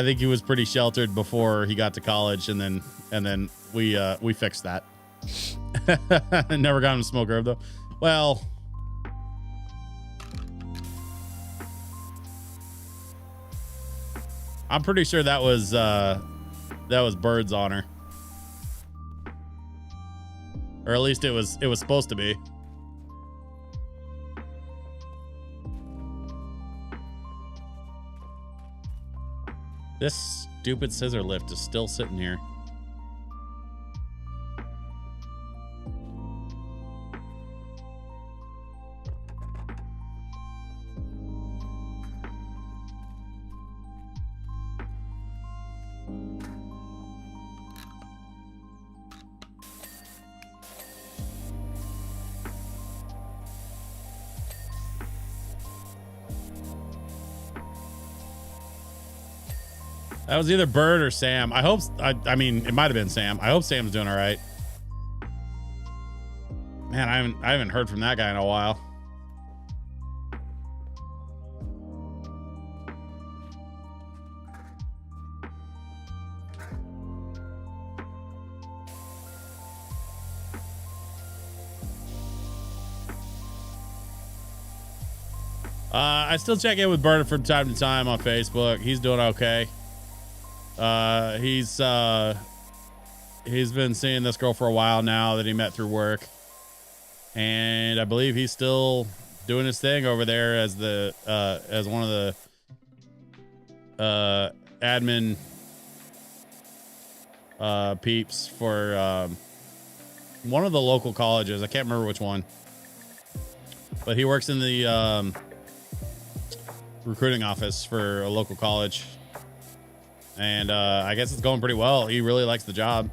think he was pretty sheltered before he got to college, and then we fixed that. Never got him to smoke herb though. Well, I'm pretty sure that was Bird's honor, or at least it was supposed to be. This stupid scissor lift is still sitting here. That was either Bird or Sam. I mean, it might have been Sam. I hope Sam's doing all right. Man, I haven't heard from that guy in a while. I still check in with Bird from time to time on Facebook. He's doing okay. He's been seeing this girl for a while now that he met through work, and I believe he's still doing his thing over there as as one of the admin peeps for one of the local colleges. I can't remember which one, but he works in the recruiting office for a local college. And I guess it's going pretty well. He really likes the job.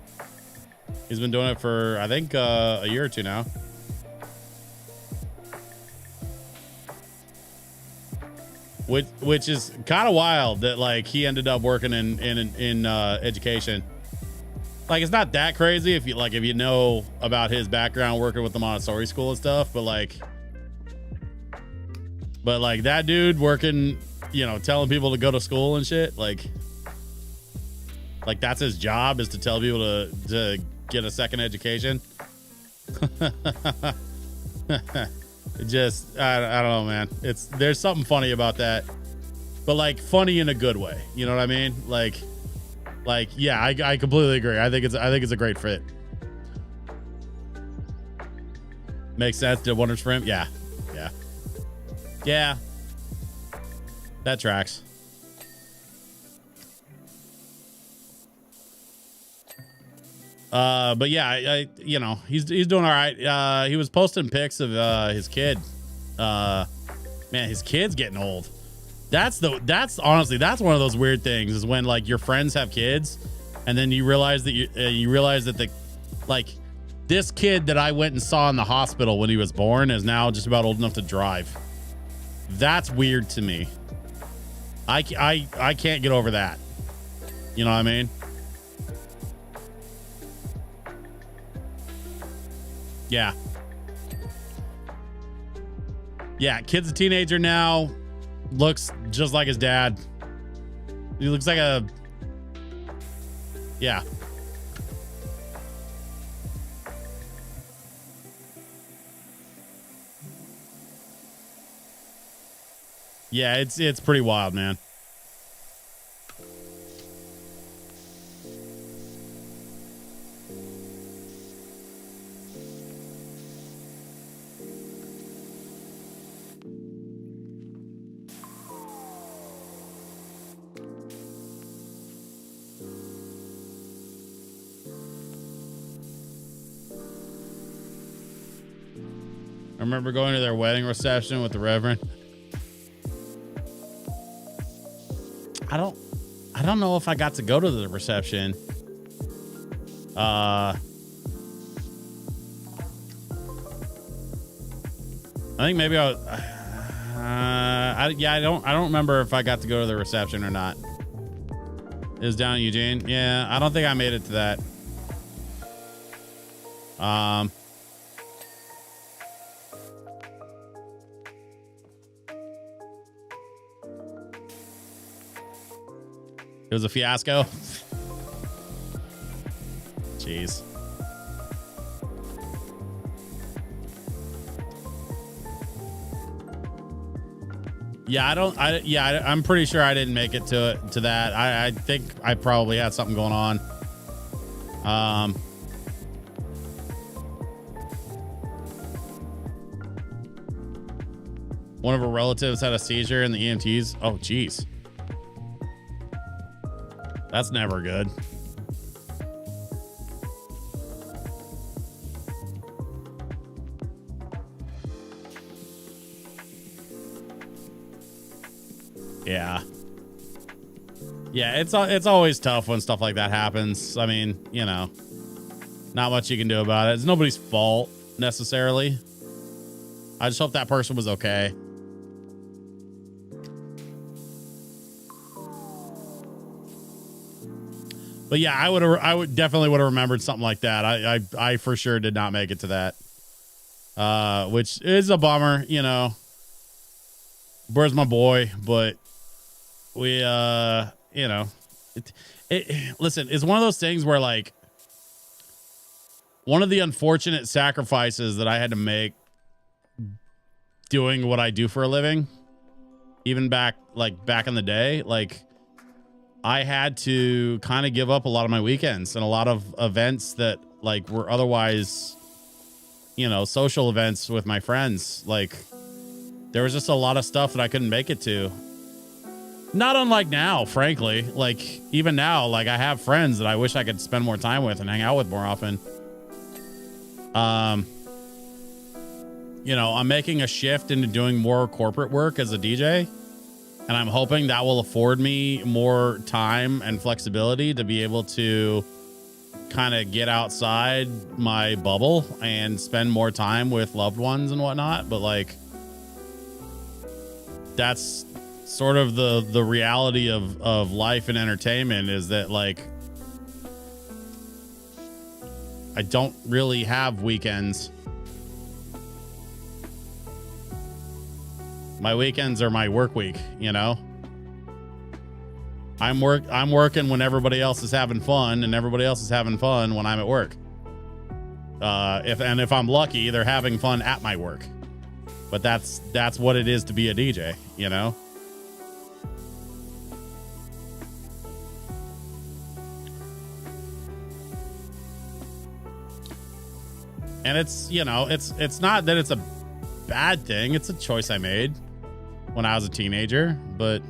He's been doing it for, I think, a year or two now. Which is kind of wild that like he ended up working in education. Like, it's not that crazy if you know about his background working with the Montessori school and stuff, but like that dude working, telling people to go to school and shit, like that's his job, is to tell people to get a second education. Just I don't know, man. There's something funny about that, but like funny in a good way. You know what I mean? Like yeah, I completely agree. I think it's a great fit. Makes sense. Did wonders for him. Yeah. Yeah. Yeah. That tracks. But yeah, I you know, he's doing all right. He was posting pics of his kid. Man, his kid's getting old. That's honestly, that's one of those weird things is when like your friends have kids and then you realize that you realize that this kid that I went and saw in the hospital when he was born is now just about old enough to drive. That's weird to me. I can't get over that. You know what I mean? Yeah. Yeah, kid's a teenager now. Looks just like his dad. He looks like a... Yeah. Yeah, it's pretty wild, man. I remember going to their wedding reception with the Reverend. I don't know if I got to go to the reception. I think maybe I don't remember if I got to go to the reception or not. It was down in Eugene. Yeah, I don't think I made it to that. It was a fiasco. Jeez. Yeah, I'm pretty sure I didn't make it to that. I think I probably had something going on. One of her relatives had a seizure in the EMTs. Oh, geez. That's never good. Yeah. Yeah, it's always tough when stuff like that happens. I mean, you know, not much you can do about it. It's nobody's fault necessarily. I just hope that person was okay. But yeah, I would definitely would have remembered something like that. I for sure did not make it to that. Which is a bummer, you know. Where's my boy? But we you know, listen, it's one of those things where like one of the unfortunate sacrifices that I had to make doing what I do for a living, even back in the day, like I had to kind of give up a lot of my weekends and a lot of events that like were otherwise, you know, social events with my friends. Like there was just a lot of stuff that I couldn't make it to. Not unlike now, frankly. Like even now, like I have friends that I wish I could spend more time with and hang out with more often. You know, I'm making a shift into doing more corporate work as a DJ. And I'm hoping that will afford me more time and flexibility to be able to kind of get outside my bubble and spend more time with loved ones and whatnot. But like, that's sort of the reality of life and entertainment is that like, I don't really have weekends. My weekends are my work week, you know. I'm working when everybody else is having fun, and everybody else is having fun when I'm at work. If I'm lucky, they're having fun at my work. But that's what it is to be a DJ, you know. And it's, you know, it's not that it's a bad thing. It's a choice I made when I was a teenager, but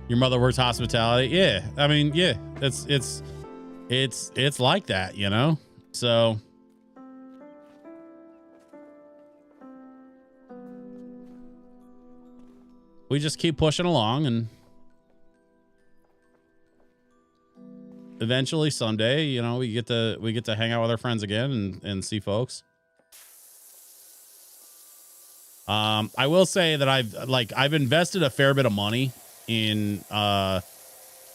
your mother works hospitality. Yeah. I mean, yeah, it's like that, you know? So we just keep pushing along, and eventually someday, you know, we get to hang out with our friends again and see folks. I will say that I've invested a fair bit of money in my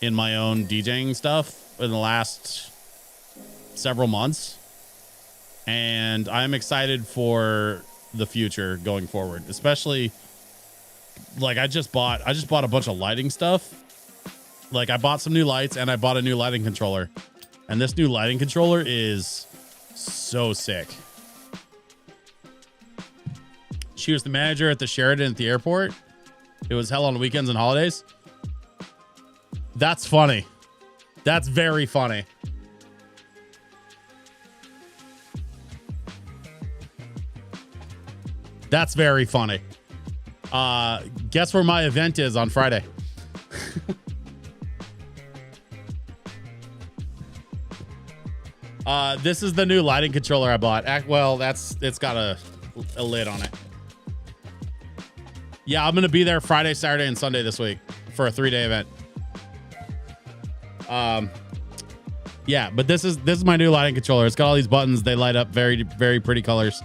own DJing stuff in the last several months, and I'm excited for the future going forward, especially like I just bought a bunch of lighting stuff. Like I bought some new lights and I bought a new lighting controller, and this new lighting controller is so sick. She was the manager at the Sheraton at the airport. It was hell on weekends and holidays. That's funny. That's very funny. That's very funny. Guess where my event is on Friday? This is the new lighting controller I bought. Well, it's got a lid on it. Yeah, I'm gonna be there Friday, Saturday, and Sunday this week for a 3-day event. Yeah, but this is my new lighting controller. It's got all these buttons. They light up very, very pretty colors.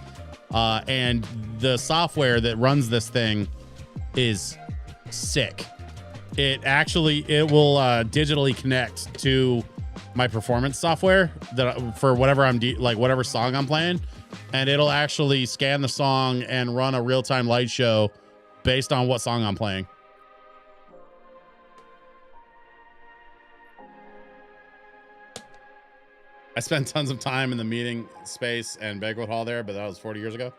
And the software that runs this thing is sick. It will digitally connect to my performance software that for whatever whatever song I'm playing, and it'll actually scan the song and run a real-time light show based on what song I'm playing. I spent tons of time in the meeting space and banquet hall there, but that was 40 years ago.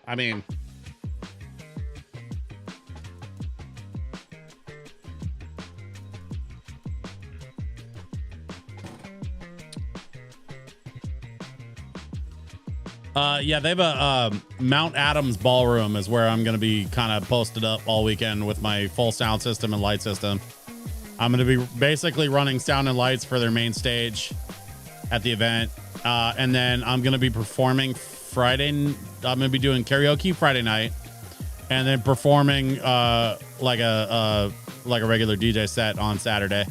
I mean, yeah, they have a Mount Adams ballroom is where I'm going to be kind of posted up all weekend with my full sound system and light system. I'm going to be basically running sound and lights for their main stage at the event. And then I'm going to be performing Friday. I'm going to be doing karaoke Friday night, and then performing like a regular DJ set on Saturday.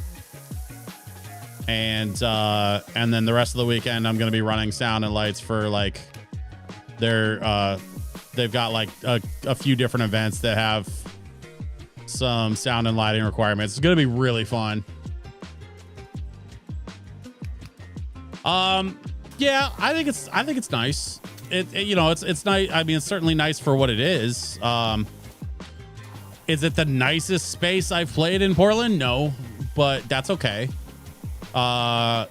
And then the rest of the weekend, I'm going to be running sound and lights for like they've got like a few different events that have some sound and lighting requirements. It's going to be really fun. Yeah, I think it's nice. It's nice. I mean, it's certainly nice for what it is. Is it the nicest space I've played in Portland? No, but that's okay. That's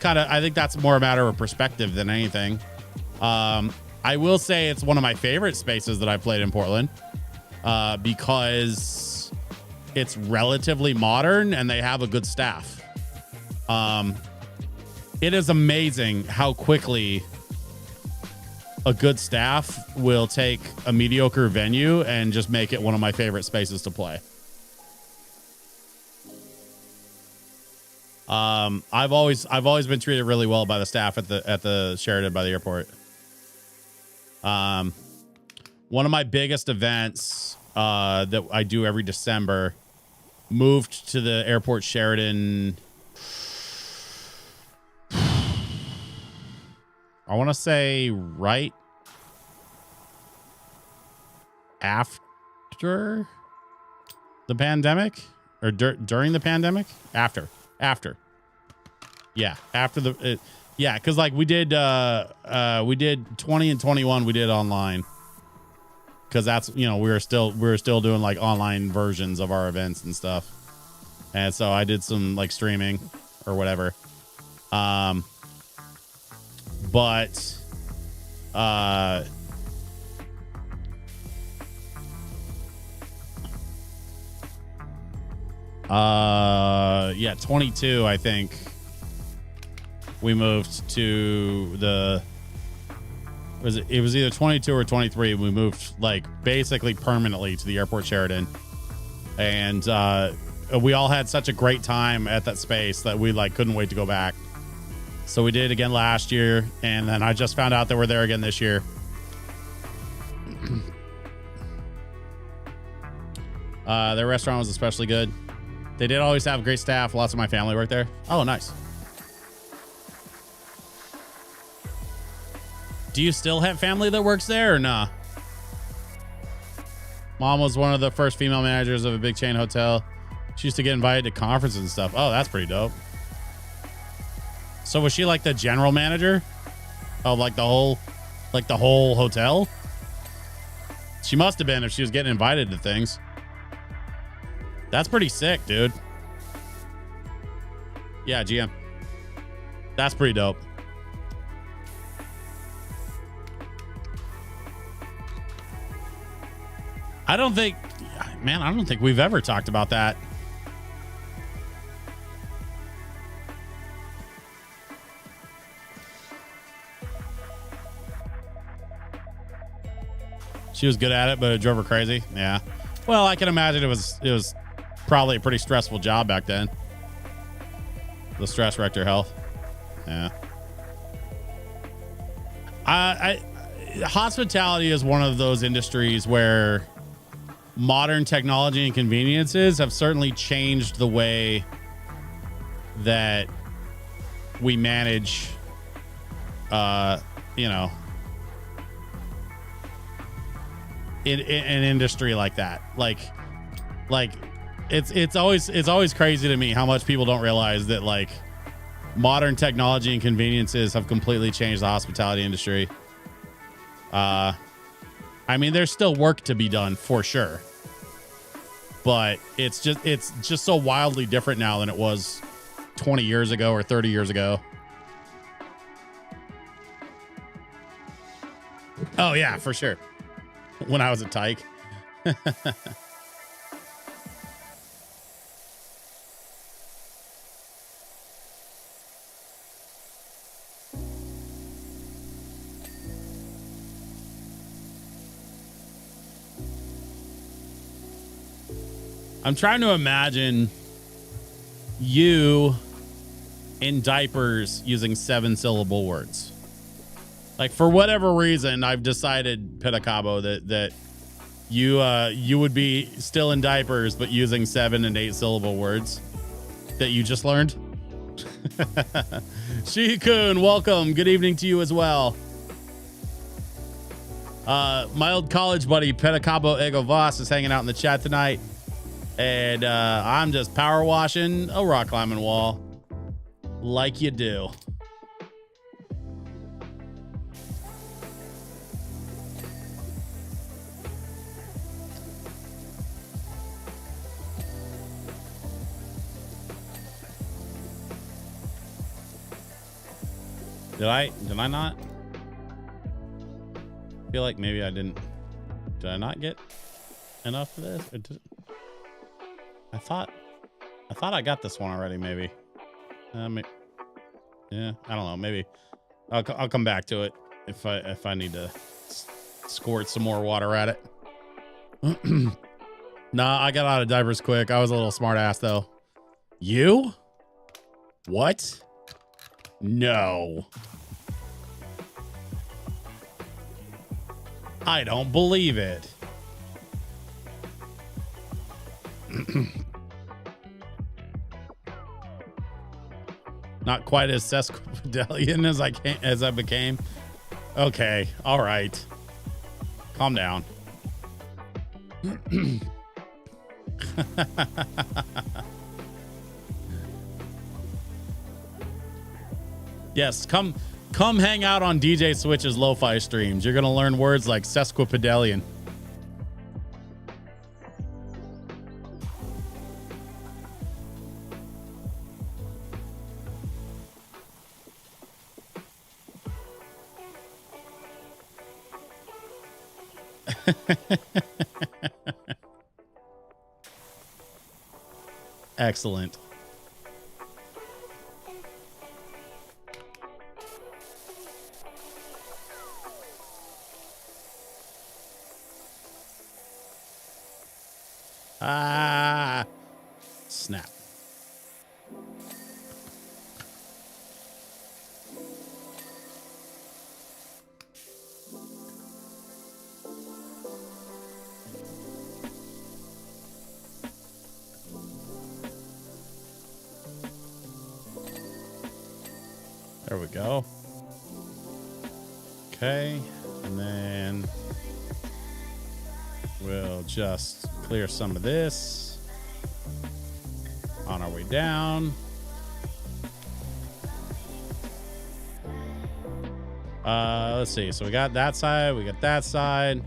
I think that's more a matter of perspective than anything. I will say it's one of my favorite spaces that I played in Portland, because it's relatively modern and they have a good staff. It is amazing how quickly a good staff will take a mediocre venue and just make it one of my favorite spaces to play. I've always been treated really well by the staff at the Sheraton by the airport. One of my biggest events that I do every December moved to the airport Sheraton. I want to say right after the pandemic, or during the pandemic. After. Yeah, after the yeah, because like we did 20 and 21 we did online, because that's, we were still doing like online versions of our events and stuff, and so I did some like streaming or whatever. But Yeah, 22, I think. We moved to the... It was either 22 or 23. We moved, like, basically permanently to the airport Sheridan. And we all had such a great time at that space that we, like, couldn't wait to go back. So we did again last year, and then I just found out that we're there again this year. Their restaurant was especially good. They did always have great staff. Lots of my family worked there. Oh, nice. Do you still have family that works there or nah? Mom was one of the first female managers of a big chain hotel. She used to get invited to conferences and stuff. Oh, that's pretty dope. So was she like the general manager of like the whole hotel? She must have been if she was getting invited to things. That's pretty sick, dude. Yeah, GM. That's pretty dope. I don't think we've ever talked about that. She was good at it, but it drove her crazy. Yeah. Well, I can imagine it was probably a pretty stressful job back then. The stress wrecked her health. Yeah. Hospitality is one of those industries where modern technology and conveniences have certainly changed the way that we manage, in an industry like that. Like it's always crazy to me how much people don't realize that like modern technology and conveniences have completely changed the hospitality industry. I mean, there's still work to be done for sure, but it's just so wildly different now than it was 20 years ago or 30 years ago. Oh yeah, for sure. When I was a tyke. I'm trying to imagine you in diapers using 7-syllable words. Like, for whatever reason, I've decided, Pedacabo, that you would be still in diapers, but using 7 and 8-syllable words that you just learned. Shikun, welcome. Good evening to you as well. My old college buddy, Pedacabo Ego Voss, is hanging out in the chat tonight. And I'm just power washing a rock climbing wall like you do. Did I not? I feel like maybe I didn't. Did I not get enough of this? Or did, I thought I got this one already. Maybe. Yeah, I don't know. Maybe I'll come back to it if I need to squirt some more water at it. Nah, I got out of diapers quick. I was a little smart ass though. You? What? No. I don't believe it. Not quite as sesquipedalian as I became. Okay, all right. Calm down. Yes, come hang out on DJ Switch's LoFi streams. You're gonna learn words like sesquipedalian. Excellent. Ah, snap. There we go. Okay, and then we'll just clear some of this on our way down. Let's see. So we got that side, we got that side.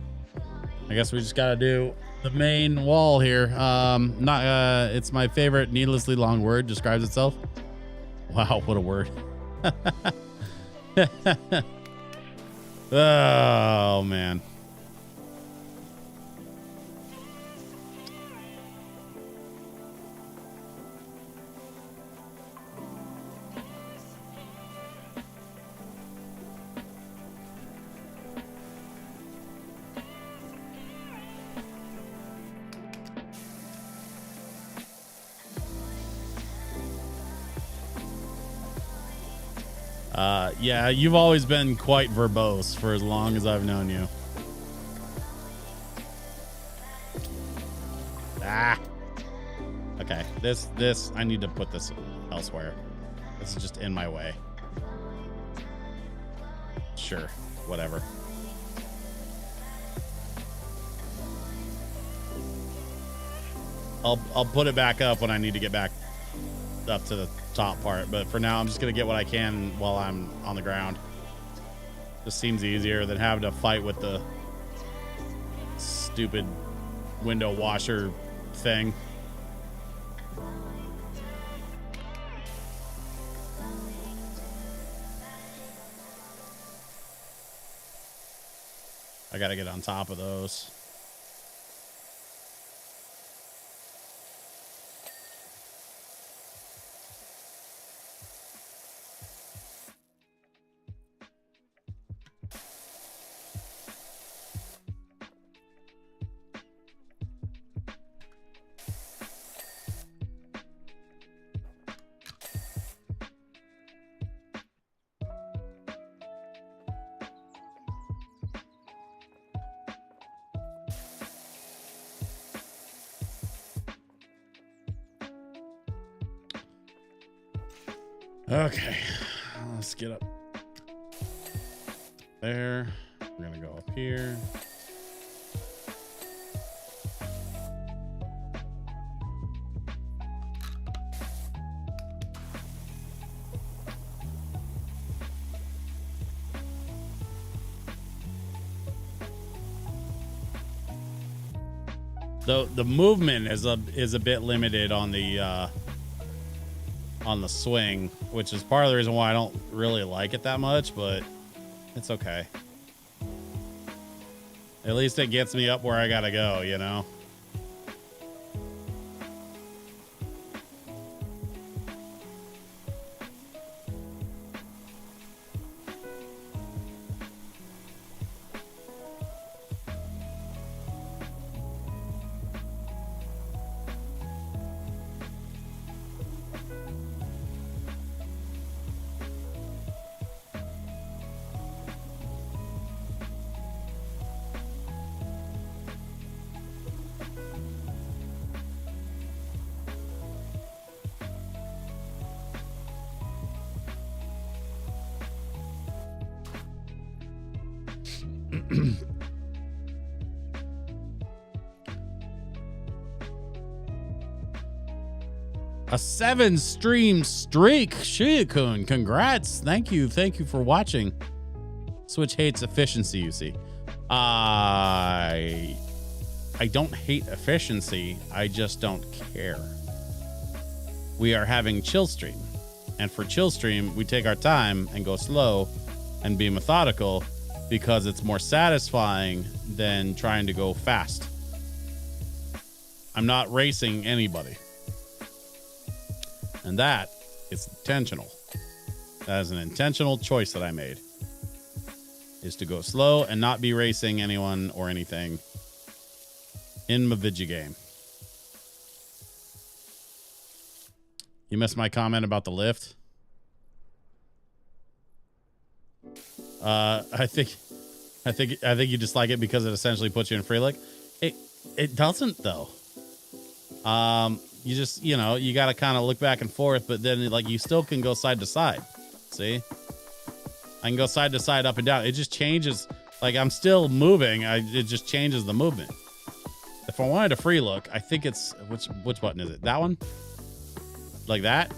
I guess we just got to do the main wall here. It's my favorite needlessly long word, describes itself. Wow, what a word. Oh man. Yeah, you've always been quite verbose for as long as I've known you. Ah. Okay, this, I need to put this elsewhere. This is just in my way. Sure, whatever. I'll put it back up when I need to get back up to the top part, but for now I'm just gonna get what I can while I'm on the ground. Just seems easier than having to fight with the stupid window washer thing. I gotta get on top of those. Okay, let's get up there. We're gonna go up here. The movement is a bit limited on the swing, which is part of the reason why I don't really like it that much, but it's okay. At least it gets me up where I gotta go, you know? A 7-stream streak. Shiyakun, congrats. Thank you for watching. Switch hates efficiency, you see. I don't hate efficiency. I just don't care. We are having chill stream. And for chill stream, we take our time and go slow and be methodical because it's more satisfying than trying to go fast. I'm not racing anybody. And that is intentional. That is an intentional choice that I made. Is to go slow and not be racing anyone or anything in my video game. You missed my comment about the lift. I think you dislike it because it essentially puts you in free look. It doesn't though. You just, you know, you got to kind of look back and forth, but then like you still can go side to side. See? I can go side to side, up and down. It just changes. Like I'm still moving. It just changes the movement. If I wanted a free look, I think it's which button is it? That one? Like that?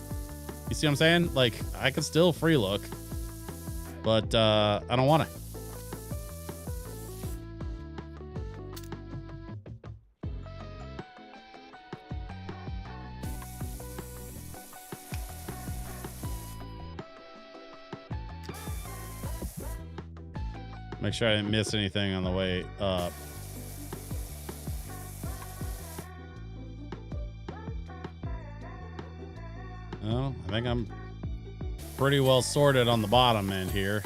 You see what I'm saying? Like I could still free look, but I don't want to. Make sure I didn't miss anything on the way up. Well, I think I'm pretty well sorted on the bottom end here.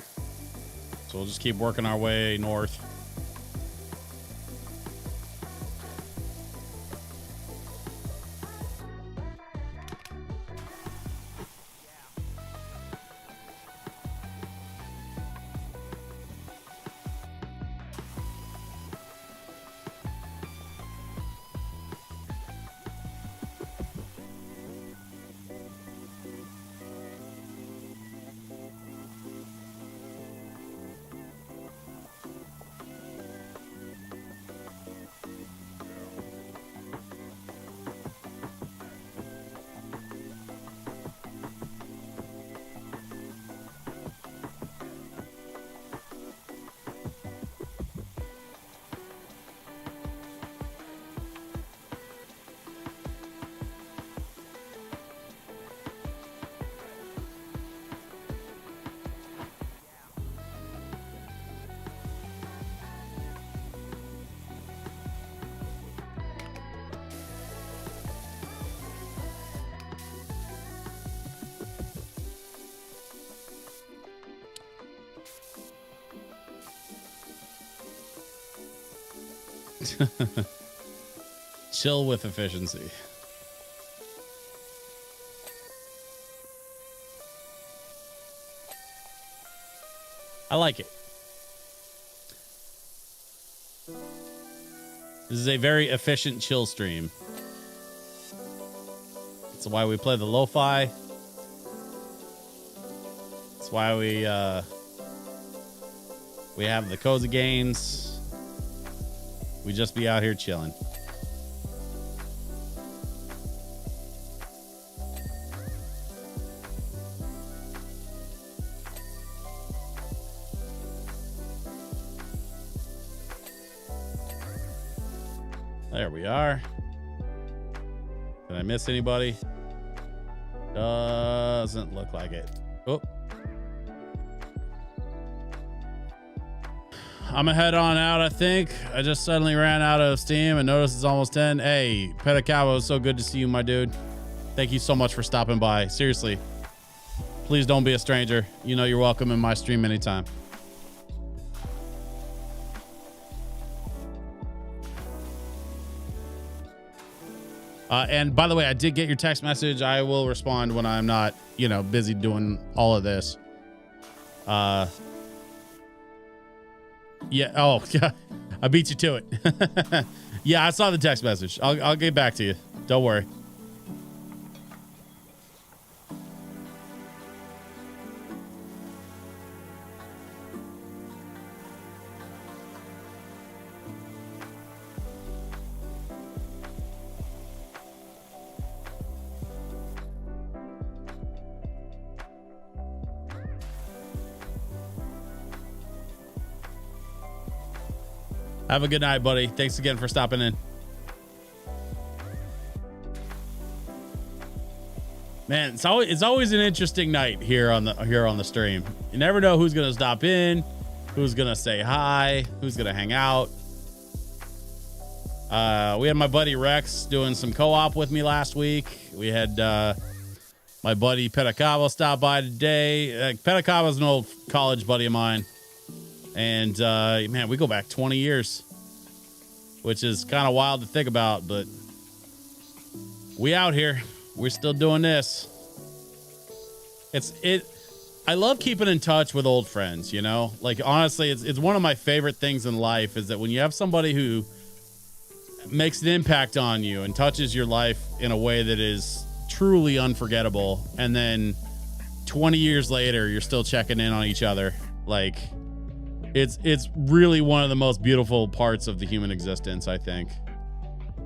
So we'll just keep working our way north. Chill with efficiency. I like it. This is a very efficient chill stream. That's why we play the LoFi. That's why we have the cozy games. We just be out here chilling. There we are. Did I miss anybody? Doesn't look like it. Oh. I'm gonna head on out, I think. I just suddenly ran out of steam and noticed it's almost 10. Hey, Pedicabo, so good to see you, my dude. Thank you so much for stopping by. Seriously. Please don't be a stranger. You know you're welcome in my stream anytime. And by the way, I did get your text message. I will respond when I'm not, you know, busy doing all of this. Yeah. Oh, yeah. I beat you to it. Yeah, I saw the text message. I'll get back to you. Don't worry. Have a good night, buddy. Thanks again for stopping in. Man, it's always an interesting night here on the stream. You never know who's gonna stop in, who's gonna say hi, who's gonna hang out. We had my buddy Rex doing some co-op with me last week. We had My buddy Pedacabo stopped by today. Pedacabo's an old college buddy of mine. And, man, we go back 20 years, which is kind of wild to think about, but we out here. We're still doing this. I love keeping in touch with old friends, you know? Like, honestly, it's one of my favorite things in life is that when you have somebody who makes an impact on you and touches your life in a way that is truly unforgettable, and then 20 years later, you're still checking in on each other. Like, it's really one of the most beautiful parts of the human existence, I think,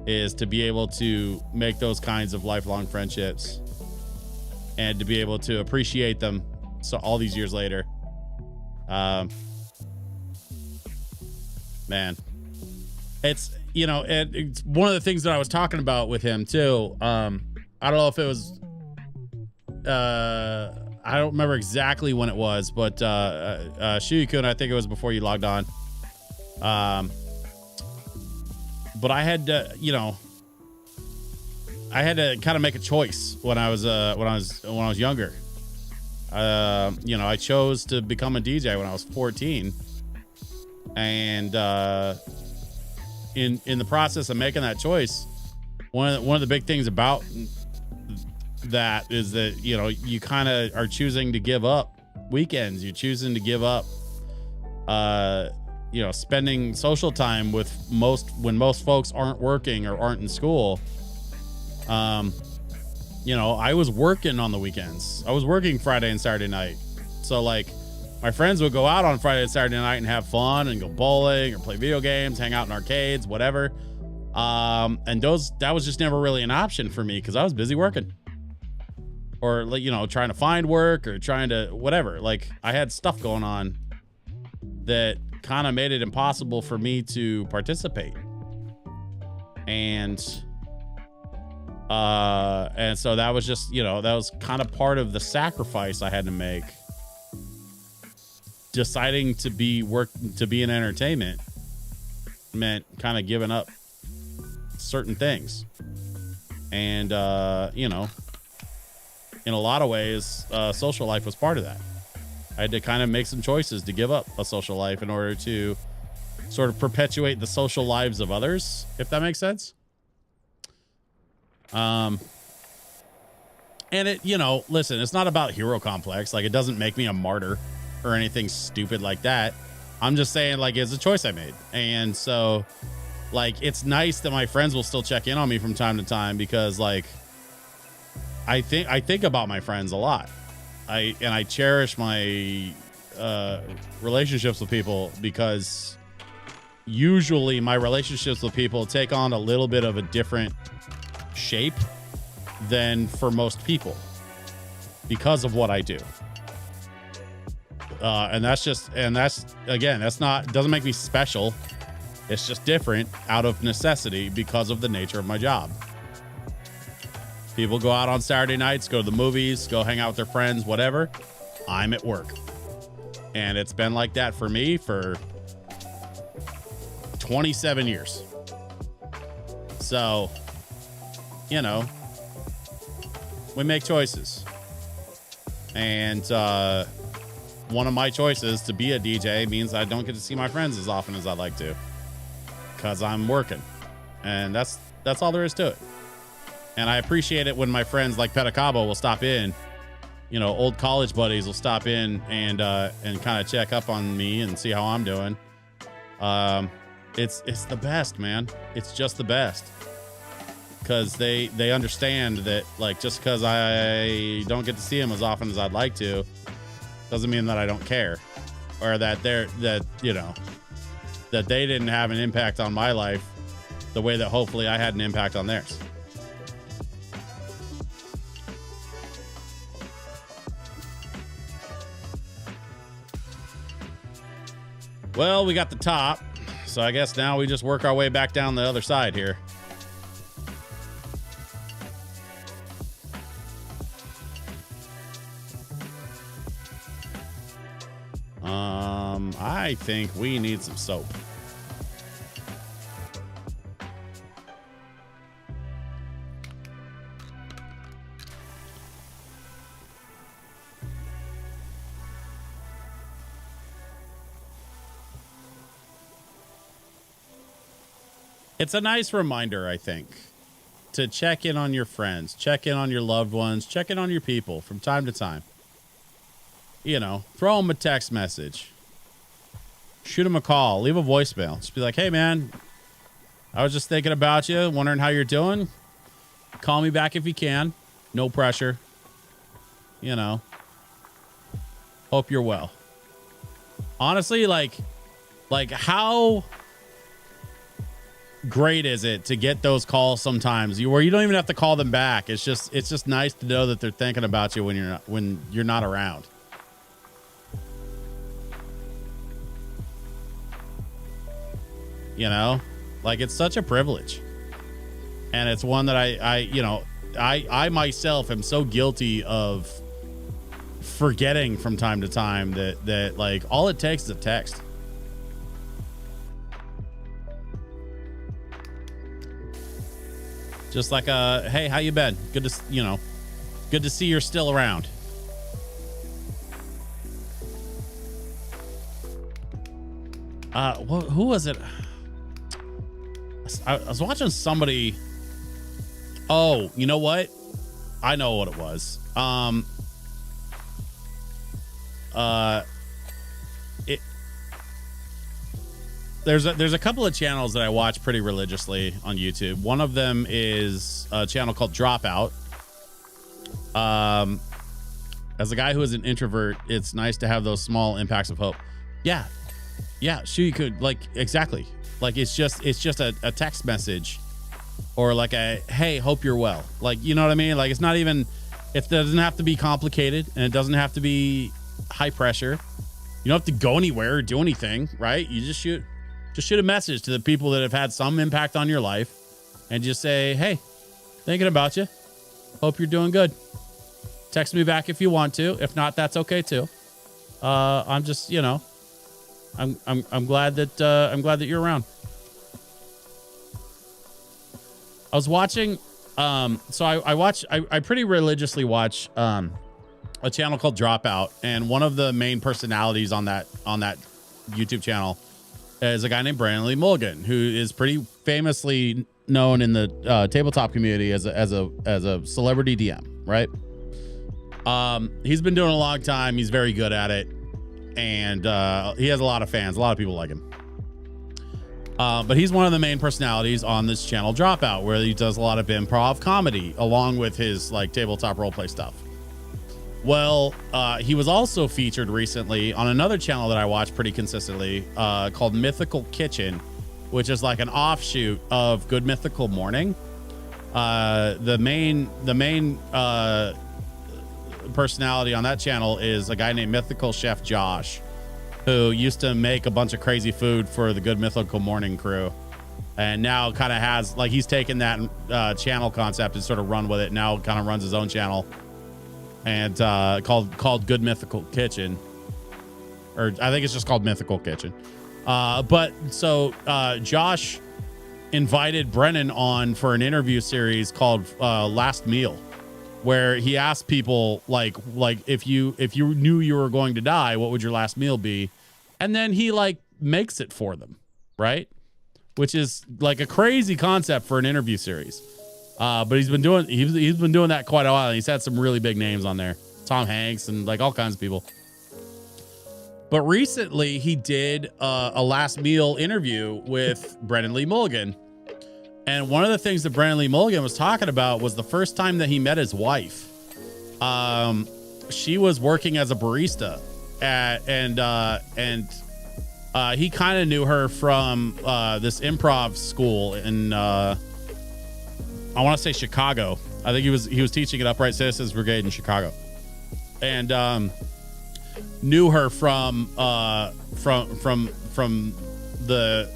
is to be able to make those kinds of lifelong friendships and to be able to appreciate them so all these years later. Man, it's, you know, it's one of the things that I was talking about with him too. I don't know if it was, I don't remember exactly when it was, but Shuyi-kun, I think it was before you logged on. But I had to, you know, I had to kind of make a choice when I was younger. You know, I chose to become a DJ when I was 14, and in the process of making that choice, one of the big things about that is that, you know, you kind of are choosing to give up weekends. You're choosing to give up, you know, spending social time with when most folks aren't working or aren't in school. You know, I was working on the weekends. I was working Friday and Saturday night. So like my friends would go out on Friday and Saturday night and have fun and go bowling or play video games, hang out in arcades, whatever. And that was just never really an option for me because I was busy working or, you know, trying to find work or trying to whatever. Like I had stuff going on that kind of made it impossible for me to participate. And so that was just, you know, that was kind of part of the sacrifice I had to make. Deciding to be in entertainment meant kind of giving up certain things. And, you know, in a lot of ways, social life was part of that. I had to kind of make some choices to give up a social life in order to sort of perpetuate the social lives of others, if that makes sense. And it, you know, listen, it's not about hero complex. Like it doesn't make me a martyr or anything stupid like that. I'm just saying like it's a choice I made. And so like, it's nice that my friends will still check in on me from time to time because like, I think about my friends a lot. I cherish my, relationships with people because usually my relationships with people take on a little bit of a different shape than for most people because of what I do. And that's not, doesn't make me special. It's just different out of necessity because of the nature of my job. People go out on Saturday nights, go to the movies, go hang out with their friends, whatever. I'm at work. And it's been like that for me for 27 years. So, you know, we make choices. And one of my choices to be a DJ means I don't get to see my friends as often as I'd like to because I'm working. And that's all there is to it. And I appreciate it when my friends like Pedacabo will stop in. You know, old college buddies will stop in and kind of check up on me and see how I'm doing. It's the best, man. It's just the best. Because they understand that, like, just because I don't get to see them as often as I'd like to doesn't mean that I don't care, or that you know, that they didn't have an impact on my life the way that hopefully I had an impact on theirs. Well, we got the top, so I guess now we just work our way back down the other side here. I think we need some soap. It's a nice reminder, I think, to check in on your friends, check in on your loved ones, check in on your people from time to time. You know, throw them a text message, shoot them a call, leave a voicemail. Just be like, hey, man, I was just thinking about you, wondering how you're doing. Call me back if you can. No pressure. You know, hope you're well. Honestly, like how great is it to get those calls sometimes where you don't even have to call them back. It's just nice to know that they're thinking about you when you're not around. You know, like it's such a privilege, and it's one that I myself am so guilty of forgetting from time to time that like all it takes is a text. Just like hey, how you been? Good to see you're still around. Who was it? I was watching somebody. Oh, you know what? I know what it was. There's a couple of channels that I watch pretty religiously on YouTube. One of them is a channel called Dropout. As a guy who is an introvert, it's nice to have those small impacts of hope. Yeah, sure, you could, like, exactly. Like it's just a text message, or like a hey, hope you're well. Like, you know what I mean? Like it's not even, it doesn't have to be complicated, and it doesn't have to be high pressure. You don't have to go anywhere or do anything, right? You just shoot a message to the people that have had some impact on your life, and just say, hey, thinking about you. Hope you're doing good. Text me back if you want to. If not, that's okay too. I'm just, you know, I'm glad that you're around. I was watching, so I pretty religiously watch a channel called Dropout, and one of the main personalities on that YouTube channel is a guy named Brandon Lee Mulligan, who is pretty famously known in the tabletop community as a celebrity DM, right? He's been doing it a long time. He's very good at it, and he has a lot of fans. A lot of people like him. But he's one of the main personalities on this channel, Dropout, where he does a lot of improv comedy along with his like tabletop roleplay stuff. Well, he was also featured recently on another channel that I watch pretty consistently, called Mythical Kitchen, which is like an offshoot of Good Mythical Morning. The main personality on that channel is a guy named Mythical Chef Josh, who used to make a bunch of crazy food for the Good Mythical Morning crew, and now kind of has, like, he's taken that channel concept and sort of run with it. Now kind of runs his own channel, and called Good Mythical Kitchen, or I think it's just called Mythical Kitchen. But so Josh invited Brennan on for an interview series called Last Meal, where he asked people like if you knew you were going to die, what would your last meal be? And then he like makes it for them, right? Which is like a crazy concept for an interview series. But he's been doing that quite a while. He's had some really big names on there, Tom Hanks and like all kinds of people. But recently he did a last meal interview with Brennan Lee Mulligan. And one of the things that Brandon Lee Mulligan was talking about was the first time that he met his wife. She was working as a barista and he kind of knew her from this improv school in I want to say Chicago. I think he was teaching at Upright Citizens Brigade in Chicago, and knew her from the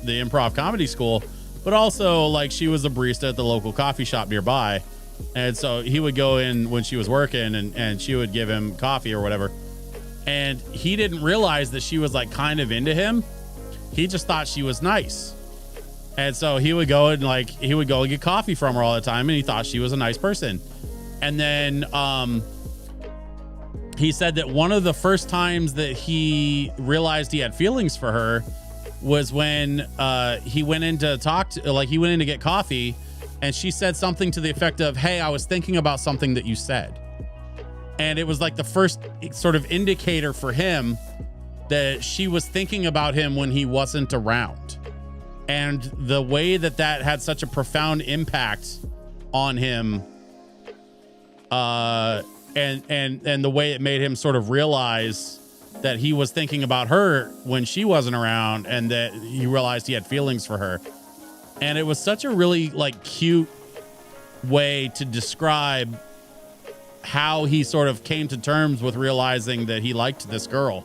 improv comedy school. But also, like, she was a barista at the local coffee shop nearby. And so he would go in when she was working and she would give him coffee or whatever. And he didn't realize that she was, like, kind of into him. He just thought she was nice. And so he would go and get coffee from her all the time. And he thought she was a nice person. And then he said that one of the first times that he realized he had feelings for her was when he went in to talk to, like he went in to get coffee, and she said something to the effect of, "Hey, I was thinking about something that you said." And it was like the first sort of indicator for him that she was thinking about him when he wasn't around. And the way that that had such a profound impact on him, and the way it made him sort of realize that he was thinking about her when she wasn't around, and that he realized he had feelings for her. And it was such a really like cute way to describe how he sort of came to terms with realizing that he liked this girl.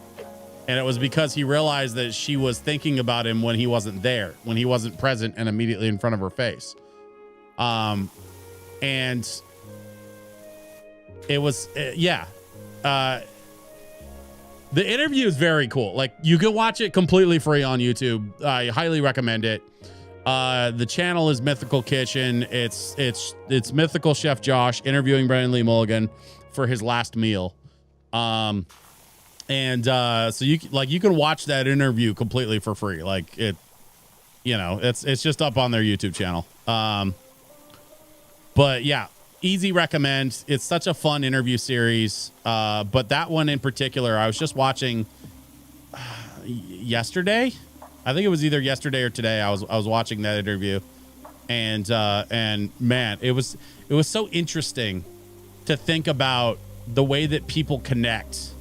And it was because he realized that she was thinking about him when he wasn't there, when he wasn't present and immediately in front of her face. And it was, the interview is very cool. Like, you can watch it completely free on YouTube. I highly recommend it. The channel is Mythical Kitchen. It's Mythical Chef Josh interviewing Brandon Lee Mulligan for his last meal. So you can watch that interview completely for free. Like, it, it's just up on their YouTube channel. But yeah, easy recommend. It's such a fun interview series. But that one in particular, I was just watching yesterday. I think it was either yesterday or today. I was watching that interview, and man, it was so interesting to think about the way that people connect,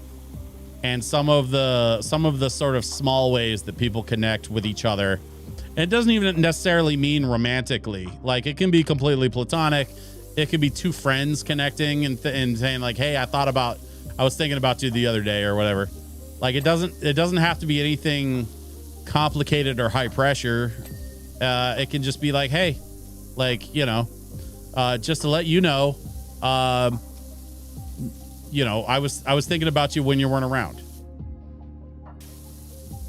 and some of the sort of small ways that people connect with each other. And it doesn't even necessarily mean romantically. Like, it can be completely platonic. It could be two friends connecting and saying like, "Hey, I was thinking about you the other day," or whatever. Like, it doesn't have to be anything complicated or high pressure. It can just be like, "Hey, like, just to let you know, I was thinking about you when you weren't around,"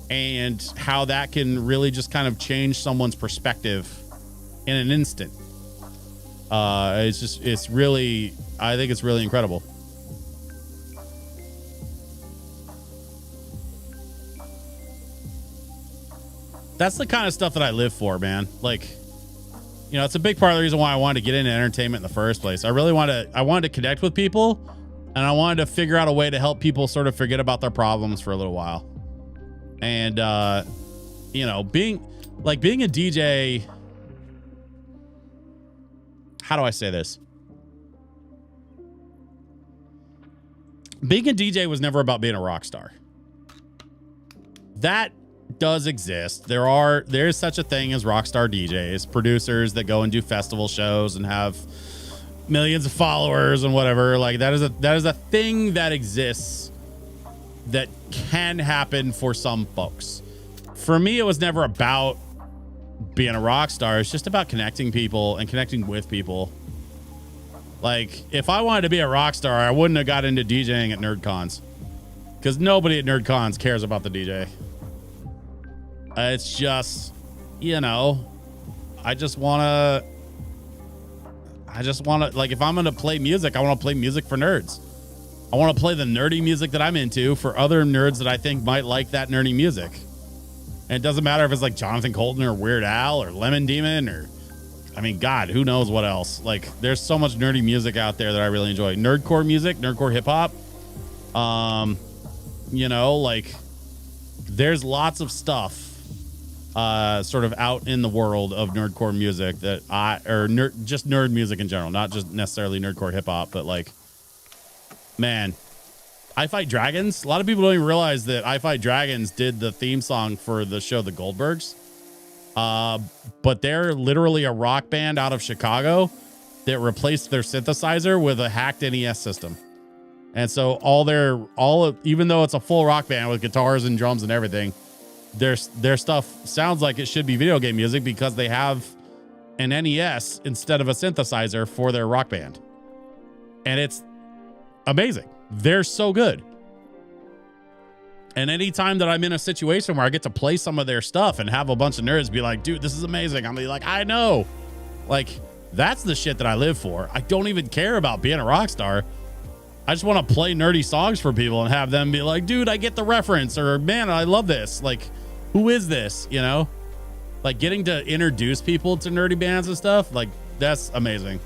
and how that can really just kind of change someone's perspective in an instant. I think it's really incredible. That's the kind of stuff that I live for, man. Like, it's a big part of the reason why I wanted to get into entertainment in the first place. I wanted to connect with people, and I wanted to figure out a way to help people sort of forget about their problems for a little while. And, being a DJ, how do I say this? Being a DJ was never about being a rock star. That does exist. There's such a thing as rock star DJs, producers that go and do festival shows and have millions of followers and whatever. Like, that is a thing that exists, that can happen for some folks. For me, it was never about being a rock star. It's just about connecting people and connecting with people. Like, if I wanted to be a rock star, I wouldn't have got into DJing at NerdCons, because nobody at NerdCons cares about the DJ. It's just, I just want to, like, if I'm going to play music, I want to play music for nerds. I want to play the nerdy music that I'm into for other nerds that I think might like that nerdy music. And it doesn't matter if it's like Jonathan Colton or Weird Al or Lemon Demon or, God, who knows what else. Like, there's so much nerdy music out there that I really enjoy. Nerdcore music, nerdcore hip hop. Like, there's lots of stuff sort of out in the world of nerdcore music that just nerd music in general, not just necessarily nerdcore hip hop, but like, man, I Fight Dragons. A lot of people don't even realize that I Fight Dragons did the theme song for the show The Goldbergs. But they're literally a rock band out of Chicago that replaced their synthesizer with a hacked NES system. And so even though it's a full rock band with guitars and drums and everything, their stuff sounds like it should be video game music because they have an NES instead of a synthesizer for their rock band. And it's amazing. They're so good. And anytime that I'm in a situation where I get to play some of their stuff and have a bunch of nerds be like, "Dude, this is amazing," I'm like, "I know." Like, that's the shit that I live for. I don't even care about being a rock star. I just want to play nerdy songs for people and have them be like, "Dude, I get the reference," or "Man, I love this." Like, who is this? You know, like getting to introduce people to nerdy bands and stuff. Like that's amazing.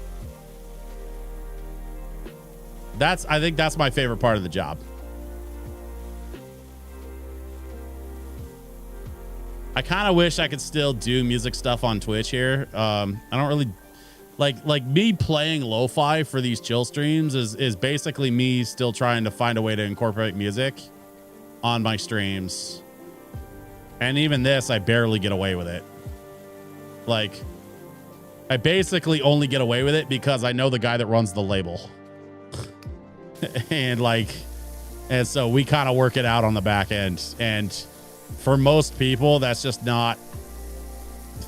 I think that's my favorite part of the job. I kind of wish I could still do music stuff on Twitch here. I don't really like me playing lo-fi for these chill streams is basically me still trying to find a way to incorporate music on my streams. And even this, I barely get away with it. Like, I basically only get away with it because I know the guy that runs the label. and so we kind of work it out on the back end. And for most people, that's just not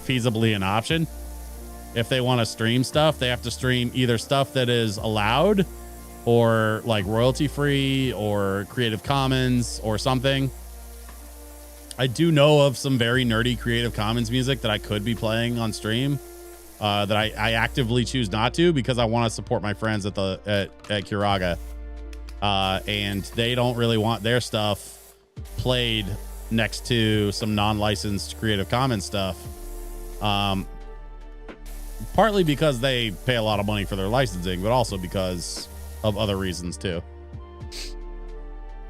feasibly an option. If they want to stream stuff, they have to stream either stuff that is allowed or like royalty free or Creative Commons or something. I do know of some very nerdy Creative Commons music that I could be playing on stream that I actively choose not to because I want to support my friends at Kiraga. And they don't really want their stuff played next to some non-licensed Creative Commons stuff. Partly because they pay a lot of money for their licensing, but also because of other reasons too.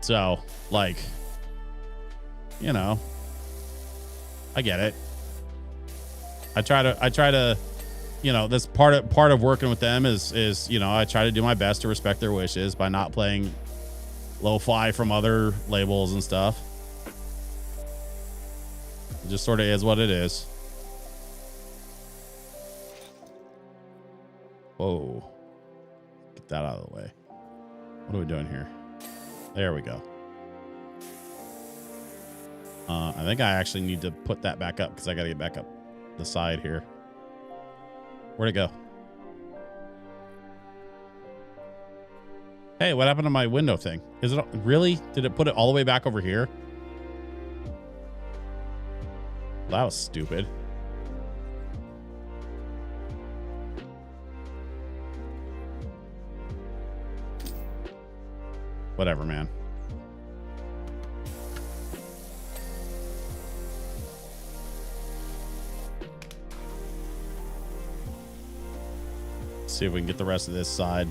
So, like, you know, I get it. I try to, you know, this part of working with them is, you know, I try to do my best to respect their wishes by not playing lo-fi from other labels and stuff. It just sort of is what it is. Whoa. Get that out of the way. What are we doing here? There we go. I think I actually need to put that back up because I got to get back up the side here. Where'd it go? Hey, what happened to my window thing? Is it really? Did it put it all the way back over here? That was stupid. Whatever, man. Let's see if we can get the rest of this side.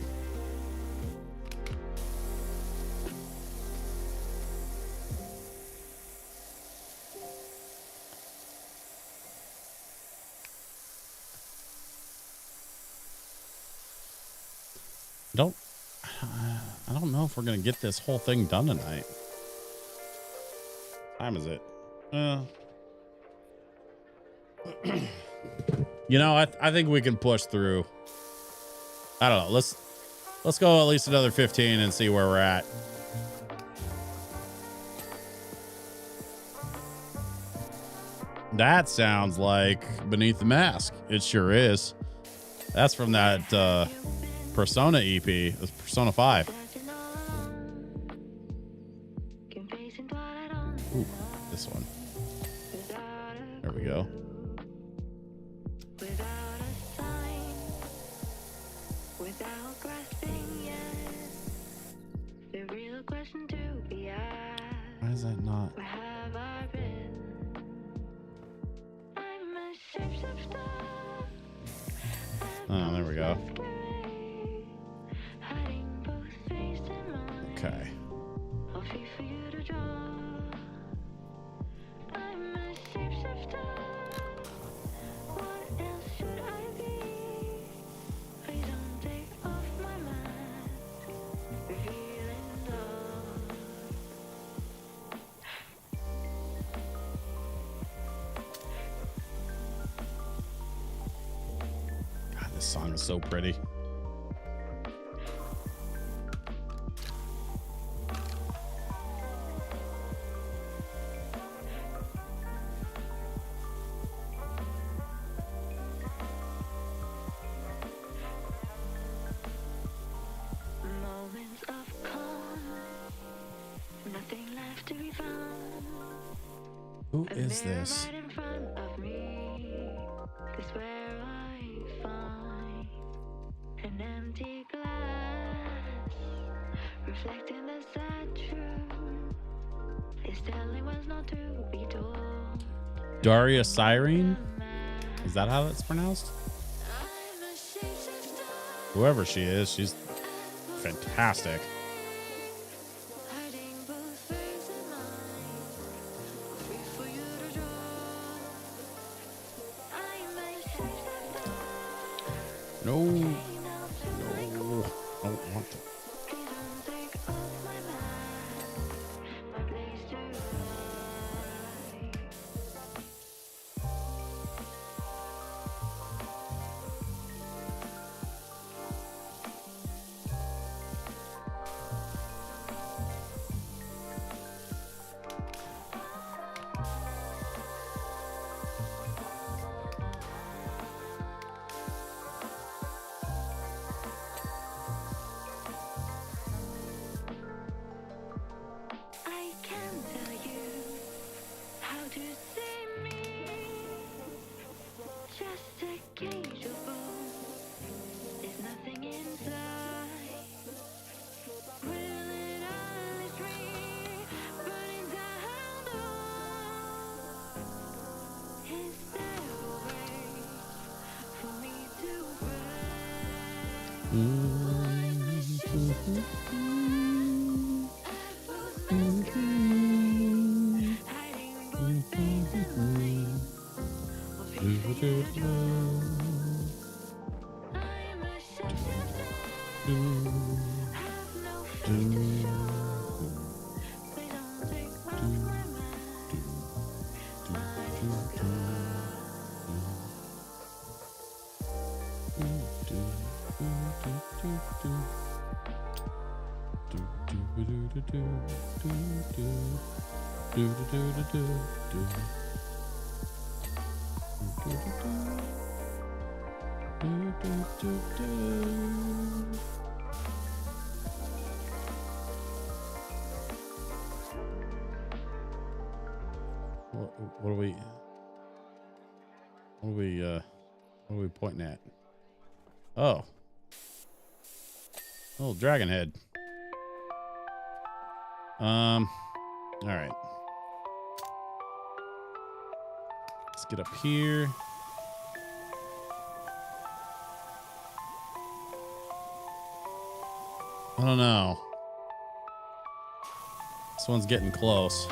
I don't know if we're gonna get this whole thing done tonight. What time is it? You know, I think we can push through. I don't know. Let's go at least another 15 and see where we're at. That sounds like Beneath the Mask. It sure is. That's from that Persona EP. It was Persona 5. Ooh, this one. There we go. Why is that not? Oh, there we go. Okay. This song is so pretty. Moments of calm, nothing left to be found. Who is this? Right in front of me is where I find an empty glass, reflecting the sad truth. This telling was not to be told. Daria Cyrene? Is that how that's pronounced? I'm a shapeshifter. Whoever she is, she's fantastic. Hiding both face and mind. Free for you to draw. I'm a shapeshifter. No. Chained up to my No. I don't want to. Please don't take off my mind. My place to hide. I can't tell you how to see me. Just a cage of bones. There's nothing inside. Will it always free? Burning down door. Is there a way for me to break? I'm a shapeshifter. Hiding both face and mind. I'm a shapeshifter. Have no face to show. Please don't take off my mind. Mine is gone. What are we? What are we pointing at? Oh, little dragon head. All right. Let's get up here. I don't know. This one's getting close.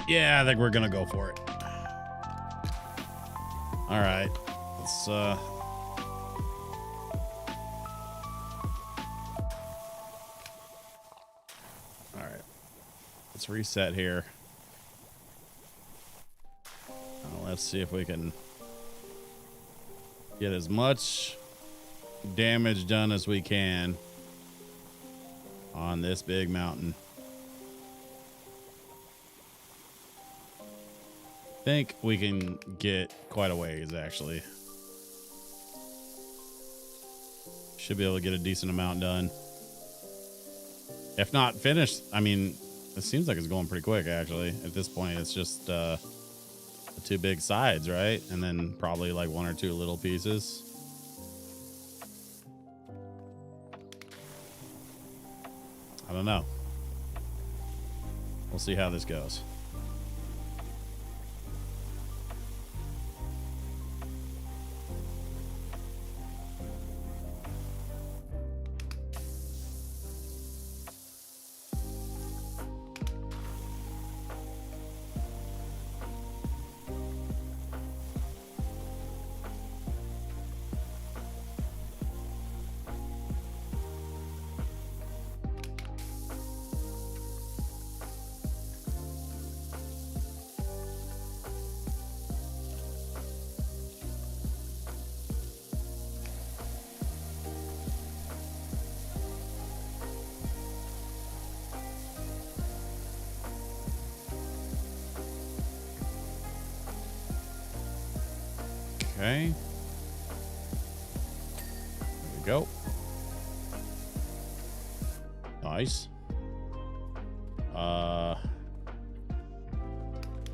Yeah, I think we're gonna go for it. All right, let's all right, let's reset here. Let's see if we can get as much damage done as we can on this big mountain. I think we can get quite a ways, actually. Should be able to get a decent amount done. If not finished, I mean, it seems like it's going pretty quick, actually. At this point, it's just the two big sides, right? And then probably like one or two little pieces. I don't know. We'll see how this goes. Okay. There we go. Nice.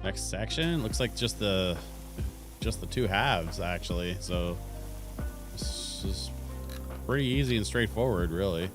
Next section looks like just the two halves actually. So this is pretty easy and straightforward, really.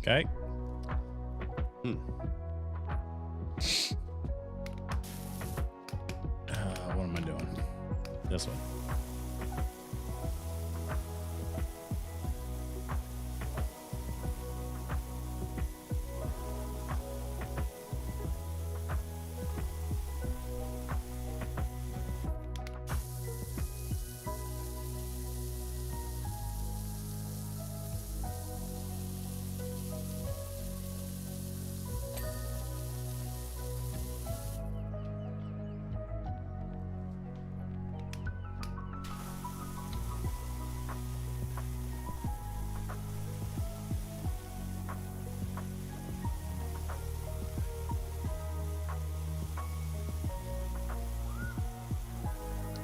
Okay. What am I doing? This one.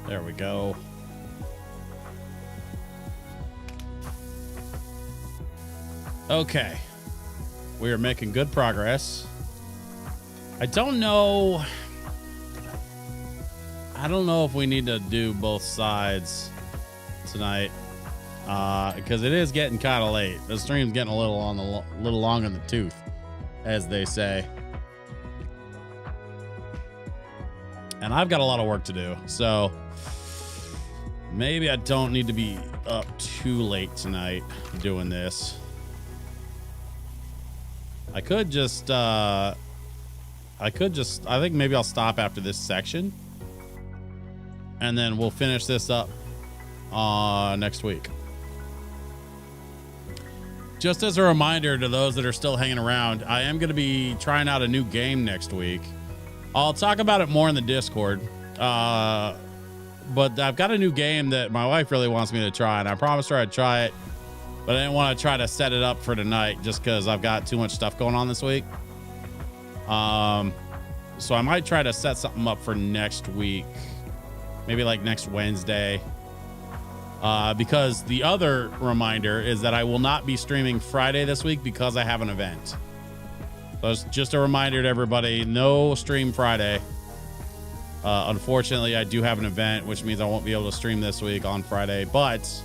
There we go. Okay. We are making good progress. I don't know if we need to do both sides tonight. Because it is getting kind of late. The stream's getting a little long on the tooth, as they say. And I've got a lot of work to do, so maybe I don't need to be up too late tonight doing this. I think maybe I'll stop after this section and then we'll finish this up next week. Just as a reminder to those that are still hanging around, I am going to be trying out a new game next week. I'll talk about it more in the Discord. But I've got a new game that my wife really wants me to try, and I promised her I'd try it, but I didn't want to try to set it up for tonight just because I've got too much stuff going on this week. So I might try to set something up for next week, maybe like next Wednesday. Because the other reminder is that I will not be streaming Friday this week because I have an event. So it's just a reminder to everybody, no stream Friday. Unfortunately, I do have an event, which means I won't be able to stream this week on Friday, but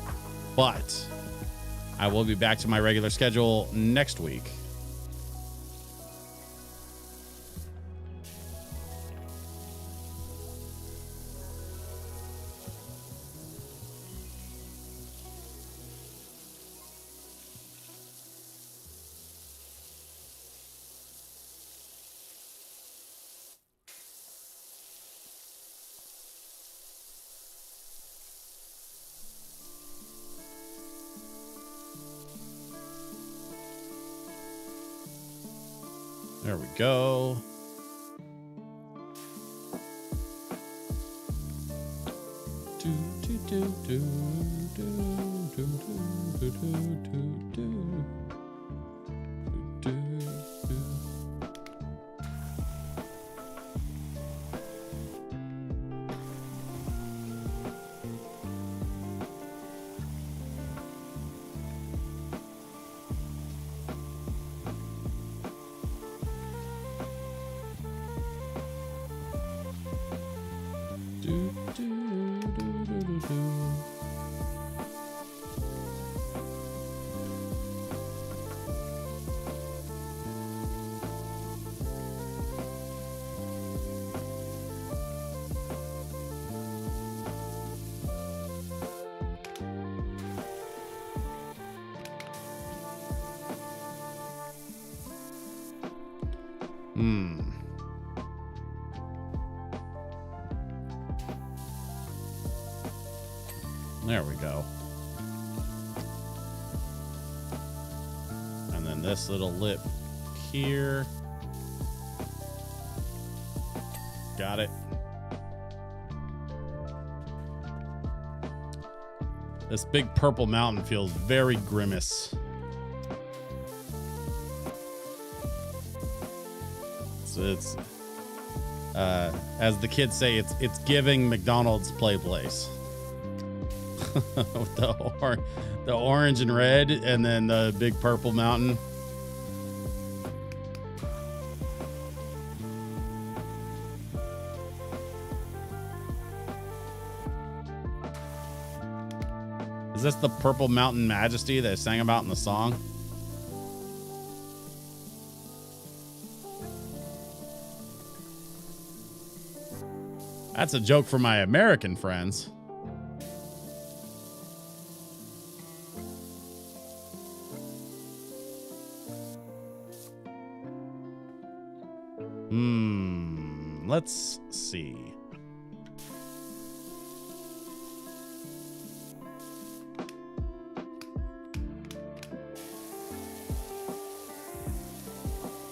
I will be back to my regular schedule next week. There we go. Do, do, do, do, do, do, do, do, do, do, do, do. Do, do, do, do, do, do. There we go. And then this little lip here. Got it. This big purple mountain feels very Grimace. So it's as the kids say, it's giving McDonald's play place. With the orange and red, and then the big purple mountain. Is this the Purple Mountain Majesty that I sang about in the song? That's a joke for my American friends. Let's see.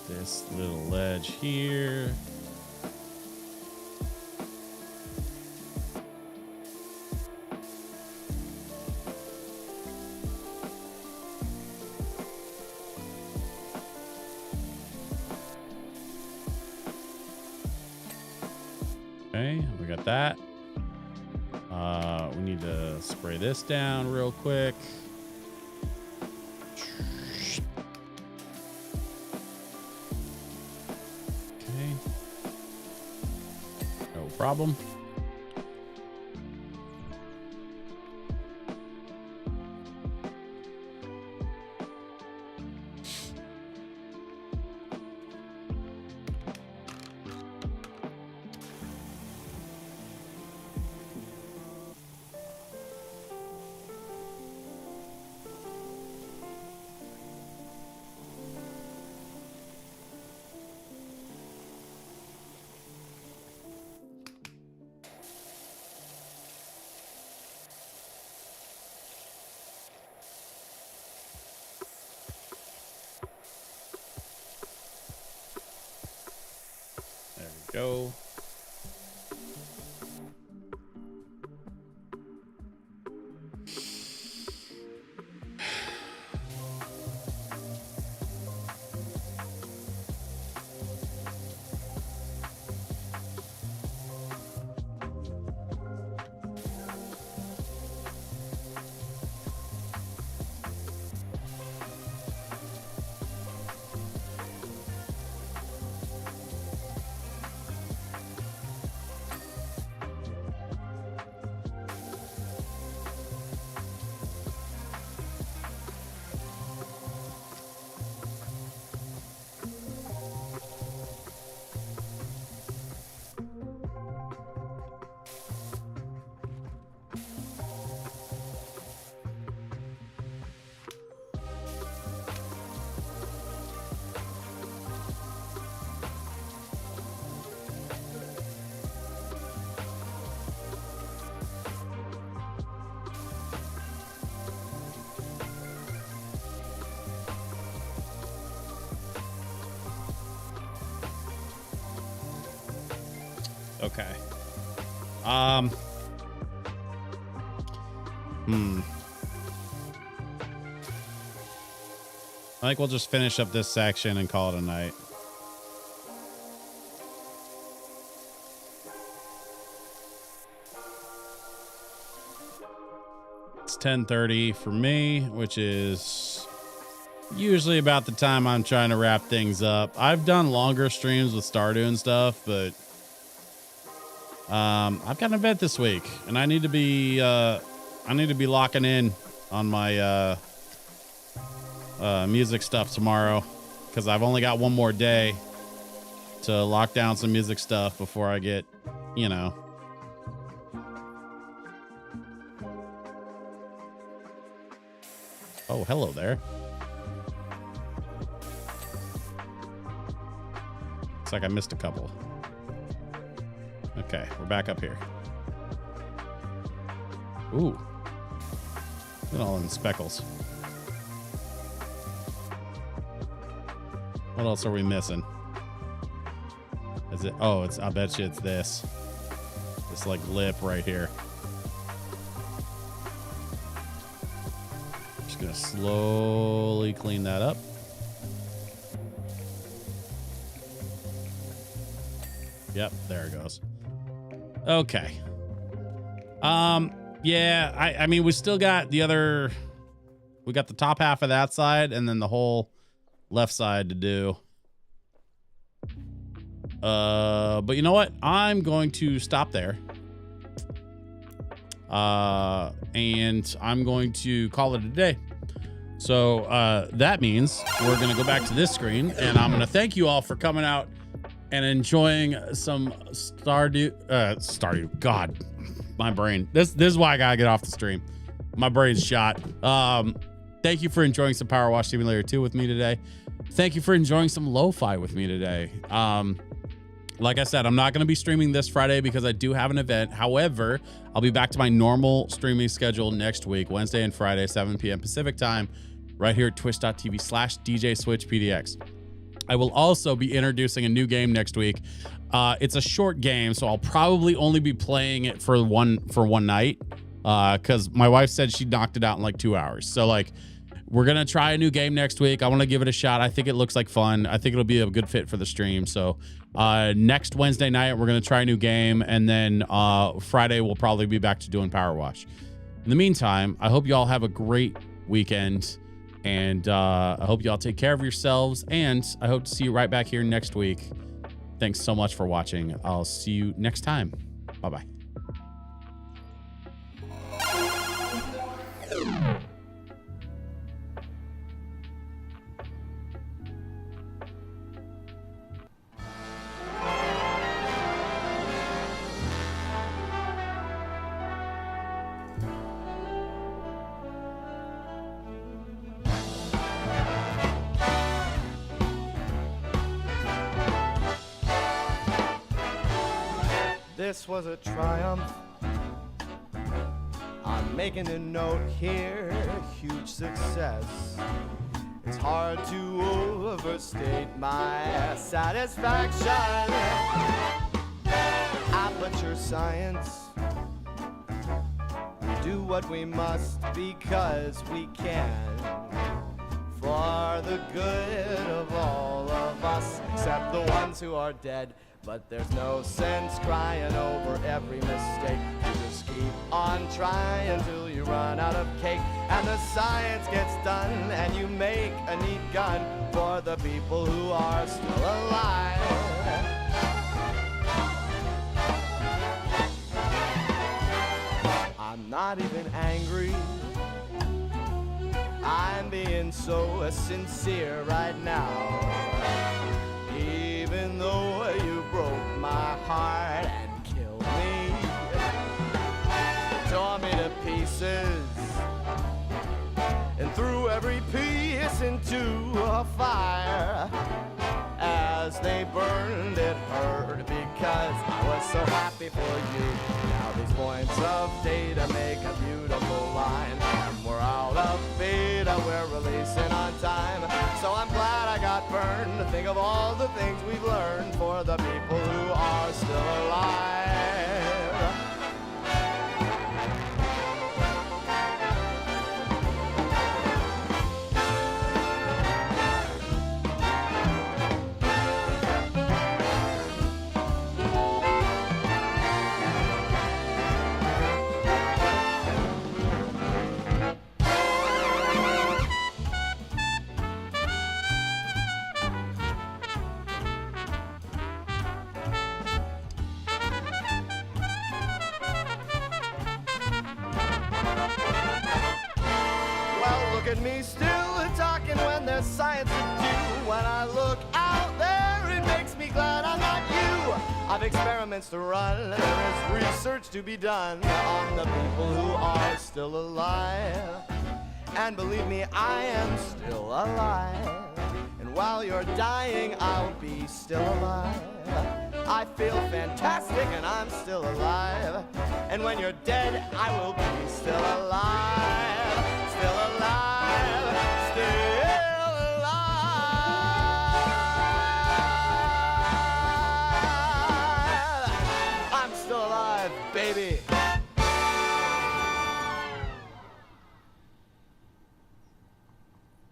This little ledge here. Okay, we got that. We need to spray this down real quick. Okay. No problem. Go. Okay. I think we'll just finish up this section and call it a night. It's 10:30 for me, which is usually about the time I'm trying to wrap things up. I've done longer streams with Stardew and stuff, but I've got an event this week, and I need to be locking in on my music stuff tomorrow, because I've only got one more day to lock down some music stuff before I get, you know. Oh, hello there. Looks like I missed a couple. Okay, we're back up here. Ooh. Look at all them speckles. What else are we missing? Is it? Oh, it's. I bet you it's this. This like lip right here. Just gonna slowly clean that up. Yep, there it goes. Okay. Yeah, I mean, we still got the other. We got the top half of that side, and then the whole left side to do. But you know what? I'm going to stop there. And I'm going to call it a day. So that means we're going to go back to this screen, and I'm going to thank you all for coming out and enjoying some Stardew. God, my brain. This is why I gotta get off the stream. My brain's shot. Thank you for enjoying some Powerwash Simulator 2 with me today. Thank you for enjoying some LoFi with me today. Like I said, I'm not going to be streaming this Friday because I do have an event. However, I'll be back to my normal streaming schedule next week, Wednesday and Friday, 7 p.m. Pacific time, right here at twitch.tv/DJSwitchPDX. I will also be introducing a new game next week. It's a short game, so I'll probably only be playing it for one night, because my wife said she knocked it out in like 2 hours. So like, we're going to try a new game next week. I want to give it a shot. I think it looks like fun. I think it'll be a good fit for the stream. So next Wednesday night, we're going to try a new game. And then Friday, we'll probably be back to doing Power Wash. In the meantime, I hope you all have a great weekend. And I hope you all take care of yourselves. And I hope to see you right back here next week. Thanks so much for watching. I'll see you next time. Bye-bye. This was a triumph. I'm making a note here, huge success. It's hard to overstate my satisfaction. Aperture science. Do what we must because we can. For the good of all of us, except the ones who are dead. But there's no sense crying over every mistake. You just keep on trying till you run out of cake. And the science gets done and you make a neat gun for the people who are still alive. I'm not even angry. I'm being so sincere right now. Even though you broke my heart and killed me, tore me to pieces, and threw every piece into a fire. As they burned, it hurt because I was so happy for you. Now these points of data make a beautiful line, and we're out of beta, we're releasing on time. So I'm glad I got burned to think of all the things we've learned for the people who are still alive. Look at me still talking when there's science to do. When I look out there, it makes me glad I'm not you. I've experiments to run, there is research to be done on the people who are still alive. And believe me, I am still alive. And while you're dying, I'll be still alive. I feel fantastic and I'm still alive. And when you're dead, I will be still alive.